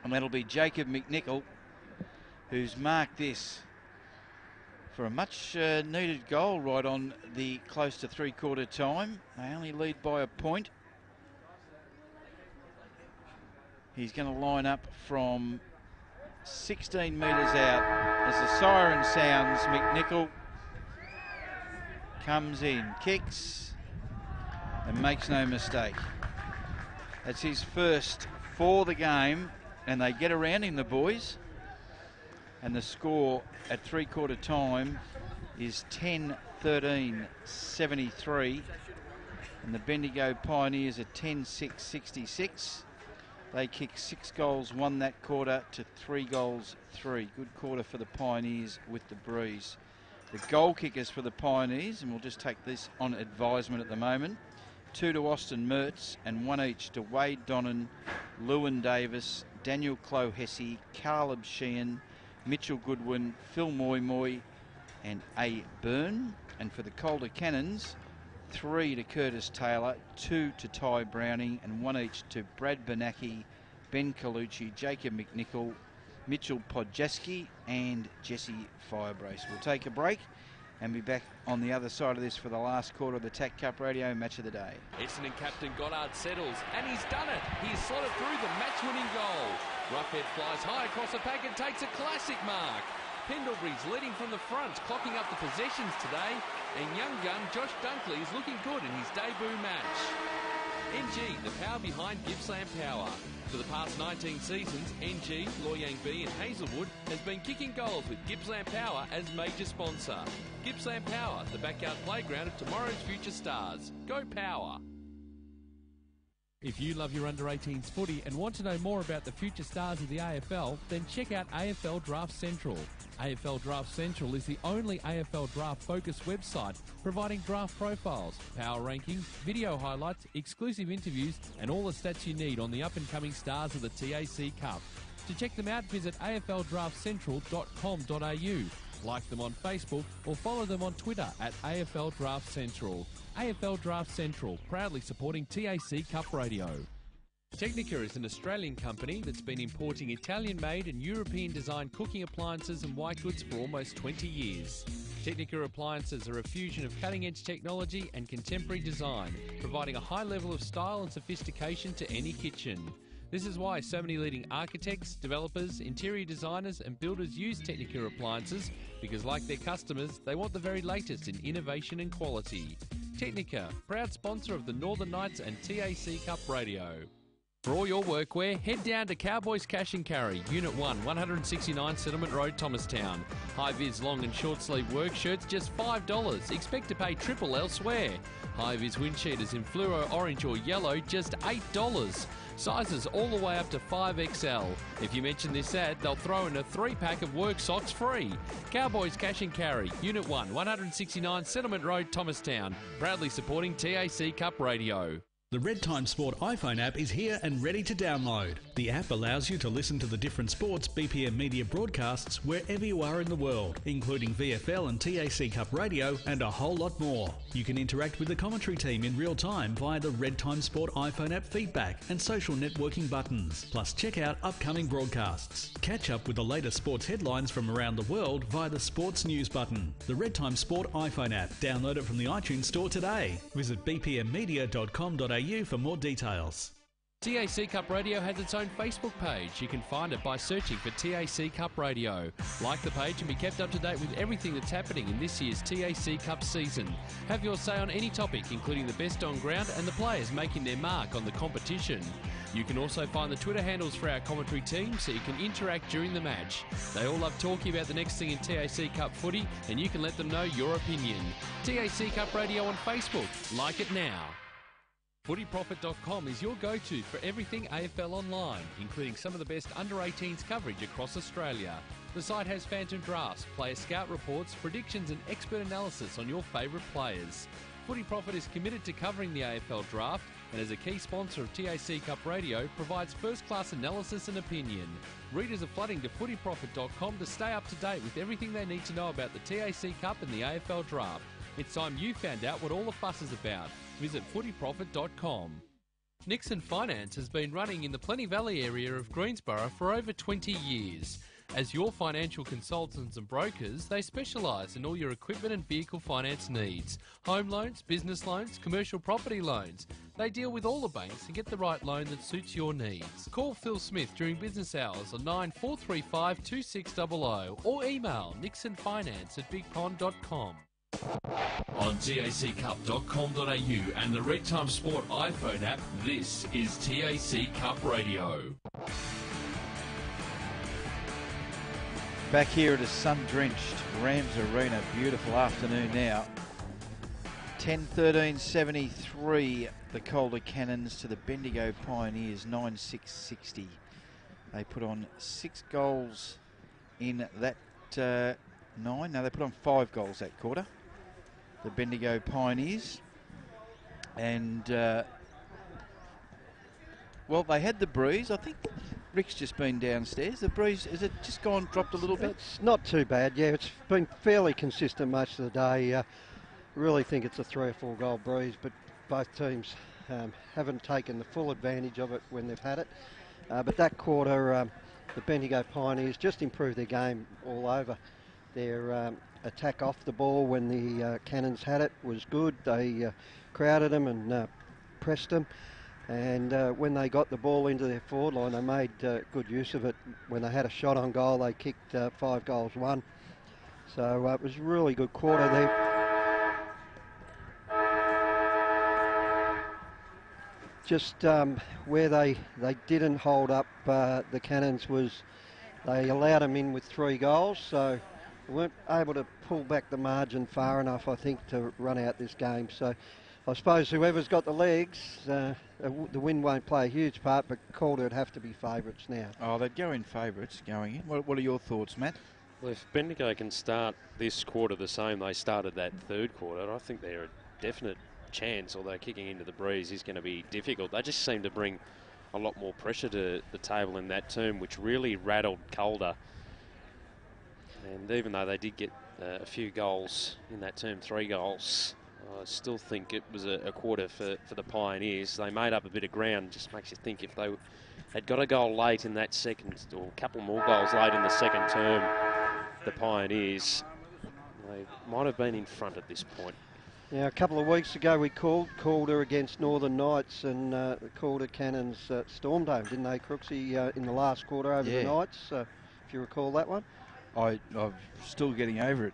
And that'll be Jacob McNichol, who's marked this for a much needed goal right on the close to three-quarter time. They only lead by a point. He's going to line up from 16 metres out. As the siren sounds, McNichol comes in, kicks, and makes no mistake. That's his first for the game, and they get around him, the boys. And the score at three-quarter time is 10-13-73. And the Bendigo Pioneers are 10-6-66. They kicked 6 goals, won that quarter to 3 goals, 3. Good quarter for the Pioneers with the breeze. The goal kickers for the Pioneers, and we'll just take this on advisement at the moment. 2 to Austin Mertz and 1 each to Wade Donnan, Lewin Davis, Daniel Clohessy, Caleb Sheehan, Mitchell Goodwin, Phil Moy and A. Byrne. And for the Calder Cannons, 3 to Curtis Taylor, 2 to Ty Browning and 1 each to Brad Bernacki, Ben Colucci, Jacob McNichol, Mitchell Podjeski and Jesse Firebrace. We'll take a break and be back on the other side of this for the last quarter of the TAC Cup Radio Match of the Day. Essendon captain Goddard settles, and he's done it. He's slotted through the match-winning goal. Roughhead flies high across the pack and takes a classic mark. Pendlebury's leading from the front, clocking up the possessions today, and young gun Josh Dunkley is looking good in his debut match. NG, the power behind Gippsland Power. For the past 19 seasons, NG, Loy Yang B and Hazelwood has been kicking goals with Gippsland Power as major sponsor. Gippsland Power, the backyard playground of tomorrow's future stars. Go Power! If you love your under-18s footy and want to know more about the future stars of the AFL, then check out AFL Draft Central. AFL Draft Central is the only AFL draft-focused website providing draft profiles, power rankings, video highlights, exclusive interviews and all the stats you need on the up-and-coming stars of the TAC Cup. To check them out, visit afldraftcentral.com.au. Like them on Facebook or follow them on Twitter at AFL Draft Central. AFL Draft Central, proudly supporting TAC Cup Radio. Technica is an Australian company that's been importing Italian-made and European-designed cooking appliances and white goods for almost 20 years. Technica appliances are a fusion of cutting-edge technology and contemporary design, providing a high level of style and sophistication to any kitchen. This is why so many leading architects, developers, interior designers and builders use Technica appliances, because like their customers, they want the very latest in innovation and quality. Technica, proud sponsor of the Northern Knights and TAC Cup Radio. For all your workwear, head down to Cowboys Cash and Carry, Unit 1, 169 Settlement Road, Thomastown. High-vis long and short-sleeve work shirts, just $5. Expect to pay triple elsewhere. High-vis wind cheaters in fluoro orange or yellow, just $8. Sizes all the way up to 5XL. If you mention this ad, they'll throw in a 3-pack of work socks free. Cowboys Cash and Carry, Unit 1, 169 Settlement Road, Thomastown. Proudly supporting TAC Cup Radio. The Red Time Sport iPhone app is here and ready to download. The app allows you to listen to the different sports BPM Media broadcasts wherever you are in the world, including VFL and TAC Cup Radio and a whole lot more. You can interact with the commentary team in real time via the Red Time Sport iPhone app feedback and social networking buttons. Plus check out upcoming broadcasts. Catch up with the latest sports headlines from around the world via the Sports News button. The Red Time Sport iPhone app. Download it from the iTunes Store today. Visit bpmmedia.com.au for more details. TAC Cup Radio has its own Facebook page. You can find it by searching for TAC Cup Radio. Like the page and be kept up to date with everything that's happening in this year's TAC Cup season. Have your say on any topic, including the best on ground and the players making their mark on the competition. You can also find the Twitter handles for our commentary team so you can interact during the match. They all love talking about the next thing in TAC Cup footy, and you can let them know your opinion. TAC Cup Radio on Facebook. Like it now. FootyProfit.com is your go-to for everything AFL online, including some of the best under-18s coverage across Australia. The site has phantom drafts, player scout reports, predictions and expert analysis on your favourite players. Footy Profit is committed to covering the AFL draft and as a key sponsor of TAC Cup Radio provides first-class analysis and opinion. Readers are flooding to footyprofit.com to stay up to date with everything they need to know about the TAC Cup and the AFL draft. It's time you found out what all the fuss is about. Visit footyprofit.com. Nixon Finance has been running in the Plenty Valley area of Greensborough for over 20 years. As your financial consultants and brokers, they specialise in all your equipment and vehicle finance needs. Home loans, business loans, commercial property loans. They deal with all the banks and get the right loan that suits your needs. Call Phil Smith during business hours on 9435 2600 or email nixonfinance@bigpond.com. On taccup.com.au and the Red Time Sport iPhone app, this is TAC Cup Radio. Back here at a sun-drenched Rams Arena. Beautiful afternoon now. 10-13-73, the Calder Cannons to the Bendigo Pioneers, 9-6-60. They put on 6 goals in that 9. No, they put on 5 goals that quarter. The Bendigo Pioneers. And, well, they had the breeze. I think Rick's just been downstairs. The breeze, has it just dropped a little bit? It's not too bad, yeah. It's been fairly consistent most of the day. I really think it's a 3 or 4 goal breeze, but both teams haven't taken the full advantage of it when they've had it. But that quarter, the Bendigo Pioneers just improved their game all over. Their attack off the ball when the Cannons had it was good. They crowded them and pressed them. And when they got the ball into their forward line, they made good use of it. When they had a shot on goal, they kicked 5 goals, 1. So it was a really good quarter there. Just where they didn't hold up the Cannons was they allowed them in with 3 goals. So they weren't able to pull back the margin far enough, I think, to run out this game. So I suppose whoever's got the legs, the win won't play a huge part, but Calder would have to be favourites now. Oh, they'd go in favourites going in. What are your thoughts, Matt? Well, if Bendigo can start this quarter the same they started that third quarter, I think they're a definite chance, although kicking into the breeze is going to be difficult. They just seem to bring a lot more pressure to the table in that term, which really rattled Calder. And even though they did get a few goals in that term, 3 goals, I still think it was a quarter for the Pioneers. They made up a bit of ground. Just makes you think if they had got a goal late in that second, or a couple more goals late in the second term, the Pioneers, they might have been in front at this point. Yeah, a couple of weeks ago we called Calder against Northern Knights, and the Calder Cannons stormed home, didn't they, Crooksy, in the last quarter over the Knights, if you recall that one? I'm still getting over it.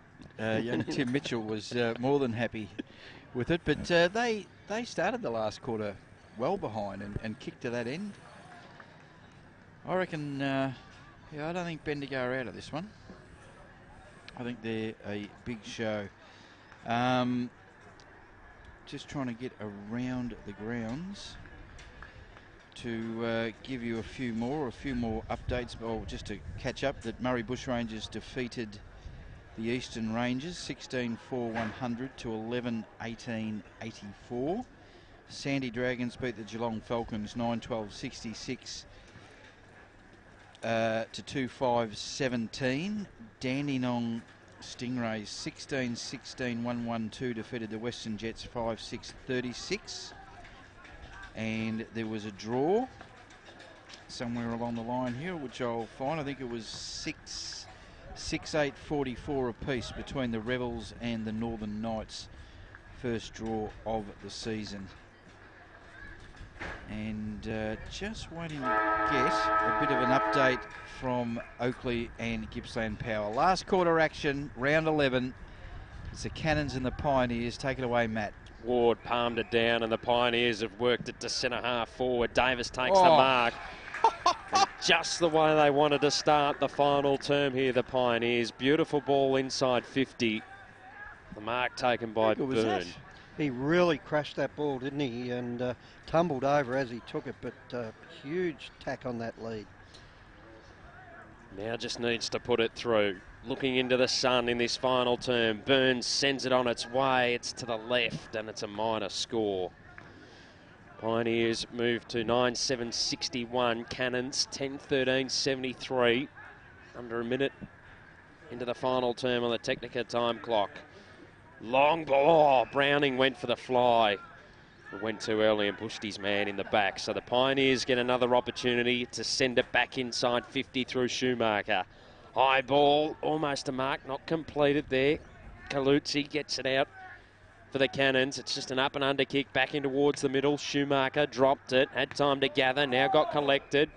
Young Tim Mitchell was more than happy with it, but they started the last quarter well behind and kicked to that end. I reckon, yeah, I don't think Bendigo are out of this one. I think they're a big show. Just trying to get around the grounds to give you a few more updates. Well, just to catch up, that Murray Bushrangers defeated the Eastern Rangers 16-4-100 to 11-18-84. Sandy Dragons beat the Geelong Falcons 9-12-66 to 2-5-17. Dandenong Stingrays 16-16-112 defeated the Western Jets 5-6-36. And there was a draw somewhere along the line here, which I'll find. I think it was 6-8-44 apiece between the Rebels and the Northern Knights. First draw of the season. And just waiting to get a bit of an update from Oakley and Gippsland Power. Last quarter action, round 11. It's the Cannons and the Pioneers. Take it away, Matt. Ward palmed it down, and the Pioneers have worked it to centre half forward. Davis takes the mark. And just the way they wanted to start the final term here, the Pioneers. Beautiful ball inside 50. The mark taken by Byrne. He really crashed that ball, didn't he? And tumbled over as he took it, but huge tack on that lead. Now just needs to put it through. Looking into the sun in this final term. Burns sends it on its way. It's to the left, and it's a minor score. Pioneers move to 9-7-61. Cannons 10-13-73. Under a minute into the final term on the Technica time clock. Long ball. Oh, Browning went for the fly. It went too early and pushed his man in the back. So the Pioneers get another opportunity to send it back inside 50 through Schumacher. High ball, almost a mark, not completed there. Caluzzi gets it out for the Cannons. It's just an up and under kick back in towards the middle. Schumacher dropped it, had time to gather, now got collected.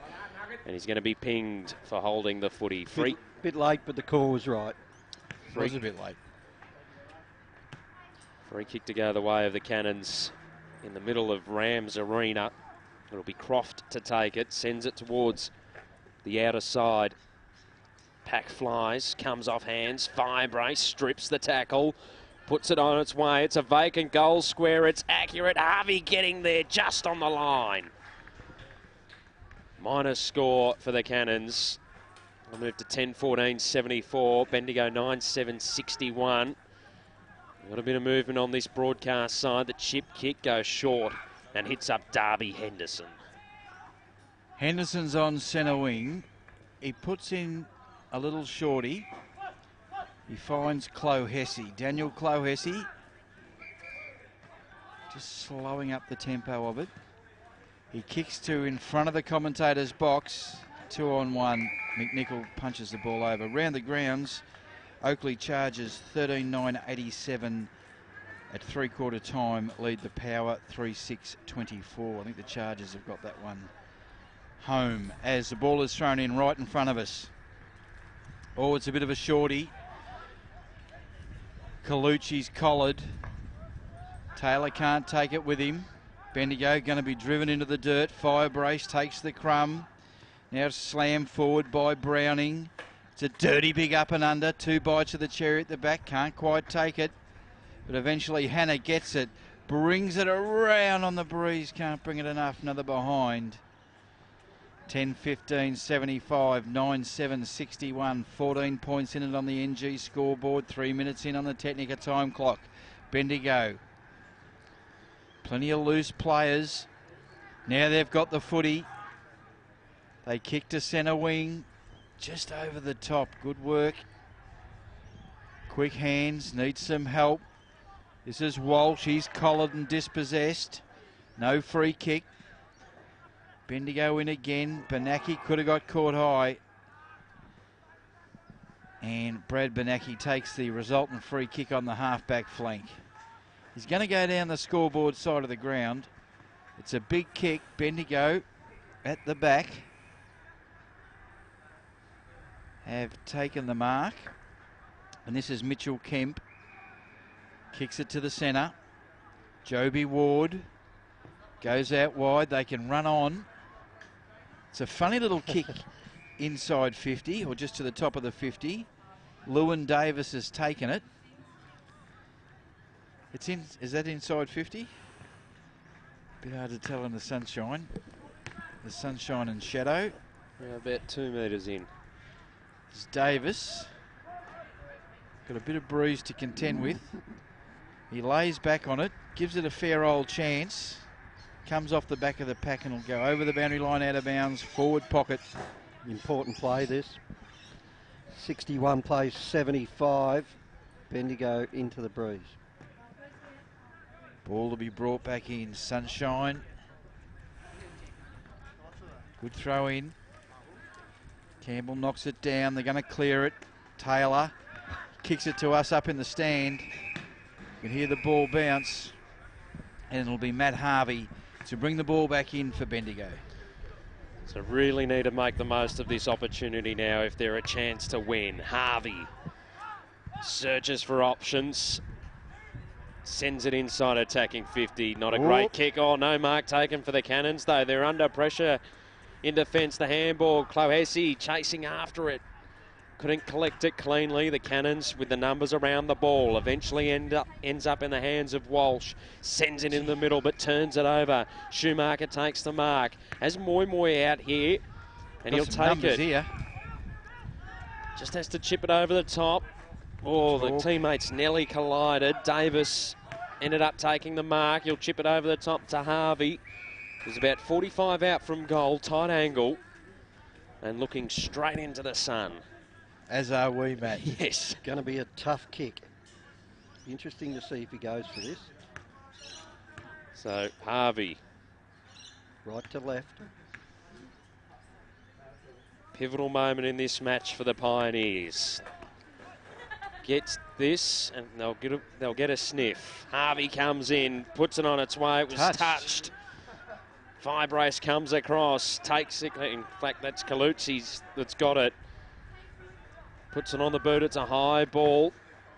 And he's going to be pinged for holding the footy. Free. Bit late, but the call was right. It was a bit late. Free kick to go the way of the Cannons in the middle of Rams Arena. It'll be Croft to take it, sends it towards the outer side. Pack flies, comes off hands, Firebrace strips the tackle, puts it on its way. It's a vacant goal square, it's accurate. Harvey getting there just on the line. Minor score for the Cannons. We'll move to 10-14-74, Bendigo 9-7-61. Got a bit of movement on this broadcast side. The chip kick goes short and hits up Darby Henderson. Henderson's on centre wing. He puts in a little shorty. He finds Clohessy. Daniel Clohessy just slowing up the tempo of it. He kicks to in front of the commentator's box. 2-on-1. McNichol punches the ball over. Round the grounds, Oakley charges 13-9-87 at three-quarter time. Lead the Power 3-6-24. I think the Chargers have got that one home as the ball is thrown in right in front of us. Oh, it's a bit of a shorty. Colucci's collared. Taylor can't take it with him. Bendigo going to be driven into the dirt. Firebrace takes the crumb. Now slammed forward by Browning. It's a dirty big up and under. 2 bites of the cherry at the back. Can't quite take it. But eventually Hannah gets it. Brings it around on the breeze. Can't bring it enough. Another behind. 10-15-75, 9-7-61, 14 points in it on the NG scoreboard, 3 minutes in on the Technica time clock. Bendigo, plenty of loose players. Now they've got the footy. They kick to centre wing, just over the top. Good work. Quick hands, needs some help. This is Walsh, he's collared and dispossessed. No free kick. Bendigo in again. Benacki could have got caught high. And Brad Benacki takes the resultant free kick on the half-back flank. He's going to go down the scoreboard side of the ground. It's a big kick. Bendigo at the back have taken the mark. And this is Mitchell Kemp. Kicks it to the centre. Joby Ward goes out wide. They can run on. It's a funny little kick inside 50, or just to the top of the 50. Lewin Davis has taken it. It's in. Is that inside 50? Bit hard to tell in the sunshine. The sunshine and shadow. Yeah, about 2 metres in. It's Davis. Got a bit of breeze to contend with. He lays back on it, gives it a fair old chance. Comes off the back of the pack and will go over the boundary line, out of bounds, forward pocket. Important play this. 61 plays 75. Bendigo into the breeze. Ball to be brought back in. Sunshine. Good throw in. Campbell knocks it down. They're going to clear it. Taylor kicks it to us up in the stand. You can hear the ball bounce. And it'll be Matt Harvey to bring the ball back in for Bendigo. So really need to make the most of this opportunity now if they're a chance to win. Harvey searches for options. Sends it inside attacking 50. Not a great kick. Oh, no mark taken for the Cannons, though. They're under pressure in defence. The handball. Clohesi chasing after it. Couldn't collect it cleanly. The Cannons with the numbers around the ball. Eventually ends up in the hands of Walsh. Sends it in the middle but turns it over. Schumacher takes the mark. Has Moy out here. And he'll take it. Here. Just has to chip it over the top. Oh, the teammates nearly collided. Davis ended up taking the mark. He'll chip it over the top to Harvey. He's about 45 out from goal, tight angle, and looking straight into the sun. As are we, Matt. Yes. Going to be a tough kick. Interesting to see if he goes for this. So, Harvey. Right to left. Pivotal moment in this match for the Pioneers. Gets this, and they'll get a sniff. Harvey comes in, puts it on its way. It was touched. Fibrace comes across, takes it. In fact, that's Colucci's that's got it. Puts it on the boot. It's a high ball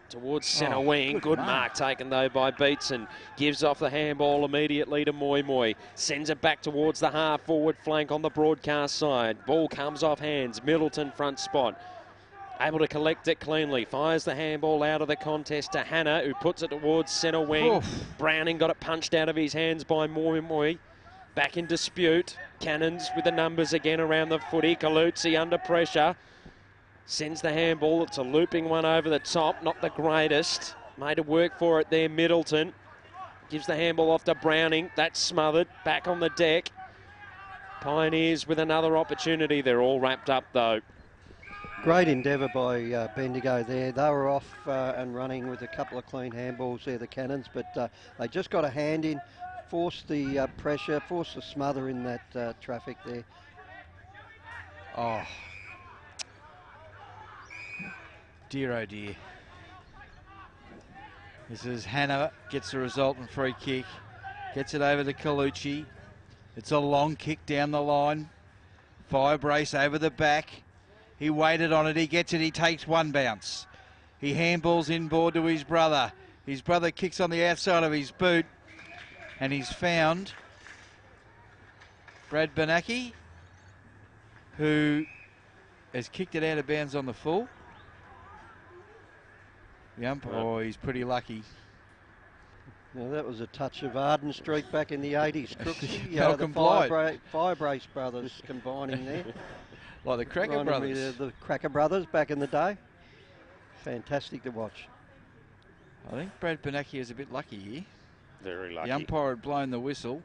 towards centre wing. Good mark taken, though, by Beatson. Gives off the handball immediately to Moy. Sends it back towards the half-forward flank on the broadcast side. Ball comes off hands. Middleton front spot. Able to collect it cleanly. Fires the handball out of the contest to Hannah, who puts it towards centre wing. Oof. Browning got it punched out of his hands by Moy. Back in dispute. Cannons with the numbers again around the footy. Colucci under pressure. Sends the handball. It's a looping one over the top. Not the greatest. Made a work for it there, Middleton. Gives the handball off to Browning. That's smothered. Back on the deck. Pioneers with another opportunity. They're all wrapped up, though. Great endeavour by Bendigo there. They were off and running with a couple of clean handballs there, the Cannons, but they just got a hand in, forced the pressure, forced the smother in that traffic there. Oh. Dear, oh dear. This is Hannah, gets the resultant free kick, gets it over to Colucci. It's a long kick down the line. Firebrace over the back. He waited on it, he gets it, he takes one bounce. He handballs inboard to his brother. His brother kicks on the outside of his boot, and he's found Brad Benacki, who has kicked it out of bounds on the full. The umpire, oh, he's pretty lucky. Now that was a touch of Arden Street back in the 80s. Crooksy, the Firebrace brothers combining there. Like the Cracker brothers. The Cracker brothers back in the day. Fantastic to watch. I think Brad Benacki is a bit lucky here. Very lucky. The umpire had blown the whistle.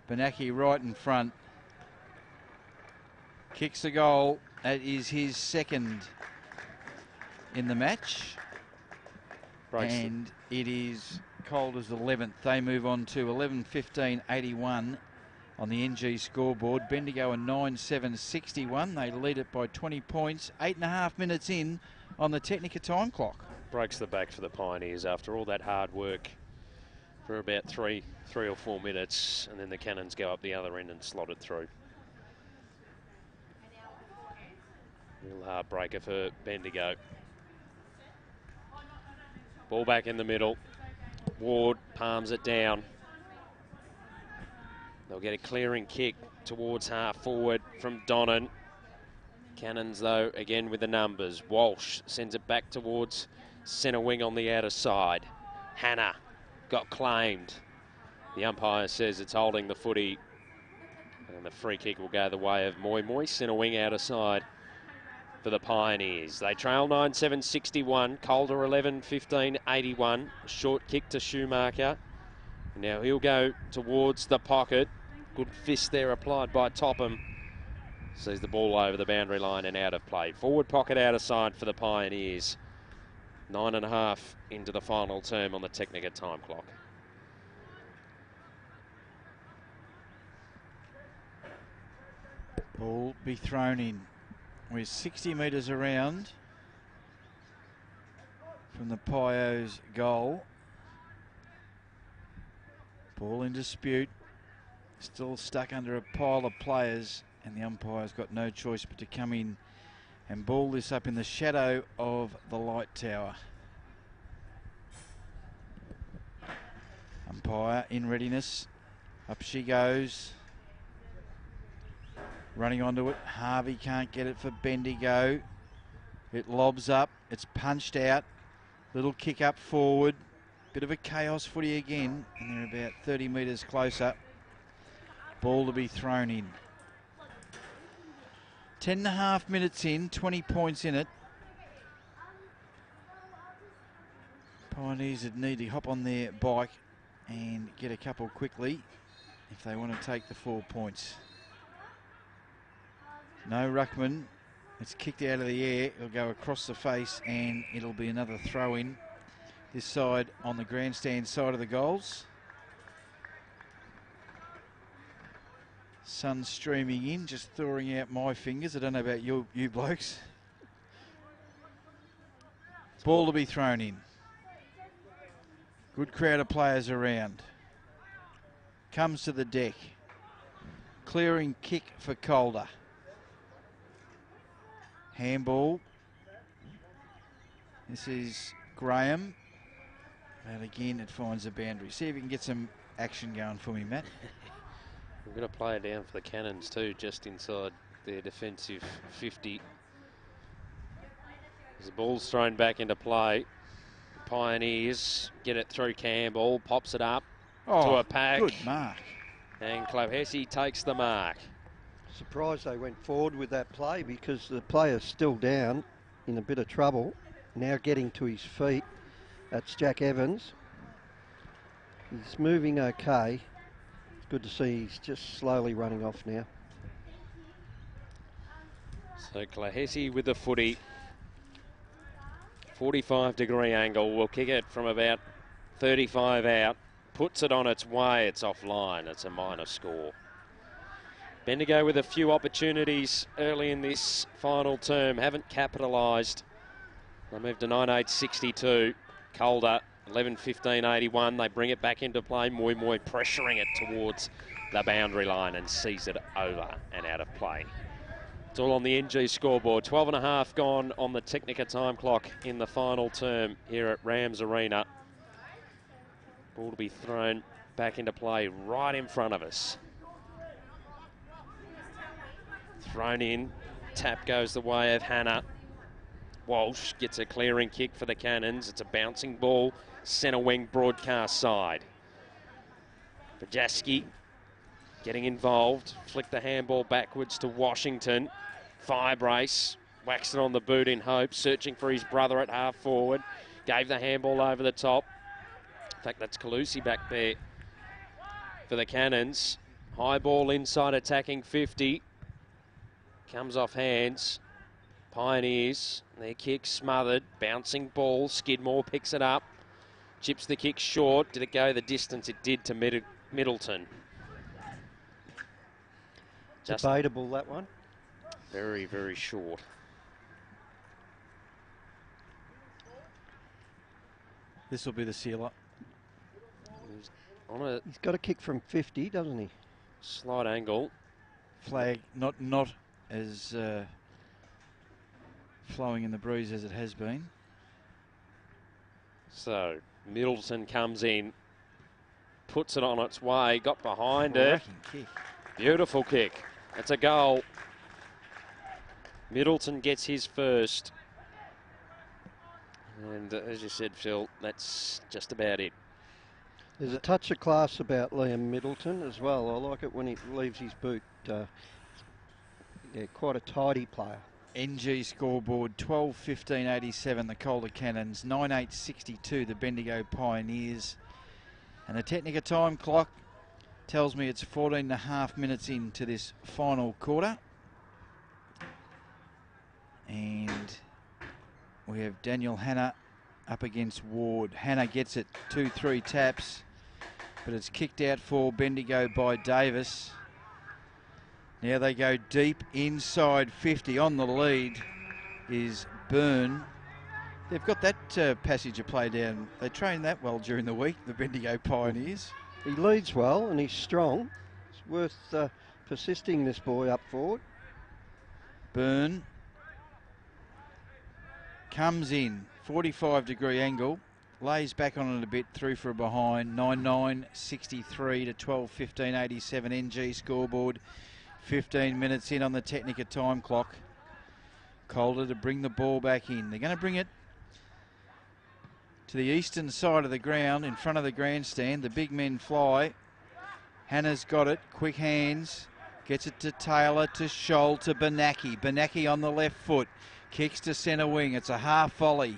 Benacki right in front. Kicks the goal. That is his second in the match. And it is Calder's 11th. They move on to 11-15-81 on the NG scoreboard. Bendigo are 9-7-61. They lead it by 20 points. 8.5 minutes in on the Technica time clock. Breaks the back for the Pioneers after all that hard work for about three or 4 minutes, and then the Cannons go up the other end and slot it through. Real heartbreaker for Bendigo. Ball back in the middle. Ward palms it down. They'll get a clearing kick towards half forward from Donnan. Cannons, though, again with the numbers. Walsh sends it back towards centre wing on the outer side. Hannah got claimed. The umpire says it's holding the footy. And the free kick will go the way of Moy Moy. Centre wing outer side for the Pioneers. They trail 9-7-61. Calder 11-15-81. Short kick to Schumacher. Now he'll go towards the pocket. Good fist there applied by Topham. Sees the ball over the boundary line and out of play. Forward pocket out of side for the Pioneers. 9.5 into the final term on the Technica time clock. Ball be thrown in. We're 60 metres around from the Pios goal. Ball in dispute. Still stuck under a pile of players, and the umpire's got no choice but to come in and ball this up in the shadow of the light tower. Umpire in readiness. Up she goes. Running onto it. Harvey can't get it for Bendigo. It lobs up. It's punched out. Little kick up forward. Bit of a chaos footy again, and they're about 30 metres closer. Ball to be thrown in. 10.5 minutes in, 20 points in it. Pioneers would need to hop on their bike and get a couple quickly if they want to take the 4 points. No ruckman. It's kicked out of the air. It'll go across the face and it'll be another throw in. This side on the grandstand side of the goals. Sun streaming in, just thawing out my fingers. I don't know about you blokes. Ball to be thrown in. Good crowd of players around. Comes to the deck. Clearing kick for Calder. Handball. This is Graham. And again, it finds the boundary. See if you can get some action going for me, Matt. We're going to play it down for the Cannons too, just inside their defensive 50. As the ball's thrown back into play, Pioneers get it through Campbell, pops it up to a pack. Good mark. And Clohessy takes the mark. Surprised they went forward with that play because the player's still down in a bit of trouble. Now getting to his feet. That's Jack Evans. He's moving okay. It's good to see he's just slowly running off now. So Clohessy with the footy. 45-degree angle. Will kick it from about 35 out. Puts it on its way. It's offline. It's a minor score. Bendigo with a few opportunities early in this final term. Haven't capitalised. They moved to 9-8-62. Calder 11-15-81. They bring it back into play. Moy Moy pressuring it towards the boundary line and sees it over and out of play. It's all on the NG scoreboard. 12.5 gone on the Technica time clock in the final term here at Rams Arena. Ball to be thrown back into play right in front of us. Thrown in. Tap goes the way of Hannah. Walsh gets a clearing kick for the Cannons. It's a bouncing ball, centre wing broadcast side. Bajaski getting involved. Flick the handball backwards to Washington. Firebrace whacks it on the boot in hope, searching for his brother at half forward. Gave the handball over the top. In fact, that's Calusi back there for the Cannons. High ball inside attacking 50. Comes off hands. Pioneers, their kick smothered, bouncing ball. Skidmore picks it up, chips the kick short. Did it go the distance? It did to Middleton. Just debatable, that one. Very, very short. This will be the sealer. He's got a kick from 50, doesn't he? Slight angle. Flag not as flowing in the breeze as it has been. So Middleton comes in, puts it on its way, got behind it, Kick. Beautiful kick. That's a goal. Middleton gets his first. And as you said, Phil, that's just about it. There's a touch of class about Liam Middleton as well. I like it when he leaves his boot. Yeah, quite a tidy player. NG scoreboard 12-15-87 the Calder Cannons, 9-8-62 the Bendigo Pioneers. And the Technica time clock tells me it's 14.5 minutes into this final quarter. And we have Daniel Hanna up against Ward. Hanna gets it, 2-3 taps, but it's kicked out for Bendigo by Davis. Now they go deep inside 50. On the lead is Byrne. They've got that passage of play down. They trained that well during the week, the Bendigo Pioneers. He leads well and he's strong. It's worth persisting this boy up forward. Byrne comes in, 45-degree angle, lays back on it a bit, through for a behind. 9-9-63 to 12-15-87 NG scoreboard. 15 minutes in on the Technica time clock. Calder to bring the ball back in. They're going to bring it to the eastern side of the ground, in front of the grandstand. The big men fly. Hannah's got it. Quick hands. Gets it to Taylor, to Scholl, to Benacki. Benacki on the left foot. Kicks to centre wing. It's a half volley.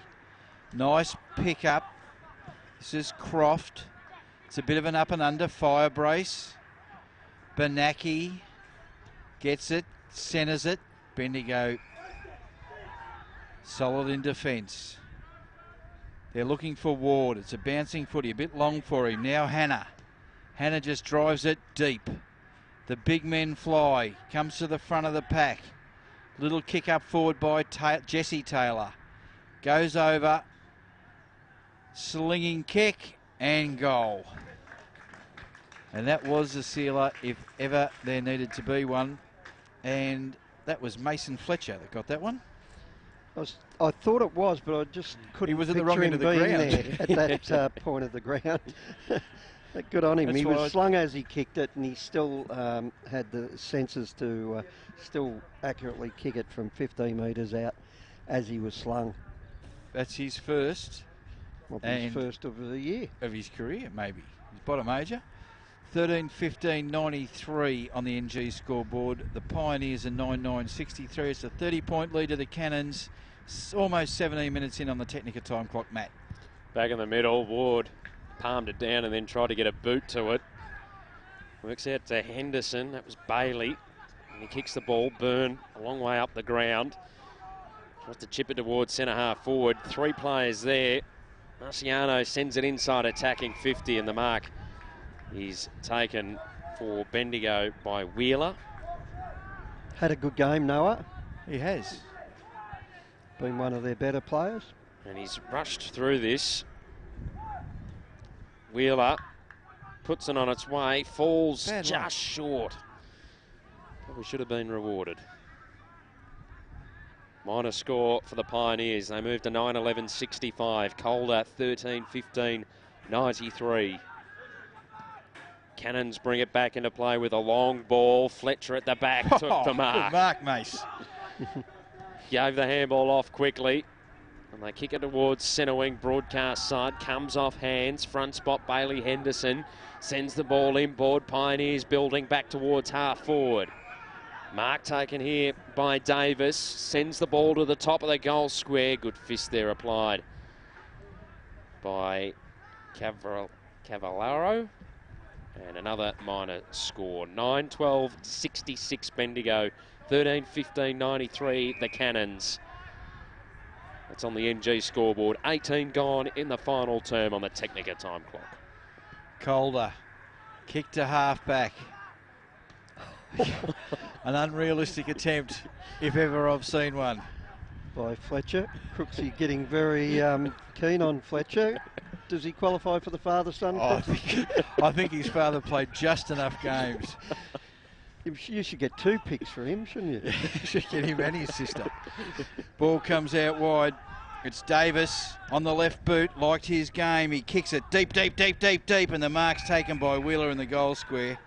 Nice pick up. This is Croft. It's a bit of an up and under. Fire brace. Benacki gets it. Centres it. Bendigo solid in defence. They're looking for Ward. It's a bouncing footy. A bit long for him. Now Hanna. Hanna just drives it deep. The big men fly. Comes to the front of the pack. Little kick up forward by Jesse Taylor. Goes over. Slinging kick and goal. And that was the sealer if ever there needed to be one. And that was Mason Fletcher that got that one. I thought it was, but I just couldn't. He was at the wrong end of the ground there at that point of the ground. Good on him. That's he was slung as he kicked it, and he still had the senses to still accurately kick it from 15 metres out as he was slung. That's his first. His first of the year. Of his career, maybe. His bottom major. 13-15-93 on the NG scoreboard. The Pioneers are 9-9-63. It's a 30-point lead to the Cannons. Almost 17 minutes in on the Technica time clock, Matt. Back in the middle, Ward palmed it down and then tried to get a boot to it. Works out to Henderson. That was Bailey. And he kicks the ball. Byrne a long way up the ground. Tries to chip it towards centre half forward. 3 players there. Marciano sends it inside, attacking 50, and the mark is taken for Bendigo by Wheeler. Had a good game, Noah. He has. Been one of their better players. And he's rushed through this. Wheeler puts it on its way, falls just short. Probably should have been rewarded. Minor score for the Pioneers. They move to 9-11-65. Calder 13-15-93. Cannons bring it back into play with a long ball. Fletcher at the back took the mark. Good mark, Mace. Gave the handball off quickly. And they kick it towards centre wing, broadcast side. Comes off hands. Front spot, Bailey Henderson. Sends the ball inboard. Pioneers building back towards half forward. Mark taken here by Davis. Sends the ball to the top of the goal square. Good fist there applied by Cavallaro. And another minor score. 9-12-66 Bendigo. 13-15-93 the Cannons. That's on the NG scoreboard. 18 gone in the final term on the Technica time clock. Calder. Kick to half back. An unrealistic attempt, if ever I've seen one. By Fletcher. Crooksy getting very keen on Fletcher. Does he qualify for the father-son? I think his father played just enough games. You should get 2 picks for him, shouldn't you? You should get him and his sister. Ball comes out wide. It's Davis on the left boot. Liked his game. He kicks it deep, deep, deep, deep, deep, and the mark's taken by Wheeler in the goal square.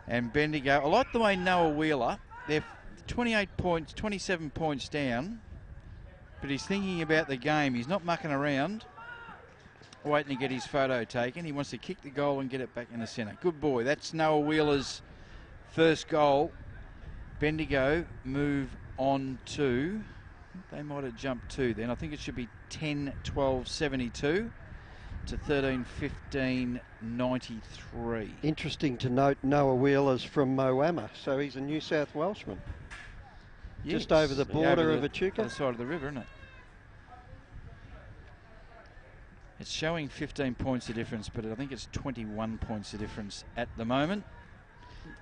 And Bendigo, I like the way Noah Wheeler, they're 28 points, 27 points down, but he's thinking about the game. He's not mucking around, waiting to get his photo taken. He wants to kick the goal and get it back in the centre. Good boy. That's Noah Wheeler's first goal. Bendigo move on to, they might have jumped 2 then. I think it should be 10-12-72 to 13-15-93. Interesting to note, Noah Wheeler's from Moama, so he's a New South Welshman. Yes. Just over the border of the Echuca. other side of the river, isn't it? It's showing 15 points of difference, but I think it's 21 points of difference at the moment.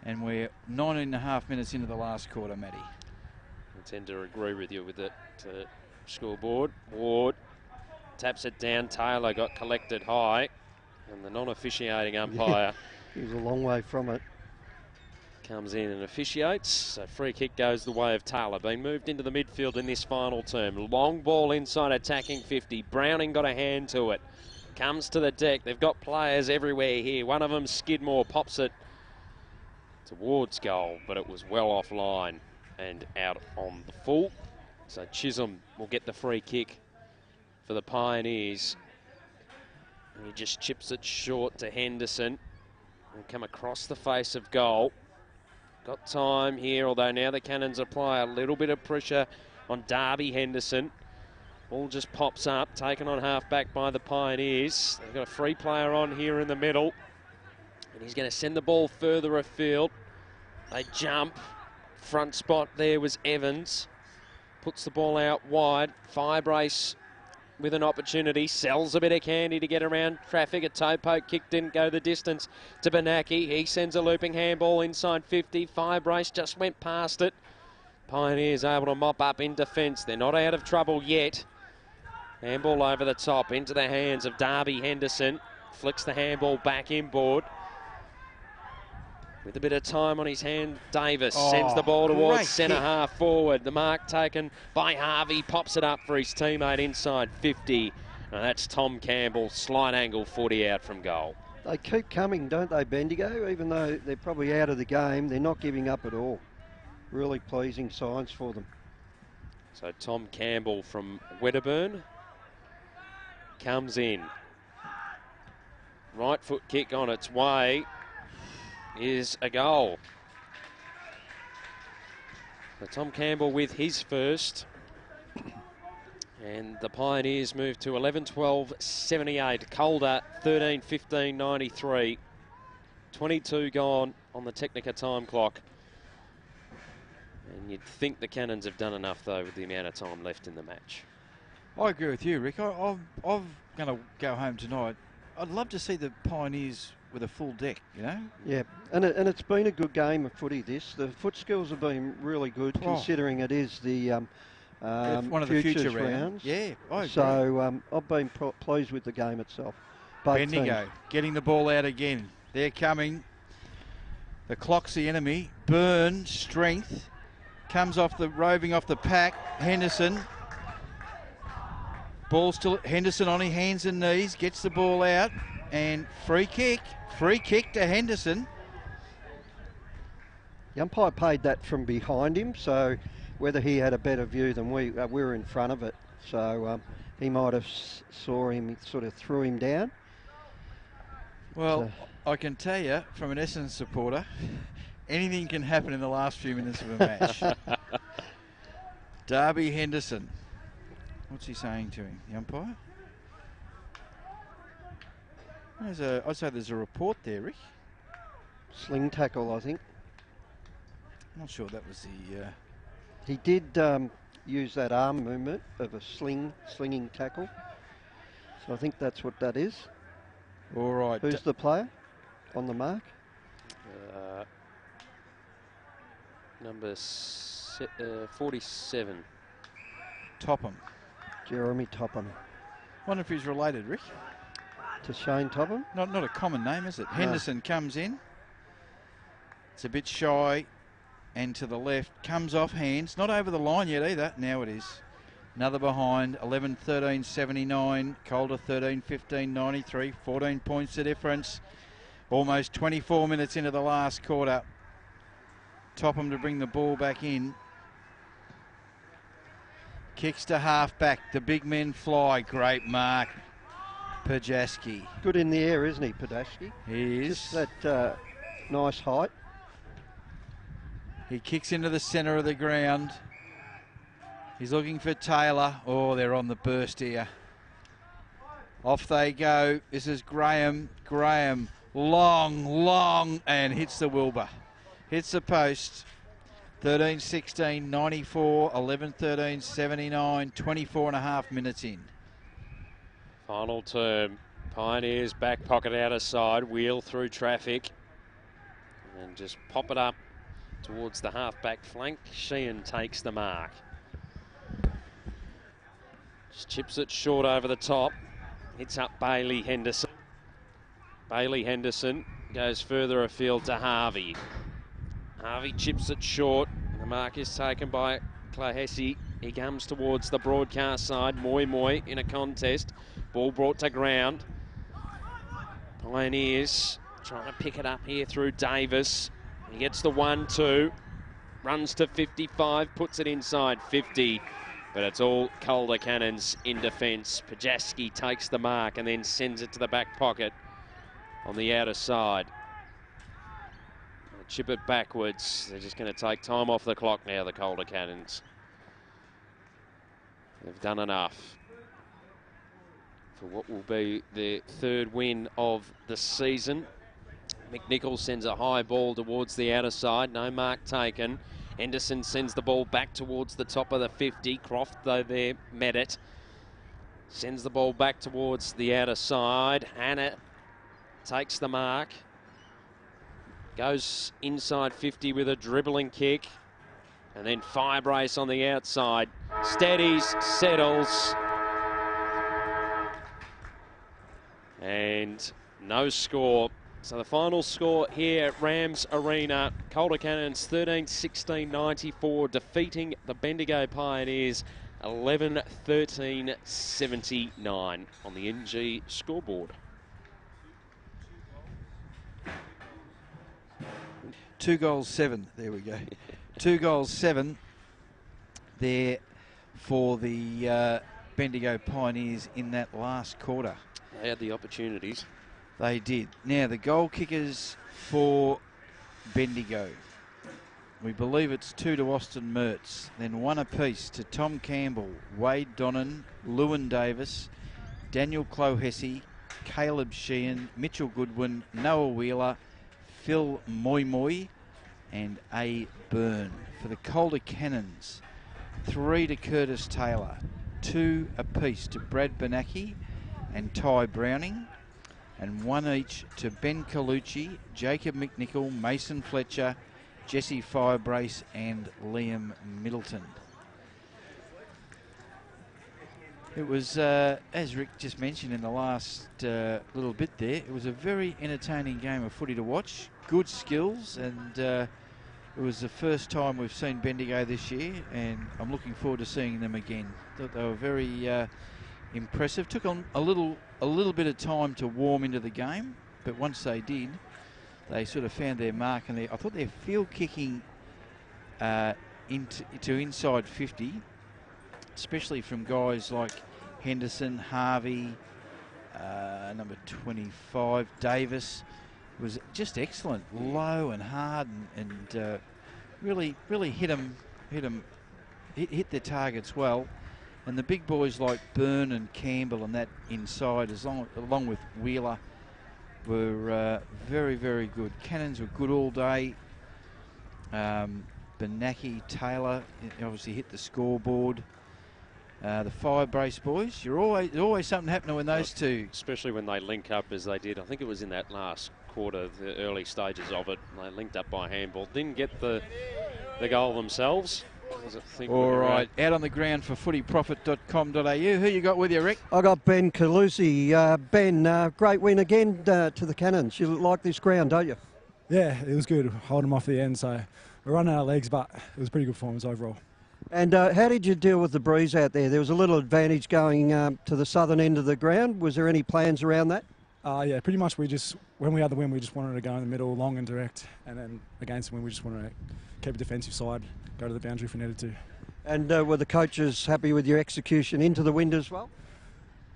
And we're 19.5 minutes into the last quarter, Matty. I tend to agree with you with that scoreboard. Ward taps it down. Taylor got collected high. And the non-officiating umpire He was a long way from it. comes in and officiates. So free kick goes the way of Taylor. Being moved into the midfield in this final term. Long ball inside attacking 50. Browning got a hand to it. Comes to the deck. They've got players everywhere here. One of them, Skidmore, pops it towards goal, but it was well offline and out on the full. So Chisholm will get the free kick for the Pioneers. And he just chips it short to Henderson. And come across the face of goal. Got time here, although now the Cannons apply a little bit of pressure on Darby Henderson. Ball just pops up, taken on half-back by the Pioneers. They've got a free player on here in the middle. And he's going to send the ball further afield. They jump. Front spot there was Evans. Puts the ball out wide. Firebrace with an opportunity. Sells a bit of candy to get around traffic. A toe poke kick didn't go the distance to Benaki. He sends a looping handball inside 50. Firebrace just went past it. Pioneers able to mop up in defence. They're not out of trouble yet. Handball over the top into the hands of Darby Henderson. Flicks the handball back inboard. With a bit of time on his hand, Davis sends the ball towards centre half forward. The mark taken by Harvey, pops it up for his teammate inside 50. And that's Tom Campbell, slight angle footy out from goal. They keep coming, don't they, Bendigo? Even though they're probably out of the game, they're not giving up at all. Really pleasing signs for them. So Tom Campbell from Wedderburn comes in. Right foot kick on its way. Is a goal. So Tom Campbell with his first. And the Pioneers move to 11-12-78. Calder 13-15-93. 22 gone on the Technica time clock. And you'd think the Cannons have done enough, though, with the amount of time left in the match. I agree with you, Rick. I'm going to go home tonight. I'd love to see the Pioneers with a full deck, you know? Yeah, and it's been a good game of footy, this. The foot skills have been really good, considering it is the one of the future rounds. Yeah, I agree. So I've been pleased with the game itself. Bendigo getting the ball out again. They're coming. The clock's the enemy. Byrne, strength. Comes off the, roving off the pack. Henderson. Ball still, Henderson on his hands and knees. Gets the ball out. And free kick to Henderson. The umpire paid that from behind him, so whether he had a better view than we were in front of it, so he might have saw him, sort of threw him down. Well, I can tell you, from an Essendon supporter, anything can happen in the last few minutes of a match. Darby Henderson. What's he saying to him, the umpire? I'd say there's a report there, Rick. Sling tackle, I think. I'm not sure that was the... He did use that arm movement of a slinging tackle. So I think that's what that is. All right. Who's the player on the mark? Number 47. Topham. Jeremy Topham. Wonder if he's related, Rick. To Shane Topham? Not a common name, is it? No. Henderson comes in. It's a bit shy. And to the left. Comes off hands. Not over the line yet either. Now it is. Another behind. 11-13-79. Calder 13-15-93. 14 points the difference. Almost 24 minutes into the last quarter. Topham to bring the ball back in. Kicks to half-back. The big men fly. Great mark. Pajaski. Good in the air, isn't he, Pajaski? He is. Just that nice height. He kicks into the centre of the ground. He's looking for Taylor. Oh, they're on the burst here. Off they go. This is Graham. Graham, long, and hits the Wilbur. Hits the post. 13-16, 94, 11-13, 79, 24 and a half minutes in. Final term. Pioneers back pocket outer side. Wheel through traffic. And just pop it up towards the half-back flank. Sheehan takes the mark. Just chips it short over the top. Hits up Bailey Henderson. Bailey Henderson goes further afield to Harvey. Harvey chips it short. The mark is taken by Clahesi. He comes towards the broadcast side. Moy in a contest. Ball brought to ground. Pioneers trying to pick it up here through Davis. He gets the 1-2. Runs to 55. Puts it inside 50. But it's all Calder Cannons in defence. Pajaski takes the mark and then sends it to the back pocket on the outer side. Chip it backwards. They're just going to take time off the clock now, the Calder Cannons. They've done enough for what will be their third win of the season. McNichol sends a high ball towards the outer side. No mark taken. Henderson sends the ball back towards the top of the 50. Croft, though, there met it. Sends the ball back towards the outer side. Hannah takes the mark. Goes inside 50 with a dribbling kick. And then Firebrace on the outside. Steadies, settles. And no score. So the final score here at Rams Arena. Calder Cannons 13-16-94 defeating the Bendigo Pioneers 11-13-79 on the NG scoreboard. 2 goals, 7. There we go. 2 goals, 7 there for the Bendigo Pioneers in that last quarter. They had the opportunities. They did. Now, the goal kickers for Bendigo. We believe it's 2 to Austin Mertz, then 1 apiece to Tom Campbell, Wade Donnan, Lewin Davis, Daniel Clohessy, Caleb Sheehan, Mitchell Goodwin, Noah Wheeler, Phil Moy, and A. Byrne. For the Calder Cannons, 3 to Curtis Taylor, 2 apiece to Brad Benacki and Ty Browning, and 1 each to Ben Colucci, Jacob McNichol, Mason Fletcher, Jesse Firebrace and Liam Middleton. It was, as Rick just mentioned in the last little bit there, it was a very entertaining game of footy to watch. Good skills, and it was the first time we've seen Bendigo this year, and I'm looking forward to seeing them again. Thought they were very impressive. Took on a little bit of time to warm into the game, but once they did, they sort of found their mark, and I thought their field kicking into inside 50, especially from guys like Henderson, Harvey, number 25, Davis, was just excellent. Low and hard, and really hit their targets well. And the big boys like Byrne and Campbell and that inside, along with Wheeler, were very, very good. Cannons were good all day. Benacki, Taylor obviously hit the scoreboard. The Firebrace boys, always something happening when those two, especially when they link up as they did. I think it was in that last quarter, the early stages of it. They linked up by handball, didn't get the goal themselves. All right, out on the ground for footyprofit.com.au. Who you got with you, Rick? I got Ben Calusi. Ben, great win again to the Cannons. You like this ground, don't you? Yeah, it was good. Holding them off the end, so we're running out of legs, but it was pretty good performance overall. And how did you deal with the breeze out there? There was a little advantage going to the southern end of the ground. Was there any plans around that? Yeah, pretty much when we had the win, we just wanted to go in the middle, long and direct, and then against the win, we just wanted to keep a defensive side, go to the boundary if we needed to. And were the coaches happy with your execution into the wind as well?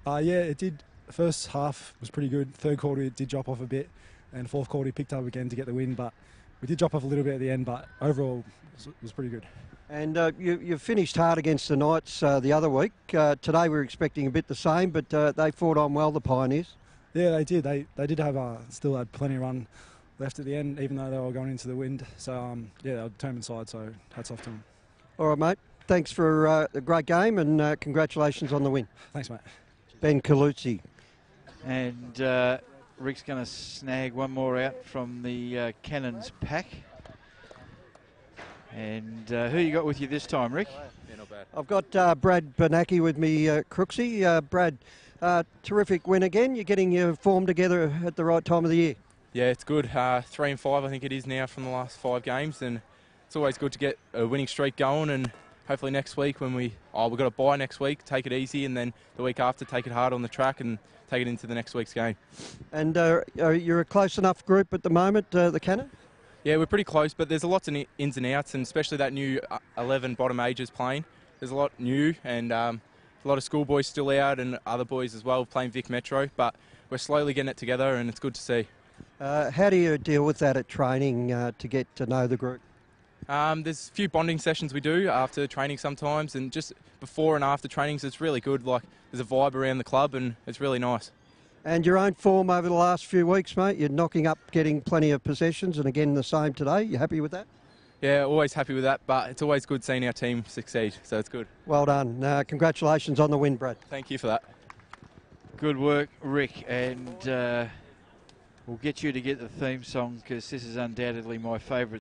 Yeah, it did. The first half was pretty good. Third quarter, it did drop off a bit, and fourth quarter, he picked up again to get the win, but we did drop off a little bit at the end, but overall, it was pretty good. And you finished hard against the Knights the other week. Today we were expecting a bit the same, but they fought on well, the Pioneers. Yeah, they did. They did have still had plenty of run left at the end, even though they were going into the wind. So, yeah, they were a determined side, so hats off to them. All right, mate. Thanks for a great game and congratulations on the win. Thanks, mate. Ben Colucci. And Rick's going to snag one more out from the Cannons pack. And who you got with you this time, Rick? Yeah, not bad. I've got Brad Bernacki with me, Crooksy. Brad, terrific win again. You're getting your form together at the right time of the year. Yeah, it's good. 3 and 5, I think it is now from the last 5 games, and it's always good to get a winning streak going. And hopefully next week, when we've got a bye next week, take it easy, and then the week after, take it hard on the track and take it into the next week's game. And you're a close enough group at the moment, the Cannon? Yeah, we're pretty close, but there's a lot of ins and outs, and especially that new 11 bottom ages playing. There's a lot new, and a lot of schoolboys still out, and other boys as well playing Vic Metro, but we're slowly getting it together, and it's good to see. How do you deal with that at training to get to know the group? There's a few bonding sessions we do after training sometimes, and just before and after trainings, it's really good. Like, there's a vibe around the club, and it's really nice. And your own form over the last few weeks, mate? You're knocking up, getting plenty of possessions, and again the same today. You happy with that? Yeah, always happy with that, but it's always good seeing our team succeed, so it's good. Well done. Congratulations on the win, Brad. Thank you for that. Good work, Rick, and we'll get you to get the theme song because this is undoubtedly my favourite